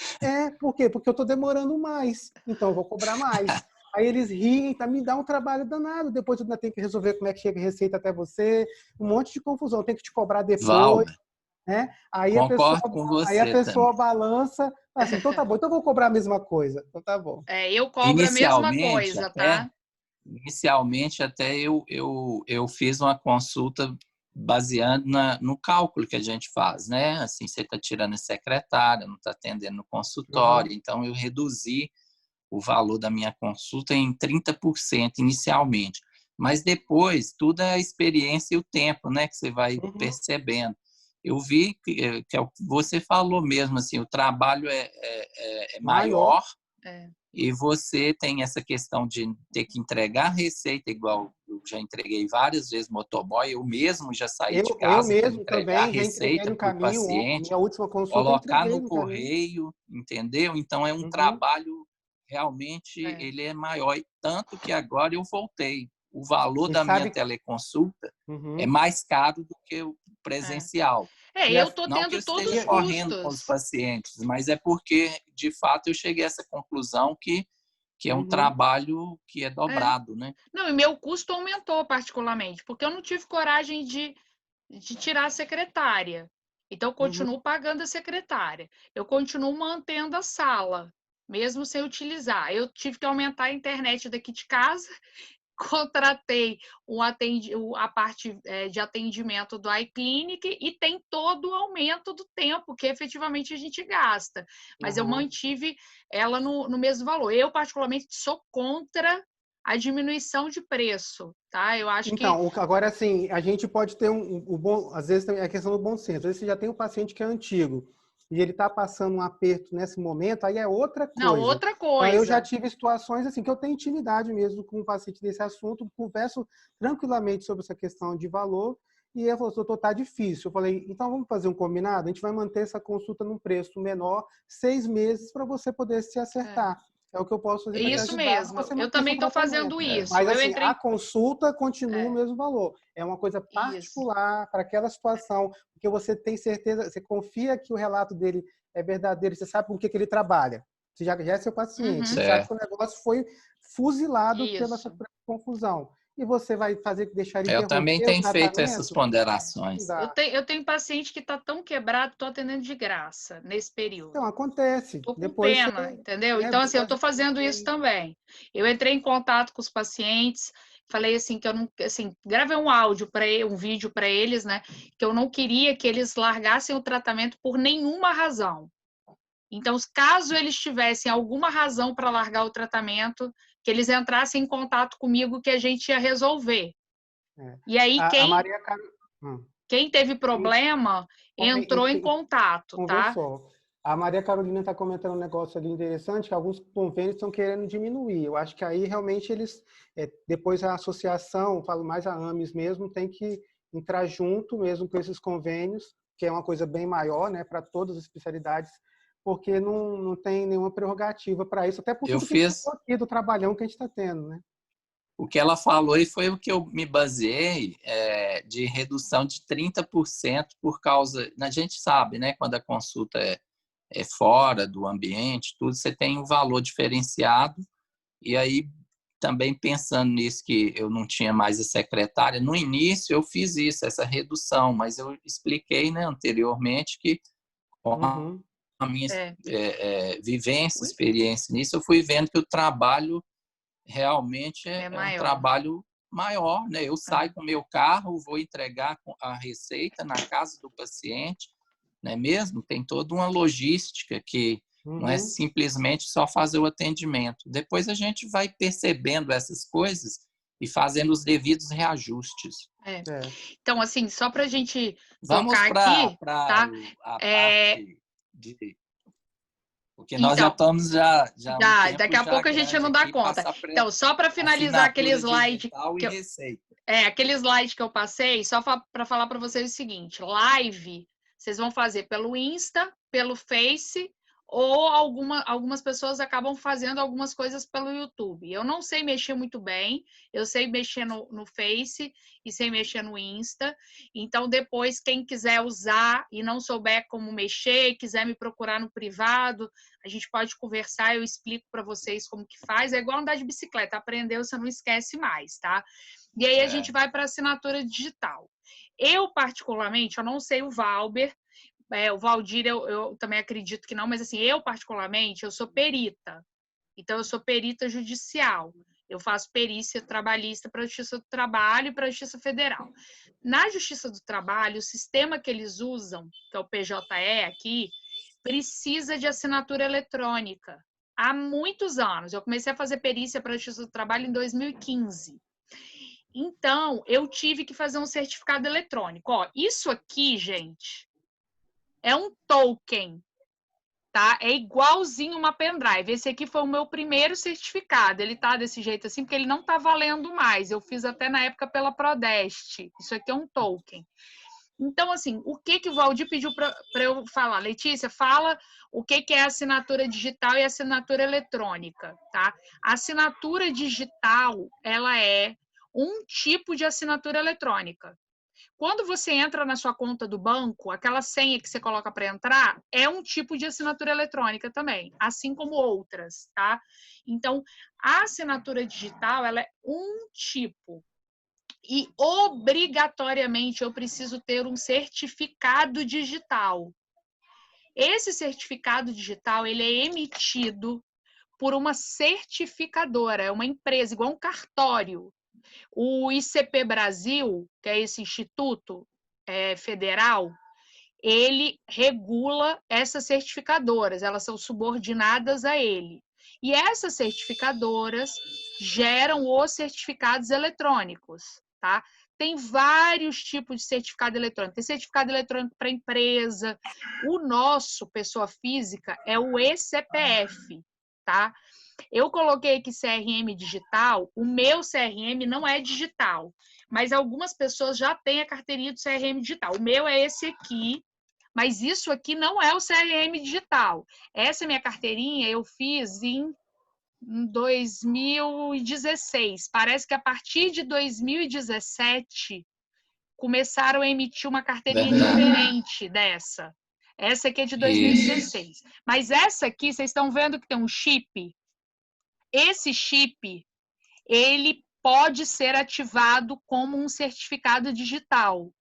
Por quê? Porque eu estou demorando mais, então eu vou cobrar mais. Aí eles riem, me dá um trabalho danado. Depois eu ainda tenho que resolver como é que chega a receita até você. Um monte de confusão. Tem que te cobrar depois. Né? Concordo com você. Aí a pessoa balança. Assim, então tá bom. Então eu vou cobrar a mesma coisa. Então tá bom. Eu cobro a mesma coisa, tá? Inicialmente, até eu fiz uma consulta baseando no cálculo que a gente faz, né? Assim, você está tirando a secretária, não está atendendo no consultório. Então, eu reduzi o valor da minha consulta em 30% inicialmente. Mas depois, tudo é a experiência e o tempo, né, que você vai percebendo. Eu vi que é o que você falou mesmo, assim, o trabalho é maior e você tem essa questão de ter que entregar a receita, igual eu já entreguei várias vezes motoboy, eu mesmo já saí de casa para entregar a receita para o paciente, minha última consulta, colocar no correio, entendeu? Então, é um trabalho realmente ele é maior, tanto que agora eu voltei. O valor da minha teleconsulta é mais caro do que o presencial. Eu estou não tendo que eu todos esteja os correndo custos com os pacientes, mas é porque, de fato, eu cheguei a essa conclusão que é um trabalho que é dobrado, né? Não, e meu custo aumentou particularmente, porque eu não tive coragem de tirar a secretária. Então, eu continuo pagando a secretária. Eu continuo mantendo a sala, mesmo sem utilizar. Eu tive que aumentar a internet daqui de casa, contratei a parte de atendimento do iClinic e tem todo o aumento do tempo que efetivamente a gente gasta. Mas eu mantive ela no mesmo valor. Eu, particularmente, sou contra a diminuição de preço, tá? Eu acho que... Então, agora, assim, a gente pode ter às vezes também a questão do bom senso. Às vezes você já tem um paciente que é antigo e ele está passando um aperto nesse momento, aí é outra coisa. Não, outra coisa. Então, eu já tive situações assim que eu tenho intimidade mesmo com um paciente desse assunto, converso tranquilamente sobre essa questão de valor, e ele falou, doutor, tá difícil. Eu falei, então vamos fazer um combinado? A gente vai manter essa consulta num preço menor, 6 meses, para você poder se acertar. É o que eu posso fazer para te Isso ajudar. mesmo. Eu também estou fazendo isso. Mas eu assim, entrei... a consulta continua o mesmo valor. É uma coisa particular para aquela situação, porque você tem certeza, você confia que o relato dele é verdadeiro, você sabe com o que ele trabalha. Você já é seu paciente, você sabe que o negócio foi fuzilado pela essa confusão. E você vai deixar ele Eu também interromper o tenho feito tratamento? essas ponderações. Eu tenho paciente que está tão quebrado, estou atendendo de graça nesse período. Então, acontece. Estou com Depois pena, entendeu? Então, assim, eu estou fazendo isso também. Eu entrei em contato com os pacientes, falei assim, que eu não... Assim, gravei um áudio, um vídeo para eles, né? Que eu não queria que eles largassem o tratamento por nenhuma razão. Então, caso eles tivessem alguma razão para largar o tratamento, que eles entrassem em contato comigo que a gente ia resolver. E aí, quem teve problema entrou em contato, conversou. tá? A Maria Carolina está comentando um negócio ali interessante, que alguns convênios estão querendo diminuir. Eu acho que aí realmente eles, depois a associação, falo mais a AMES mesmo, tem que entrar junto mesmo com esses convênios, que é uma coisa bem maior, né, para todas as especialidades, porque não tem nenhuma prerrogativa para isso, até por tudo que a gente falou aqui do trabalhão que a gente está tendo, né? O que ela falou e foi o que eu me baseei, de redução de 30% por causa... A gente sabe, né, quando a consulta é fora do ambiente, tudo, você tem um valor diferenciado, e aí também pensando nisso que eu não tinha mais a secretária, no início eu fiz isso, essa redução, mas eu expliquei, né, anteriormente que com a minha vivência, experiência nisso, eu fui vendo que o trabalho realmente é um trabalho maior, né? Eu saio com o meu carro, vou entregar a receita na casa do paciente, não é mesmo? Tem toda uma logística que não é simplesmente só fazer o atendimento. Depois a gente vai percebendo essas coisas e fazendo os devidos reajustes. Então, assim, só para a gente vamos focar aqui, tá? Parte de... Porque nós já estamos já um tempo daqui a pouco a gente não dá conta. Então, só para finalizar aquele slide aquele slide que eu passei, só para falar para vocês o seguinte: live vocês vão fazer pelo Insta, pelo Face, ou algumas pessoas acabam fazendo algumas coisas pelo YouTube. Eu não sei mexer muito bem, eu sei mexer no Face e sei mexer no Insta. Então, depois, quem quiser usar e não souber como mexer, quiser me procurar no privado, a gente pode conversar, eu explico para vocês como que faz. É igual andar de bicicleta, aprendeu, você não esquece mais, tá? E aí a gente vai para a assinatura digital. Eu, particularmente, eu não sei o Valber, o Valdir, eu também acredito que não, mas assim, eu particularmente, eu sou perita. Então, eu sou perita judicial. Eu faço perícia trabalhista para a Justiça do Trabalho e para a Justiça Federal. Na Justiça do Trabalho, o sistema que eles usam, que é o PJE aqui, precisa de assinatura eletrônica. Há muitos anos. Eu comecei a fazer perícia para a Justiça do Trabalho em 2015. Então, eu tive que fazer um certificado eletrônico. Ó, isso aqui, gente, é um token, tá? É igualzinho uma pendrive. Esse aqui foi o meu primeiro certificado. Ele tá desse jeito assim, porque ele não tá valendo mais. Eu fiz até na época pela Prodeste. Isso aqui é um token. Então, assim, o que o Valdir pediu para eu falar? Letícia, fala o que é assinatura digital e assinatura eletrônica, tá? A assinatura digital, ela é um tipo de assinatura eletrônica. Quando você entra na sua conta do banco, aquela senha que você coloca para entrar é um tipo de assinatura eletrônica também, assim como outras, tá? Então, a assinatura digital, ela é um tipo. E obrigatoriamente eu preciso ter um certificado digital. Esse certificado digital, ele é emitido por uma certificadora, é uma empresa, igual um cartório. O ICP Brasil, que é esse instituto federal, ele regula essas certificadoras, elas são subordinadas a ele. E essas certificadoras geram os certificados eletrônicos, tá? Tem vários tipos de certificado eletrônico. Tem certificado eletrônico para empresa. O nosso, pessoa física, é o eCPF, tá? Eu coloquei aqui CRM digital, o meu CRM não é digital, mas algumas pessoas já têm a carteirinha do CRM digital. O meu é esse aqui, mas isso aqui não é o CRM digital. Essa minha carteirinha eu fiz em 2016. Parece que a partir de 2017 começaram a emitir uma carteirinha diferente dessa. Essa aqui é de 2016. Mas essa aqui, vocês estão vendo que tem um chip? Esse chip, ele pode ser ativado como um certificado digital,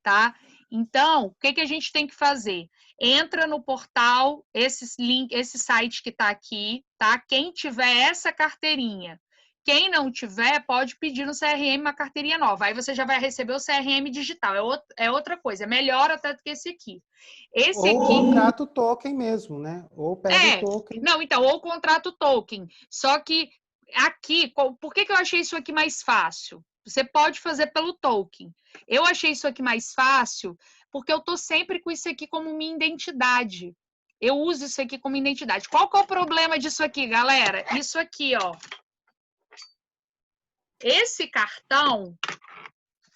tá? Então, o que a gente tem que fazer? Entra no portal, esse site que está aqui, tá? Quem tiver essa carteirinha. Quem não tiver, pode pedir no CRM uma carteirinha nova. Aí você já vai receber o CRM digital. É outra coisa, é melhor até do que esse aqui. Ou contrata o token mesmo, né? Ou pega o token. Não, então, ou contrata o token. Só que aqui, por que eu achei isso aqui mais fácil? Você pode fazer pelo token. Eu achei isso aqui mais fácil porque eu tô sempre com isso aqui como minha identidade. Eu uso isso aqui como identidade. Qual que é o problema disso aqui, galera? Isso aqui, ó. Esse cartão,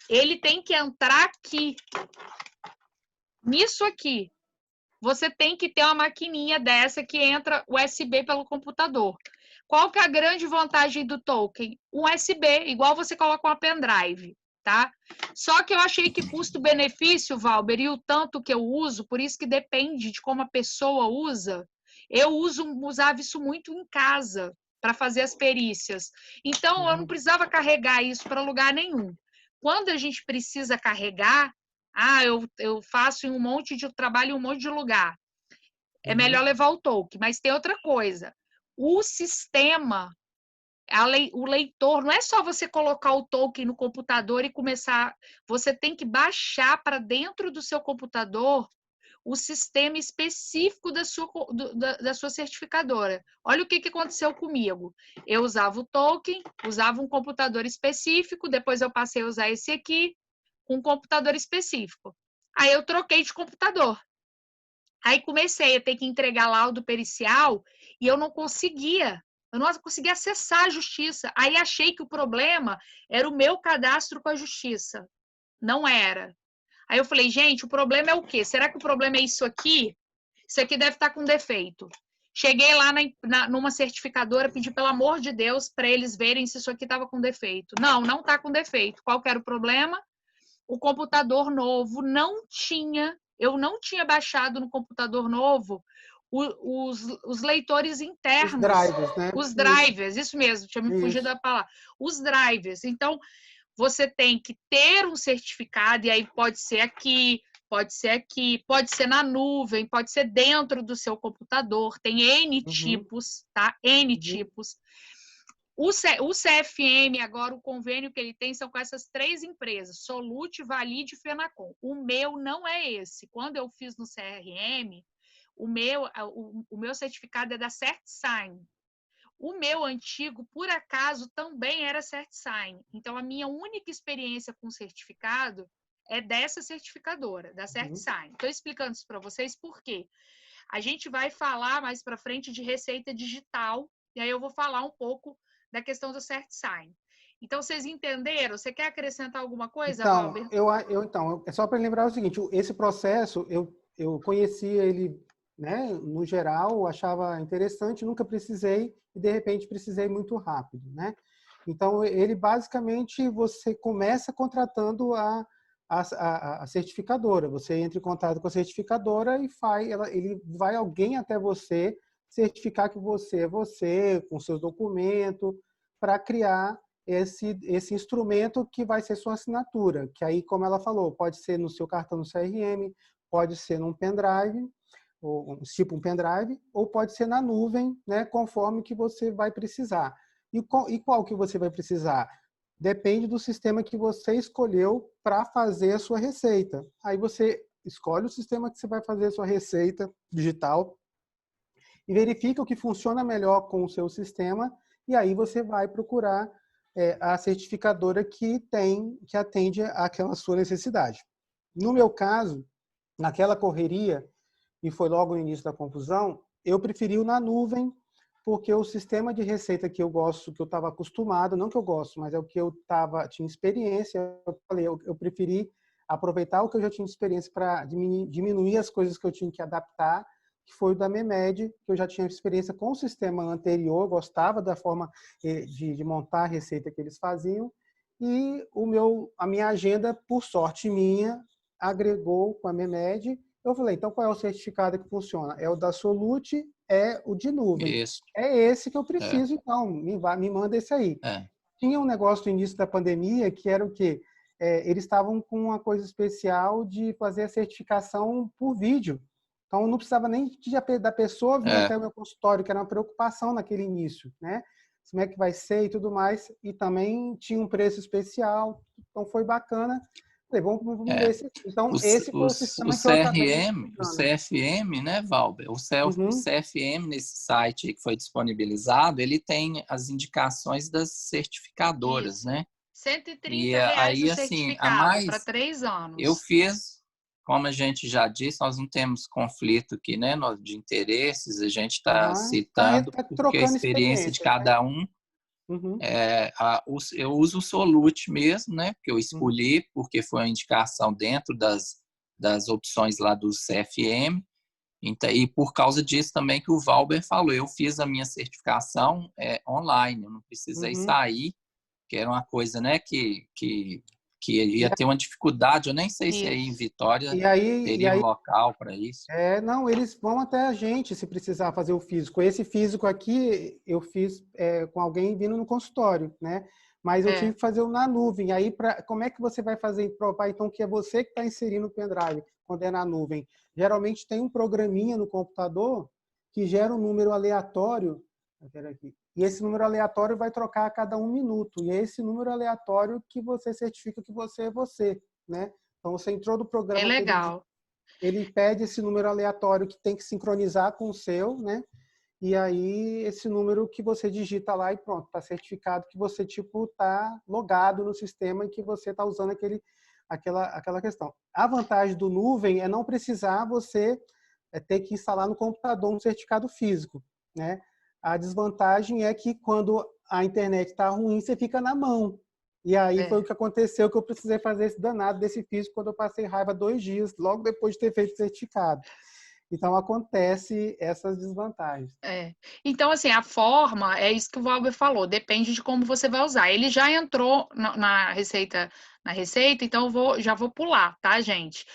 ele tem que entrar aqui. Nisso aqui. Você tem que ter uma maquininha dessa que entra USB pelo computador. Qual que é a grande vantagem do token? Um USB, igual você coloca uma pendrive, tá? Só que eu achei que custo-benefício, Valber, e o tanto que eu uso, por isso que depende de como a pessoa usa, eu usava isso muito em casa para fazer as perícias. Então, eu não precisava carregar isso para lugar nenhum. Quando a gente precisa carregar, eu faço em um monte de trabalho em um monte de lugar. É melhor levar o token, mas tem outra coisa. O sistema, o leitor, não é só você colocar o token no computador e começar. Você tem que baixar para dentro do seu computador o sistema específico da sua certificadora. Olha o que aconteceu comigo. Eu usava o token, usava um computador específico, depois eu passei a usar esse aqui, um computador específico. Aí eu troquei de computador. Aí comecei a ter que entregar laudo pericial e eu não conseguia acessar a justiça. Aí achei que o problema era o meu cadastro com a justiça. Não era. Aí eu falei, gente, o problema é o quê? Será que o problema é isso aqui? Isso aqui deve estar com defeito. Cheguei lá numa certificadora, pedi pelo amor de Deus para eles verem se isso aqui estava com defeito. Não está com defeito. Qual que era o problema? O computador novo eu não tinha baixado no computador novo os leitores internos. Os drivers, né? Os drivers, isso mesmo, tinha me fugido da palavra. Os drivers. Então, você tem que ter um certificado, e aí pode ser aqui, pode ser na nuvem, pode ser dentro do seu computador, tem N tipos, tá? N tipos. O CFM, agora, o convênio que ele tem são com essas 3 empresas, Solute, Valide e Fenacom. O meu não é esse. Quando eu fiz no CRM, o meu certificado é da CertSign. O meu antigo, por acaso, também era CertSign. Então, a minha única experiência com certificado é dessa certificadora, da CertSign. Estou explicando isso para vocês por quê. A gente vai falar mais para frente de receita digital, e aí eu vou falar um pouco da questão do CertSign. Então, vocês entenderam? Você quer acrescentar alguma coisa, Valber? Então, é só para lembrar o seguinte, esse processo, eu conhecia ele, né, no geral, achava interessante, nunca precisei, e de repente precisei muito rápido, né? Então, ele basicamente, você começa contratando a certificadora, você entra em contato com a certificadora e vai alguém até você certificar que você é você, com seus documentos, para criar esse instrumento que vai ser sua assinatura, que aí, como ela falou, pode ser no seu cartão do CRM, pode ser num pendrive, ou tipo um pendrive, ou pode ser na nuvem, né, conforme que você vai precisar. E qual que você vai precisar? Depende do sistema que você escolheu para fazer a sua receita. Aí você escolhe o sistema que você vai fazer a sua receita digital e verifica o que funciona melhor com o seu sistema, e aí você vai procurar a certificadora que atende àquela sua necessidade. No meu caso, naquela correria, e foi logo no início da confusão, eu preferi o na nuvem, porque o sistema de receita que eu gosto, que eu estava acostumado, não que eu gosto, mas é o que eu tinha experiência, eu preferi aproveitar o que eu já tinha experiência para diminuir as coisas que eu tinha que adaptar, que foi o da Memed, que eu já tinha experiência com o sistema anterior, gostava da forma de montar a receita que eles faziam, e a minha agenda, por sorte minha, agregou com a Memed. Eu falei, então qual é o certificado que funciona? É o da Solute, é o de nuvem. Isso. É esse que eu preciso, então, me manda esse aí. Tinha um negócio no início da pandemia que era o quê? Eles estavam com uma coisa especial de fazer a certificação por vídeo. Então, não precisava nem da pessoa vir até o meu consultório, que era uma preocupação naquele início, né? Como é que vai ser e tudo mais. E também tinha um preço especial, então foi bacana. Falei, vamos ver esse. Então, esse foi o sistema que eu acabei o CFM, né, Valber? O CFM, nesse site que foi disponibilizado, ele tem as indicações das certificadoras, né? R$130 e aí, o assim, certificado para 3 anos. Eu fiz, como a gente já disse, nós não temos conflito aqui, né, de interesses, a gente está citando porque a experiência de cada um. Eu uso o Solute mesmo, né? Que eu escolhi porque foi uma indicação dentro das opções lá do CFM. Então, e por causa disso também que o Valber falou, eu fiz a minha certificação online, eu não precisei sair, que era uma coisa, né? Que ia ter uma dificuldade. Eu nem sei se aí em Vitória teria um local para isso. Não, eles vão até a gente se precisar fazer o físico. Esse físico aqui eu fiz com alguém vindo no consultório, né? Mas eu tive que fazer na nuvem. Aí, como é que você vai fazer provar, então, que é você que está inserindo o pendrive quando é na nuvem? Geralmente tem um programinha no computador que gera um número aleatório. E esse número aleatório vai trocar a cada 1 minuto. E é esse número aleatório que você certifica que você é você, né? Então, você entrou no programa... É legal. Ele pede esse número aleatório que tem que sincronizar com o seu, né? E aí, esse número que você digita lá e pronto, está certificado que você, tipo, está logado no sistema e que você está usando aquela questão. A vantagem do nuvem é não precisar você ter que instalar no computador um certificado físico, né? A desvantagem é que quando a internet está ruim, você fica na mão. E aí foi o que aconteceu, que eu precisei fazer esse danado desse físico quando eu passei raiva 2 dias, logo depois de ter feito o certificado. Então, acontece essas desvantagens. Então, assim, a forma, é isso que o Valber falou, depende de como você vai usar. Ele já entrou na receita, então já vou pular, tá, gente?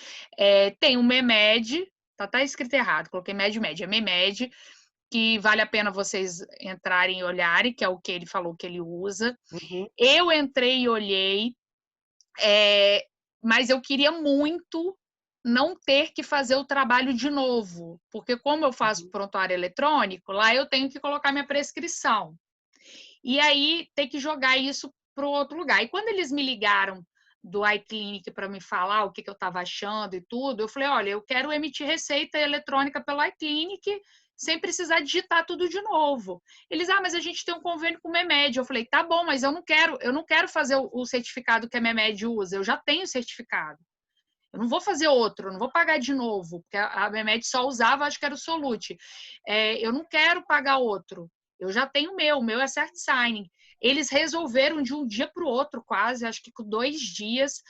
Tem o Memed, tá escrito errado, coloquei Med, é Memed, que vale a pena vocês entrarem e olharem, que é o que ele falou que ele usa. Eu entrei e olhei, mas eu queria muito não ter que fazer o trabalho de novo, porque como eu faço prontuário eletrônico, lá eu tenho que colocar minha prescrição. E aí tem que jogar isso para o outro lugar. E quando eles me ligaram do iClinic para me falar o que eu estava achando e tudo, eu falei, olha, eu quero emitir receita eletrônica pelo iClinic sem precisar digitar tudo de novo. Eles, mas a gente tem um convênio com o Memed. Eu falei, tá bom, mas eu não quero fazer o certificado que a Memed usa, eu já tenho o certificado. Eu não vou fazer outro, eu não vou pagar de novo, porque a Memed só usava, acho que era o Solute. Eu não quero pagar outro, eu já tenho o meu é CertSigning. Eles resolveram de um dia para o outro, quase, acho que com 2 dias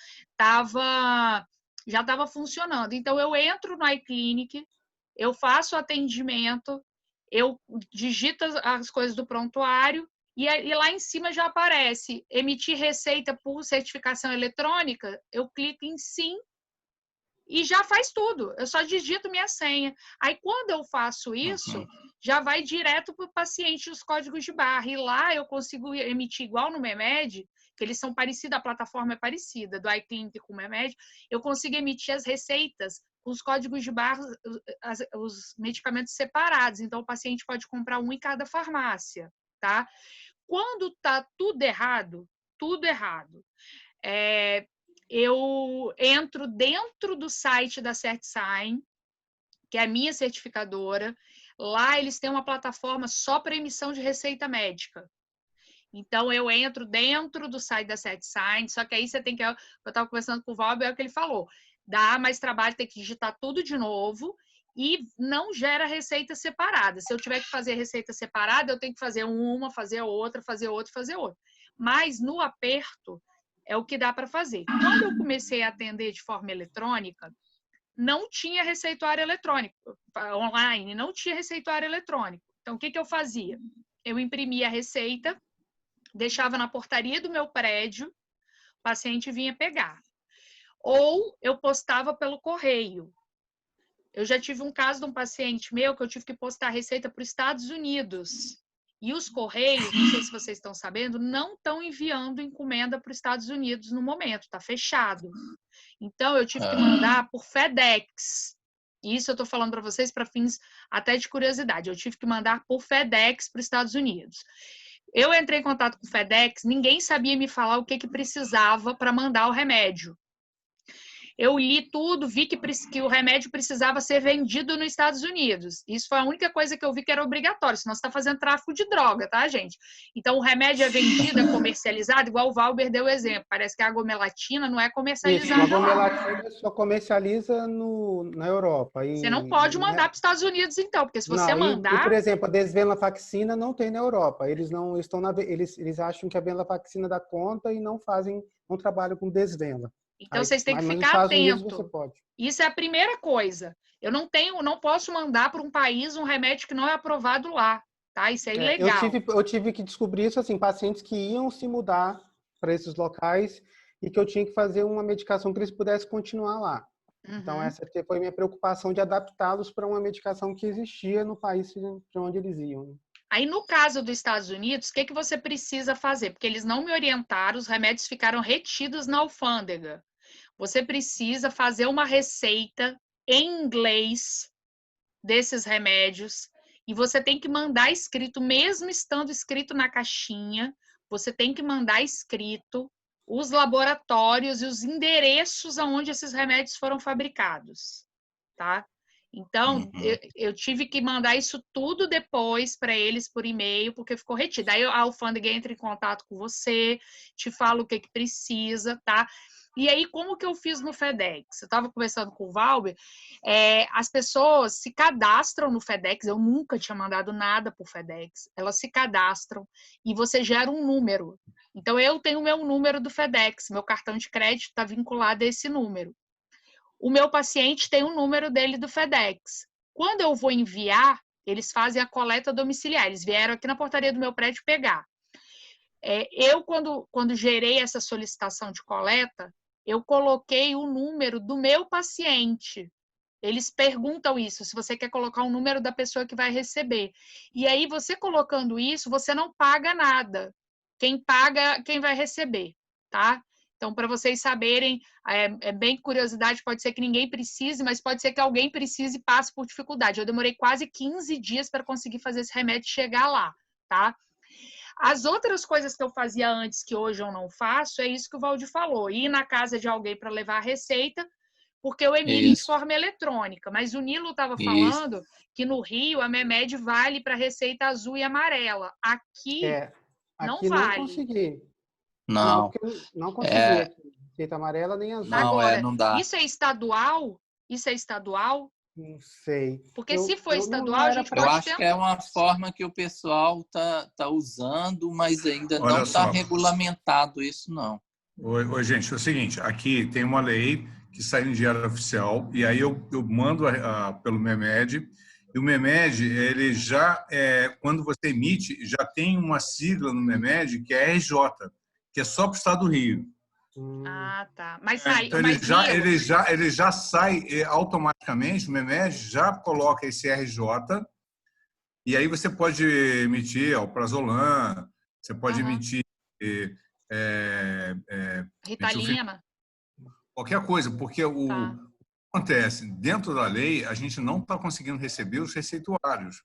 já estava funcionando. Então, eu entro no iClinic, eu faço o atendimento, eu digito as coisas do prontuário, e lá em cima já aparece emitir receita por certificação eletrônica, eu clico em sim, e já faz tudo. Eu só digito minha senha. Aí, quando eu faço isso, já vai direto para o paciente os códigos de barra. E lá eu consigo emitir igual no Memed, que eles são parecidos, a plataforma é parecida, do iClinic com o Memed, eu consigo emitir as receitas com os códigos de barra, os medicamentos separados. Então, o paciente pode comprar um em cada farmácia, tá? Quando tá tudo errado, eu entro dentro do site da CertSign, que é a minha certificadora. Lá eles têm uma plataforma só para emissão de receita médica. Então, eu entro dentro do site da CertSign, só que aí você tem que... Eu estava conversando com o Valber, é o que ele falou. Dá mais trabalho, tem que digitar tudo de novo e não gera receita separada. Se eu tiver que fazer receita separada, eu tenho que fazer uma, fazer outra, fazer outra, fazer outra. Mas, no aperto, é o que dá para fazer. Quando eu comecei a atender de forma eletrônica, não tinha receituário eletrônico online, não tinha receituário eletrônico. Então, o que eu fazia? Eu imprimia a receita, deixava na portaria do meu prédio, o paciente vinha pegar. Ou eu postava pelo correio. Eu já tive um caso de um paciente meu que eu tive que postar a receita para os Estados Unidos. E os Correios, não sei se vocês estão sabendo, não estão enviando encomenda para os Estados Unidos no momento, está fechado. Então, eu tive que mandar por FedEx. Isso eu estou falando para vocês para fins até de curiosidade. Eu tive que mandar por FedEx para os Estados Unidos. Eu entrei em contato com o FedEx, ninguém sabia me falar o que precisava para mandar o remédio. Eu li tudo, vi que o remédio precisava ser vendido nos Estados Unidos. Isso foi a única coisa que eu vi que era obrigatório, senão você está fazendo tráfico de droga, tá, gente? Então, o remédio é vendido, é comercializado, igual o Valber deu o exemplo. Parece que a agomelatina não é comercializada. Isso, a agomelatina só comercializa na Europa. Você não pode mandar para os Estados Unidos, então, porque se você mandar... por exemplo, a desvenlafaxina não tem na Europa. Eles não estão eles acham que a venlafaxina dá conta e não trabalham com desvenla. Então, vocês têm que ficar atentos. Isso é a primeira coisa. Eu não posso mandar para um país um remédio que não é aprovado lá, tá? Isso é ilegal. Eu tive que descobrir isso, assim, pacientes que iam se mudar para esses locais e que eu tinha que fazer uma medicação que eles pudessem continuar lá. Então, essa foi a minha preocupação de adaptá-los para uma medicação que existia no país de onde eles iam. Aí, no caso dos Estados Unidos, o que você precisa fazer? Porque eles não me orientaram, os remédios ficaram retidos na alfândega. Você precisa fazer uma receita em inglês desses remédios e você tem que mandar escrito, mesmo estando escrito na caixinha, você tem que mandar escrito os laboratórios e os endereços aonde esses remédios foram fabricados, tá? Então, eu tive que mandar isso tudo depois para eles por e-mail, porque ficou retido. Aí a alfândega entra em contato com você, te fala o que precisa, tá? E aí, como que eu fiz no FedEx? Eu estava conversando com o Valber, as pessoas se cadastram no FedEx, eu nunca tinha mandado nada por FedEx, elas se cadastram e você gera um número. Então, eu tenho o meu número do FedEx, meu cartão de crédito está vinculado a esse número. O meu paciente tem o número dele do FedEx. Quando eu vou enviar, eles fazem a coleta domiciliar. Eles vieram aqui na portaria do meu prédio pegar. Eu, quando gerei essa solicitação de coleta, eu coloquei o número do meu paciente. Eles perguntam isso, se você quer colocar o número da pessoa que vai receber. E aí, você colocando isso, você não paga nada. Quem paga, quem vai receber, tá? Então, para vocês saberem, bem curiosidade, pode ser que ninguém precise, mas pode ser que alguém precise e passe por dificuldade. Eu demorei quase 15 dias para conseguir fazer esse remédio chegar lá, tá? As outras coisas que eu fazia antes, que hoje eu não faço, é isso que o Valdir falou. Ir na casa de alguém para levar a receita, porque eu emito de forma eletrônica. Mas o Nilo estava falando que no Rio a Memed vale para receita azul e amarela. Aqui não vale. Não consegui. Não. Não consegui. Receita amarela nem azul. Agora, não dá. Isso é estadual? Isso é estadual? Não sei. Porque se for estadual, a gente pode Eu acho que é uma forma que o pessoal tá usando, mas ainda não está regulamentado isso, não. Oi, gente, é o seguinte, aqui tem uma lei que sai no Diário Oficial, e aí eu mando pelo Memed, e o Memed, ele já, quando você emite, já tem uma sigla no Memed, que é RJ, que é só para o Estado do Rio. Ah, tá. Mas Então, ele já sai automaticamente, o MEMED já coloca esse RJ, e aí você pode emitir alprazolam, você pode emitir Ritalina. qualquer coisa, porque o Tá. que acontece, dentro da lei, a gente não está conseguindo receber os receituários,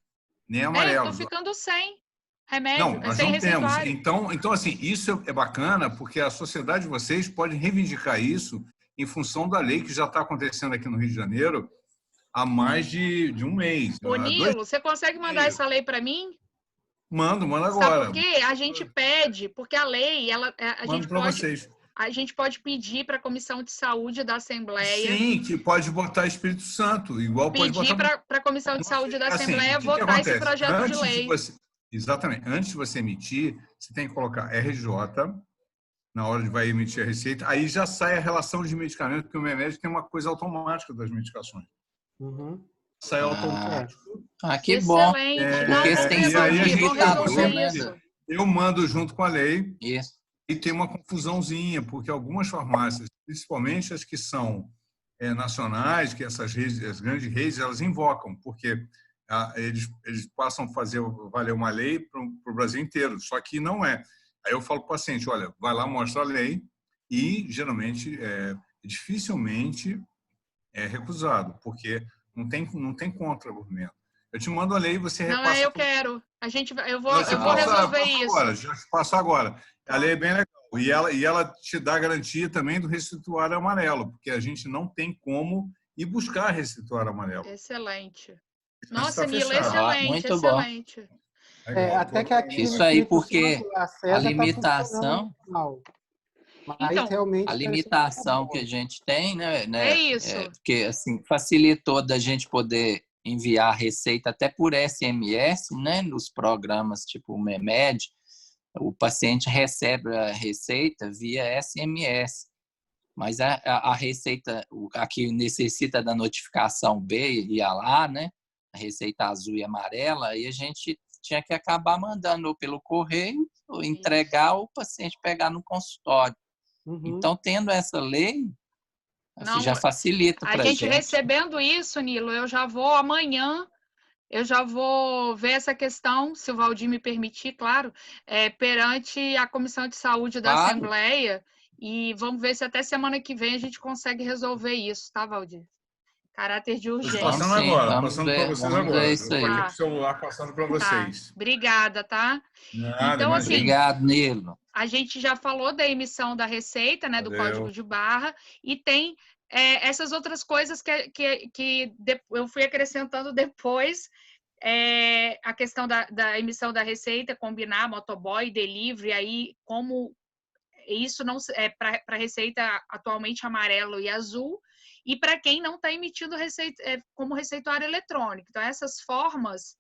nem Eu amarelos. tô ficando sem remédio, Não, nós sem não temos. receituário. Então, assim, isso é bacana, porque a sociedade de vocês pode reivindicar isso em função da lei que já está acontecendo aqui no Rio de Janeiro há mais de um mês. Ô, Nilo, você consegue mandar essa lei para mim? Manda Sabe agora. por quê? A gente pede, porque a lei, Mando para vocês. A gente pode pedir para a Comissão de Saúde da Assembleia. Sim, que pode botar Espírito Santo, igual pode botar. Pedir para a Comissão de Saúde da Assembleia que votar que esse projeto de lei. Exatamente. Antes de você emitir, você tem que colocar RJ na hora de vai emitir a receita. Aí já sai a relação de medicamento, porque o MEMED tem uma coisa automática das medicações. Sai automático. Que bom. Porque vão resolver isso. Eu mando junto com a lei. Isso. E tem uma confusãozinha, porque algumas farmácias, principalmente as que são nacionais, que essas redes, as grandes redes, elas invocam, porque eles passam a fazer valer uma lei para o Brasil inteiro, só que não é. Aí eu falo para o paciente, olha, vai lá, mostra a lei, e geralmente, dificilmente é recusado, porque não tem contra-argumento. Eu te mando a lei e você repassa. Não, eu quero. Eu vou resolver isso. Agora, já passo agora. A lei é bem legal. E ela te dá garantia também do receituário amarelo, porque a gente não tem como ir buscar receituário amarelo. Excelente. Nossa, Nilo, excelente. Muito excelente. Até que aqui isso aí, porque a limitação... Mas então, realmente a limitação que a gente tem, né? É isso. Porque assim, facilitou da gente poder enviar a receita até por SMS, né? Nos programas tipo o MEMED, o paciente recebe a receita via SMS. Mas a receita, a que necessita da notificação B, ia lá, né? A receita azul e amarela, aí a gente tinha que acabar mandando pelo correio, ou entregar, ou o paciente pegar no consultório. Então, tendo essa lei, já facilita para a gente. Recebendo isso, Nilo, eu já vou amanhã, eu já vou ver essa questão, se o Valdir me permitir, claro, perante a Comissão de Saúde da Assembleia, e vamos ver se até semana que vem a gente consegue resolver isso, tá, Valdir? Caráter de urgência. Passando agora, passando para vocês agora. Eu estou aqui com o celular passando para vocês. Obrigada, tá? Nada, então, assim, obrigado, Nilo. A gente já falou da emissão da receita, né, do código de barra, e tem essas outras coisas que eu fui acrescentando depois, a questão da emissão da receita, combinar motoboy, delivery, aí como isso não é para receita atualmente amarelo e azul, e para quem não está emitindo receita, como receituário eletrônico. Então, essas formas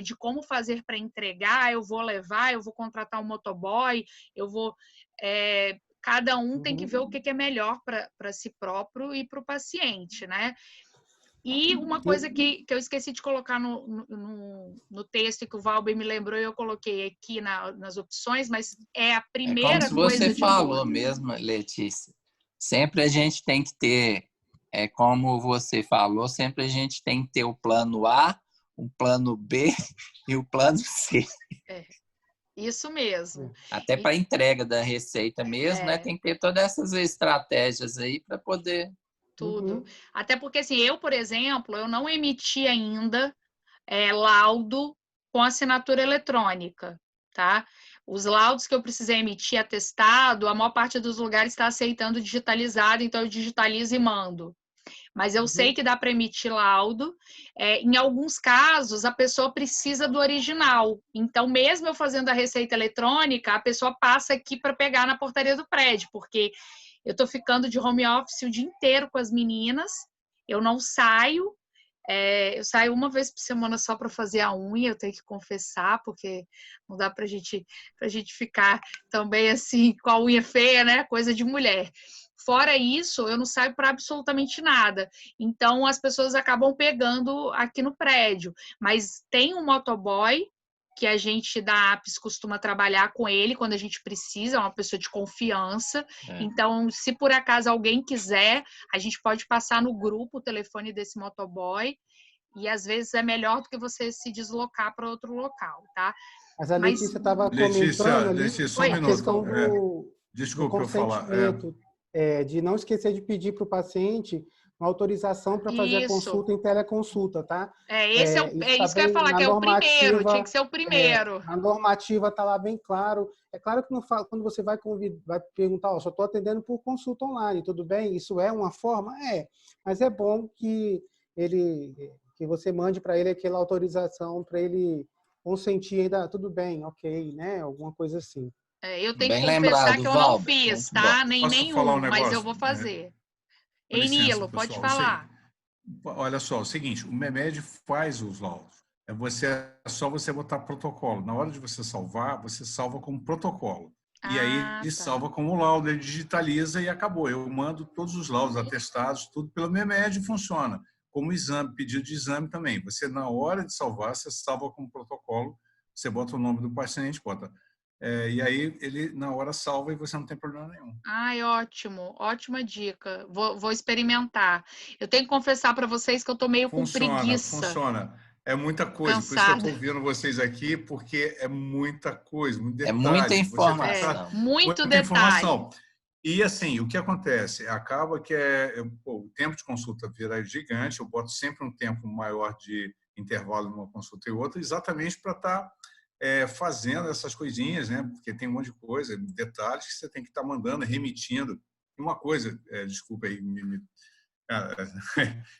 de como fazer para entregar, eu vou levar, eu vou contratar um motoboy, eu vou... cada um tem que ver o que é melhor para si próprio e para o paciente, né? E uma coisa que eu esqueci de colocar no texto que o Valber me lembrou, eu coloquei aqui nas opções, mas é a primeira coisa. Como você falou mesmo, Letícia. Sempre a gente tem que ter, como você falou, sempre a gente tem que ter o plano A, o plano B e o plano C. Isso mesmo. Até para a entrega da receita mesmo, né? Tem que ter todas essas estratégias aí para poder... Tudo. Até porque, assim, eu, por exemplo, eu não emiti ainda laudo com assinatura eletrônica, tá? Os laudos que eu precisei emitir atestado, a maior parte dos lugares está aceitando digitalizado, então eu digitalizo e mando. Mas eu sei que dá para emitir laudo. Em alguns casos, a pessoa precisa do original. Então, mesmo eu fazendo a receita eletrônica, a pessoa passa aqui para pegar na portaria do prédio, porque eu estou ficando de home office o dia inteiro com as meninas, eu não saio, eu saio uma vez por semana só para fazer a unha, eu tenho que confessar, porque não dá para a gente ficar também assim, com a unha feia, né? Coisa de mulher. Fora isso, eu não saio para absolutamente nada. Então, as pessoas acabam pegando aqui no prédio. Mas tem um motoboy que a gente da APES costuma trabalhar com ele quando a gente precisa, é uma pessoa de confiança. Então, se por acaso alguém quiser, a gente pode passar no grupo o telefone desse motoboy, e às vezes é melhor do que você se deslocar para outro local, tá? Mas a Letícia estava comentando ali só um a questão do Desculpa eu falar. consentimento, de não esquecer de pedir para o paciente uma autorização para fazer a consulta em teleconsulta, tá? Isso que eu ia falar, que é o primeiro, tinha que ser o primeiro. A normativa está lá bem claro. É claro que quando você vai perguntar, só estou atendendo por consulta online, tudo bem? Isso é uma forma? Mas é bom que você mande para ele aquela autorização para ele consentir ainda, tudo bem, ok, né? Alguma coisa assim. Eu tenho que confessar que eu não fiz, tá? Nenhum, mas eu vou fazer. Ei, Nilo, pode falar. Olha só, o seguinte, o MEMED faz os laudos. É só você botar protocolo. Na hora de você salvar, você salva como protocolo. E aí ele salva como laudo, ele digitaliza e acabou. Eu mando todos os laudos atestados, tudo pelo MEMED e funciona. Como exame, pedido de exame também. Você, na hora de salvar, você salva como protocolo, você bota o nome do paciente, bota... e aí ele, na hora, salva e você não tem problema nenhum. Ai, ótimo. Ótima dica. Vou experimentar. Eu tenho que confessar para vocês que eu tô meio com preguiça. Funciona. É muita coisa. Cansada. Por isso que eu estou ouvindo vocês aqui, porque é muita coisa, muito detalhe. É muita informação. Muito detalhe. Informação. E, assim, o que acontece? Acaba que o tempo de consulta vira gigante, eu boto sempre um tempo maior de intervalo numa consulta e outra, exatamente para estar fazendo essas coisinhas, né? Porque tem um monte de coisa, detalhes que você tem que estar mandando, remitindo. Uma coisa, desculpa aí, eu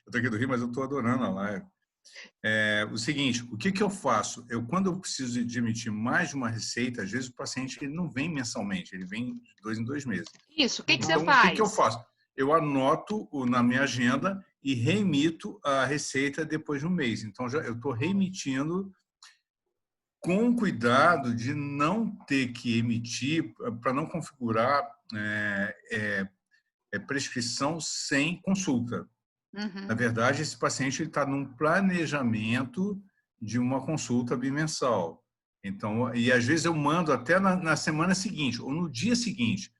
estou aqui do Rio, mas eu estou adorando a live. O seguinte, o que eu faço? Quando eu preciso de emitir mais de uma receita, às vezes o paciente ele não vem mensalmente, ele vem de 2 em 2 meses. Isso, o que então, você faz? O que eu faço? Eu anoto na minha agenda e reemito a receita depois de um mês. Então, eu estou reemitindo com cuidado de não ter que emitir, para não configurar prescrição sem consulta. Uhum. Na verdade, esse paciente está num planejamento de uma consulta bimensal. Então, e às vezes eu mando até na semana seguinte ou no dia seguinte,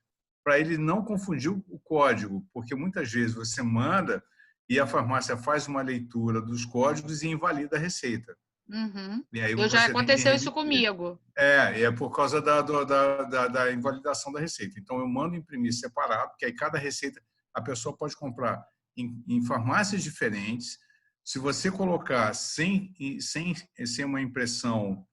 para ele não confundir o código, porque muitas vezes você manda e a farmácia faz uma leitura dos códigos e invalida a receita. Uhum. E aí já aconteceu isso comigo. É por causa da invalidação da receita. Então, eu mando imprimir separado, porque aí cada receita a pessoa pode comprar em farmácias diferentes. Se você colocar sem uma impressão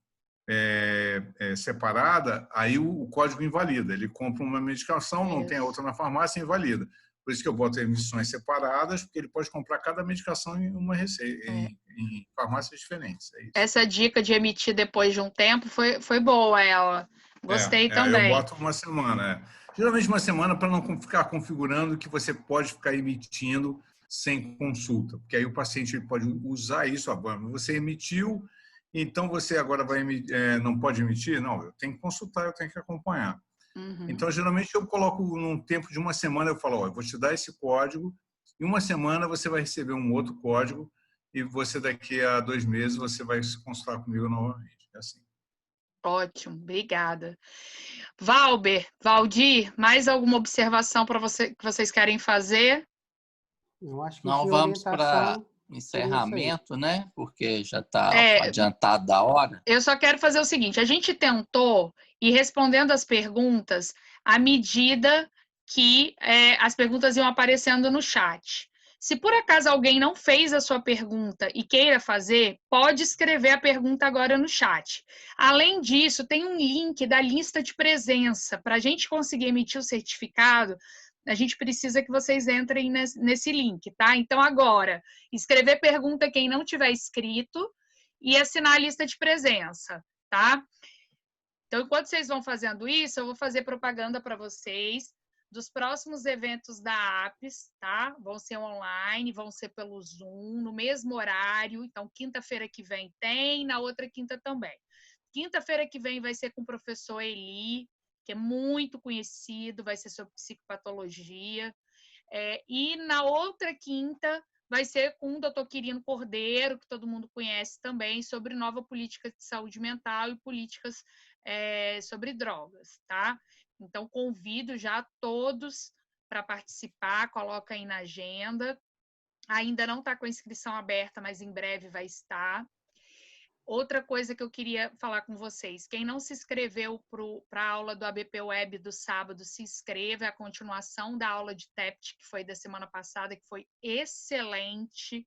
separada, aí o código invalida. Ele compra uma medicação, não tem a outra na farmácia, invalida. Por isso que eu boto emissões separadas, porque ele pode comprar cada medicação em uma receita, em farmácias diferentes. Essa dica de emitir depois de um tempo foi boa, ela. Gostei também. Eu boto uma semana. Geralmente uma semana para não ficar configurando que você pode ficar emitindo sem consulta, porque aí o paciente pode usar isso. Você emitiu, então você agora não pode emitir? Não, eu tenho que consultar, eu tenho que acompanhar. Uhum. Então, geralmente, eu coloco num tempo de uma semana, eu falo, eu vou te dar esse código, em uma semana você vai receber um outro código e você daqui a 2 meses você vai se consultar comigo novamente. É assim. Ótimo, obrigada. Valdir, mais alguma observação que vocês querem fazer? Eu acho que não, vamos para encerramento, né? Porque já está adiantado da hora. Eu só quero fazer o seguinte, a gente tentou ir respondendo as perguntas à medida que as perguntas iam aparecendo no chat. Se por acaso alguém não fez a sua pergunta e queira fazer, pode escrever a pergunta agora no chat. Além disso, tem um link da lista de presença. Para a gente conseguir emitir o certificado, a gente precisa que vocês entrem nesse link, tá? Então, agora, escrever pergunta quem não tiver escrito e assinar a lista de presença, tá? Então, enquanto vocês vão fazendo isso, eu vou fazer propaganda para vocês dos próximos eventos da APES, tá? Vão ser online, vão ser pelo Zoom, no mesmo horário. Então, quinta-feira que vem tem, na outra quinta também. Quinta-feira que vem vai ser com o professor Eli, que é muito conhecido, vai ser sobre psicopatologia. E na outra quinta vai ser com o doutor Quirino Cordeiro, que todo mundo conhece também, sobre nova política de saúde mental e políticas sobre drogas, tá? Então, convido já todos para participar, coloca aí na agenda. Ainda não está com a inscrição aberta, mas em breve vai estar. Outra coisa que eu queria falar com vocês, quem não se inscreveu para a aula do ABP Web do sábado, se inscreva, é a continuação da aula de TEPT, que foi da semana passada, que foi excelente,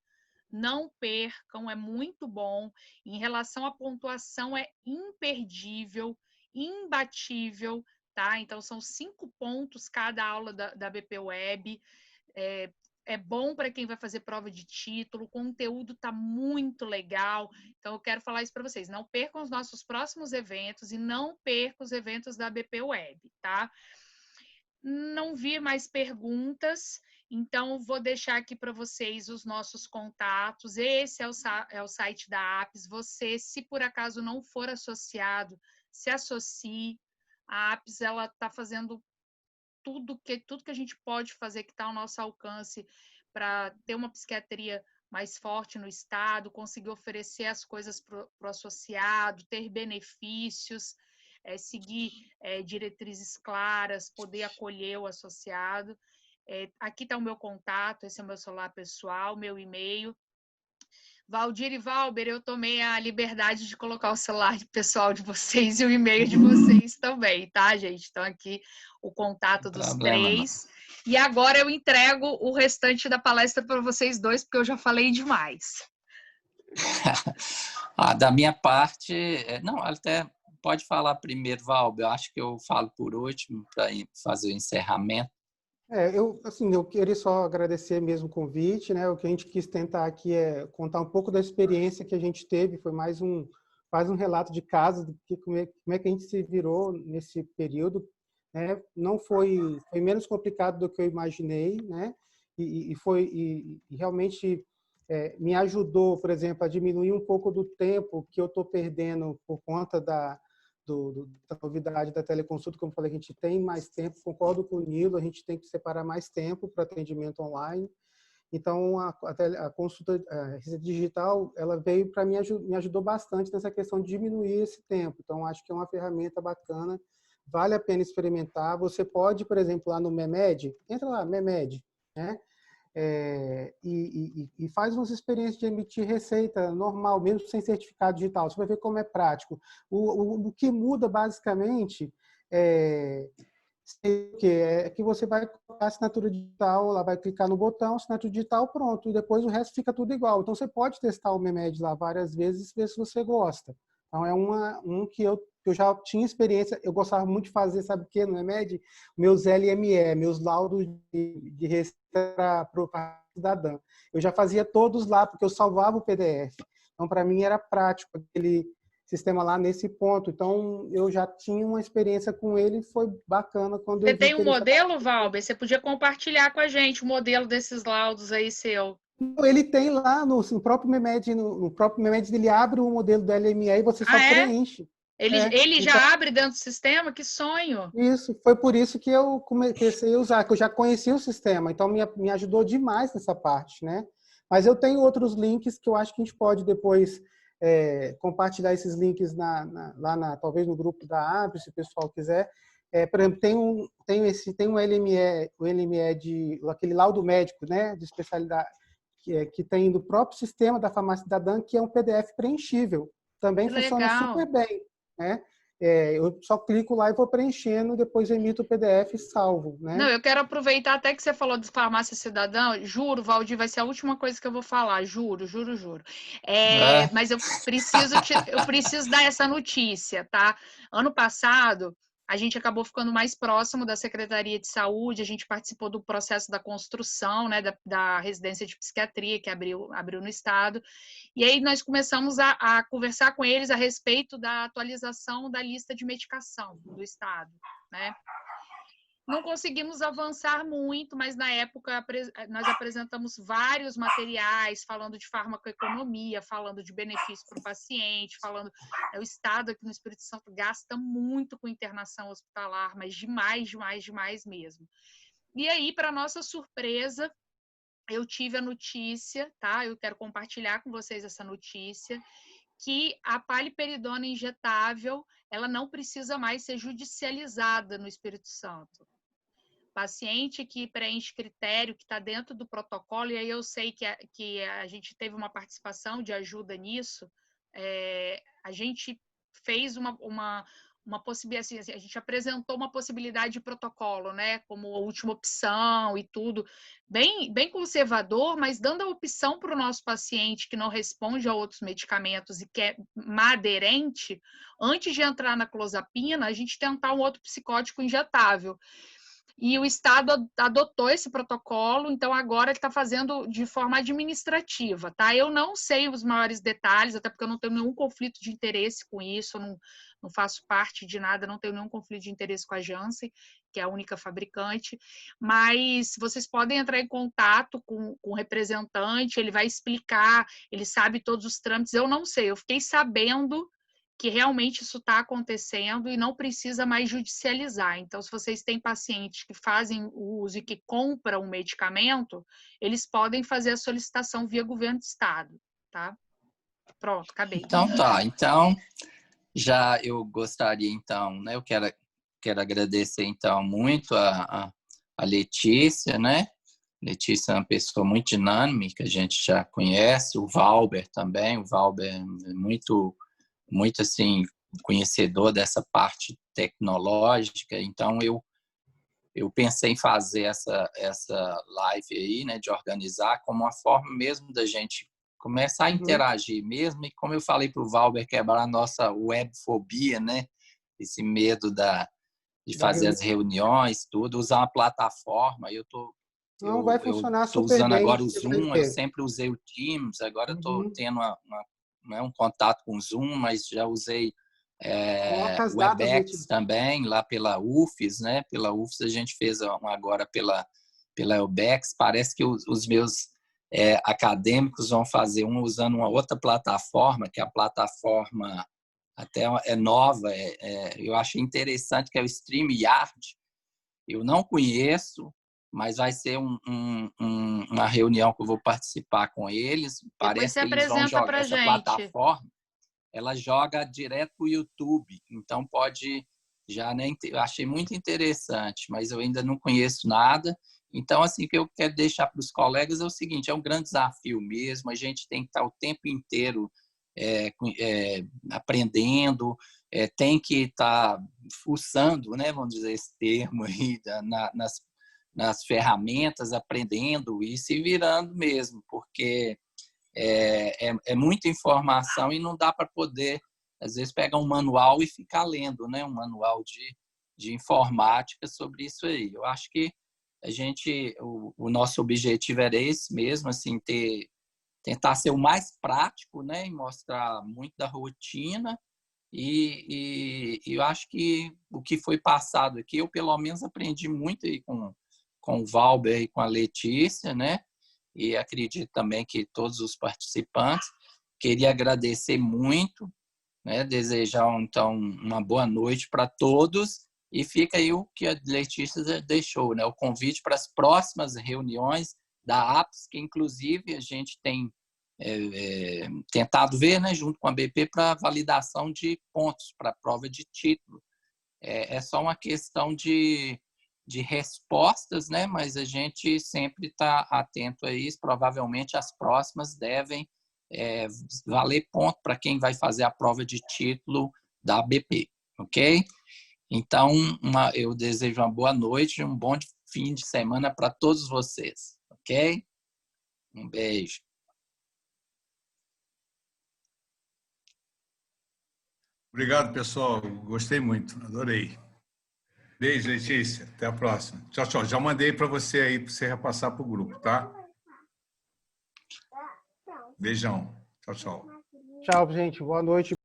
não percam, é muito bom. Em relação à pontuação, é imperdível, imbatível, tá? Então, são 5 pontos cada aula da ABP Web, é bom para quem vai fazer prova de título, o conteúdo está muito legal. Então, eu quero falar isso para vocês. Não percam os nossos próximos eventos e não percam os eventos da ABP Web, tá? Não vi mais perguntas, então vou deixar aqui para vocês os nossos contatos. Esse é o site da APES. Você, se por acaso não for associado, se associe. A APES está fazendo tudo que a gente pode fazer que está ao nosso alcance para ter uma psiquiatria mais forte no Estado, conseguir oferecer as coisas para o associado, ter benefícios, seguir diretrizes claras, poder acolher o associado. Aqui está o meu contato, esse é o meu celular pessoal, meu e-mail. Valdir e Valber, eu tomei a liberdade de colocar o celular pessoal de vocês e o e-mail de vocês também, tá, gente? Então, aqui o contato dos três. E agora eu entrego o restante da palestra para vocês dois, porque eu já falei demais. Da minha parte, não, até pode falar primeiro, Valber. Eu acho que eu falo por último para fazer o encerramento. Eu queria só agradecer mesmo o convite, né? O que a gente quis tentar aqui é contar um pouco da experiência que a gente teve, foi mais um relato de caso, do que como é que a gente se virou nesse período, né? Não foi menos complicado do que eu imaginei, né? E realmente me ajudou, por exemplo, a diminuir um pouco do tempo que eu estou perdendo por conta da novidade da teleconsulta. Como eu falei, a gente tem mais tempo, concordo com o Nilo, a gente tem que separar mais tempo para atendimento online. Então, a consulta digital, ela veio para me ajudou bastante nessa questão de diminuir esse tempo. Então, acho que é uma ferramenta bacana, vale a pena experimentar. Você pode, por exemplo, lá no Memed, entra lá, Memed, né? E faz umas experiências de emitir receita normal, mesmo sem certificado digital. Você vai ver como é prático. O que muda, basicamente, é que você vai colocar a assinatura digital, lá vai clicar no botão, assinatura digital, pronto. E depois o resto fica tudo igual. Então, você pode testar o Memed lá várias vezes e ver se você gosta. Então, é um que eu já tinha experiência, eu gostava muito de fazer, sabe o que no Memed? Meus LME, meus laudos de receita para o cidadão. Eu já fazia todos lá, porque eu salvava o PDF. Então, para mim, era prático aquele sistema lá nesse ponto. Então, eu já tinha uma experiência com ele, foi bacana quando eu vi. Você tem um modelo, Valber? Você podia compartilhar com a gente o modelo desses laudos aí seu. Ele tem lá no próprio Memed, no próprio Memed, ele abre o modelo do LME e você só preenche. Ele já abre dentro do sistema? Que sonho! Isso, foi por isso que eu comecei a usar, que eu já conhecia o sistema, então me ajudou demais nessa parte, né? Mas eu tenho outros links que eu acho que a gente pode depois compartilhar esses links talvez no grupo da APES, se o pessoal quiser. Por exemplo, tem um LME de aquele laudo médico, né, de especialidade, que tem no próprio sistema da Farmácia Cidadã, que é um PDF preenchível. Também funciona super bem, né? Eu só clico lá e vou preenchendo, depois emito o PDF e salvo, né? Não, eu quero aproveitar até que você falou de Farmácia Cidadã, juro, Valdir, vai ser a última coisa que eu vou falar, juro. Mas eu preciso dar essa notícia, tá? Ano passado, a gente acabou ficando mais próximo da Secretaria de Saúde, a gente participou do processo da construção, né, da residência de psiquiatria que abriu no estado, e aí nós começamos a conversar com eles a respeito da atualização da lista de medicação do estado, né? Não conseguimos avançar muito, mas na época nós apresentamos vários materiais falando de farmacoeconomia, falando de benefício para o paciente, falando o estado aqui no Espírito Santo gasta muito com internação hospitalar, mas demais mesmo. E aí, para nossa surpresa, eu tive a notícia, tá? Eu quero compartilhar com vocês essa notícia, que a paliperidona injetável, ela não precisa mais ser judicializada no Espírito Santo. Paciente que preenche critério, que está dentro do protocolo, e aí eu sei que a gente teve uma participação de ajuda nisso, a gente fez uma possibilidade, assim, a gente apresentou uma possibilidade de protocolo, né, como última opção e tudo, bem conservador, mas dando a opção para o nosso paciente que não responde a outros medicamentos e que é aderente, antes de entrar na clozapina, a gente tentar um outro psicótico injetável. E o Estado adotou esse protocolo, então agora ele está fazendo de forma administrativa, tá? Eu não sei os maiores detalhes, até porque eu não tenho nenhum conflito de interesse com isso, eu não faço parte de nada, não tenho nenhum conflito de interesse com a Janssen, que é a única fabricante, mas vocês podem entrar em contato com o representante, ele vai explicar, ele sabe todos os trâmites, eu não sei, eu fiquei sabendo que realmente isso está acontecendo e não precisa mais judicializar. Então, se vocês têm pacientes que fazem o uso e que compram o medicamento, eles podem fazer a solicitação via governo do estado, tá? Pronto, acabei. Então tá, então já eu gostaria então, né, eu quero agradecer então muito a Letícia, né? Letícia é uma pessoa muito dinâmica, a gente já conhece, o Valber também, o Valber é muito assim, conhecedor dessa parte tecnológica, então eu pensei em fazer essa live aí, né, de organizar como uma forma mesmo da gente começar a interagir mesmo, e como eu falei para o Valber, quebrar a nossa webfobia, né, esse medo de fazer as reuniões, tudo, usar uma plataforma, Não vai funcionar estou super usando bem. agora o Zoom, eu sempre usei o Teams, agora estou tendo um contato com o Zoom, mas já usei o Webex também, lá pela UFES, né? Pela UFES a gente fez agora pela Webex. Parece que os meus acadêmicos vão fazer usando uma outra plataforma, que é a plataforma até é nova, eu achei interessante, que é o StreamYard. Eu não conheço, mas vai ser uma reunião que eu vou participar com eles. Parece que eles vão jogar essa plataforma, ela joga direto para o YouTube, então pode já, né? Eu achei muito interessante, mas eu ainda não conheço nada. Então, assim, o que eu quero deixar para os colegas é o seguinte: é um grande desafio mesmo, a gente tem que estar o tempo inteiro aprendendo, tem que estar fuçando, né, vamos dizer esse termo aí, nas ferramentas, aprendendo e se virando mesmo, porque é muita informação e não dá para poder, às vezes, pegar um manual e ficar lendo, né, um manual de informática sobre isso aí. Eu acho que o nosso objetivo era esse mesmo, assim, tentar ser o mais prático, né, e mostrar muito da rotina. E eu acho que o que foi passado aqui, eu pelo menos aprendi muito aí com o Valber e com a Letícia, né? E acredito também que todos os participantes. Queria agradecer muito, né? Desejar então uma boa noite para todos, e fica aí o que a Letícia deixou, né? O convite para as próximas reuniões da APS, que inclusive a gente tem tentado ver, né, junto com a BP, para validação de pontos para a prova de título. É só uma questão de respostas, né, mas a gente sempre está atento a isso. Provavelmente as próximas devem valer ponto para quem vai fazer a prova de título da BP, ok? Então, eu desejo uma boa noite e um bom fim de semana para todos vocês, ok? Um beijo. Obrigado, pessoal. Gostei muito. Adorei. Beijo, Letícia. Até a próxima. Tchau, tchau. Já mandei para você aí, para você repassar para o grupo, tá? Beijão. Tchau, tchau. Tchau, gente. Boa noite.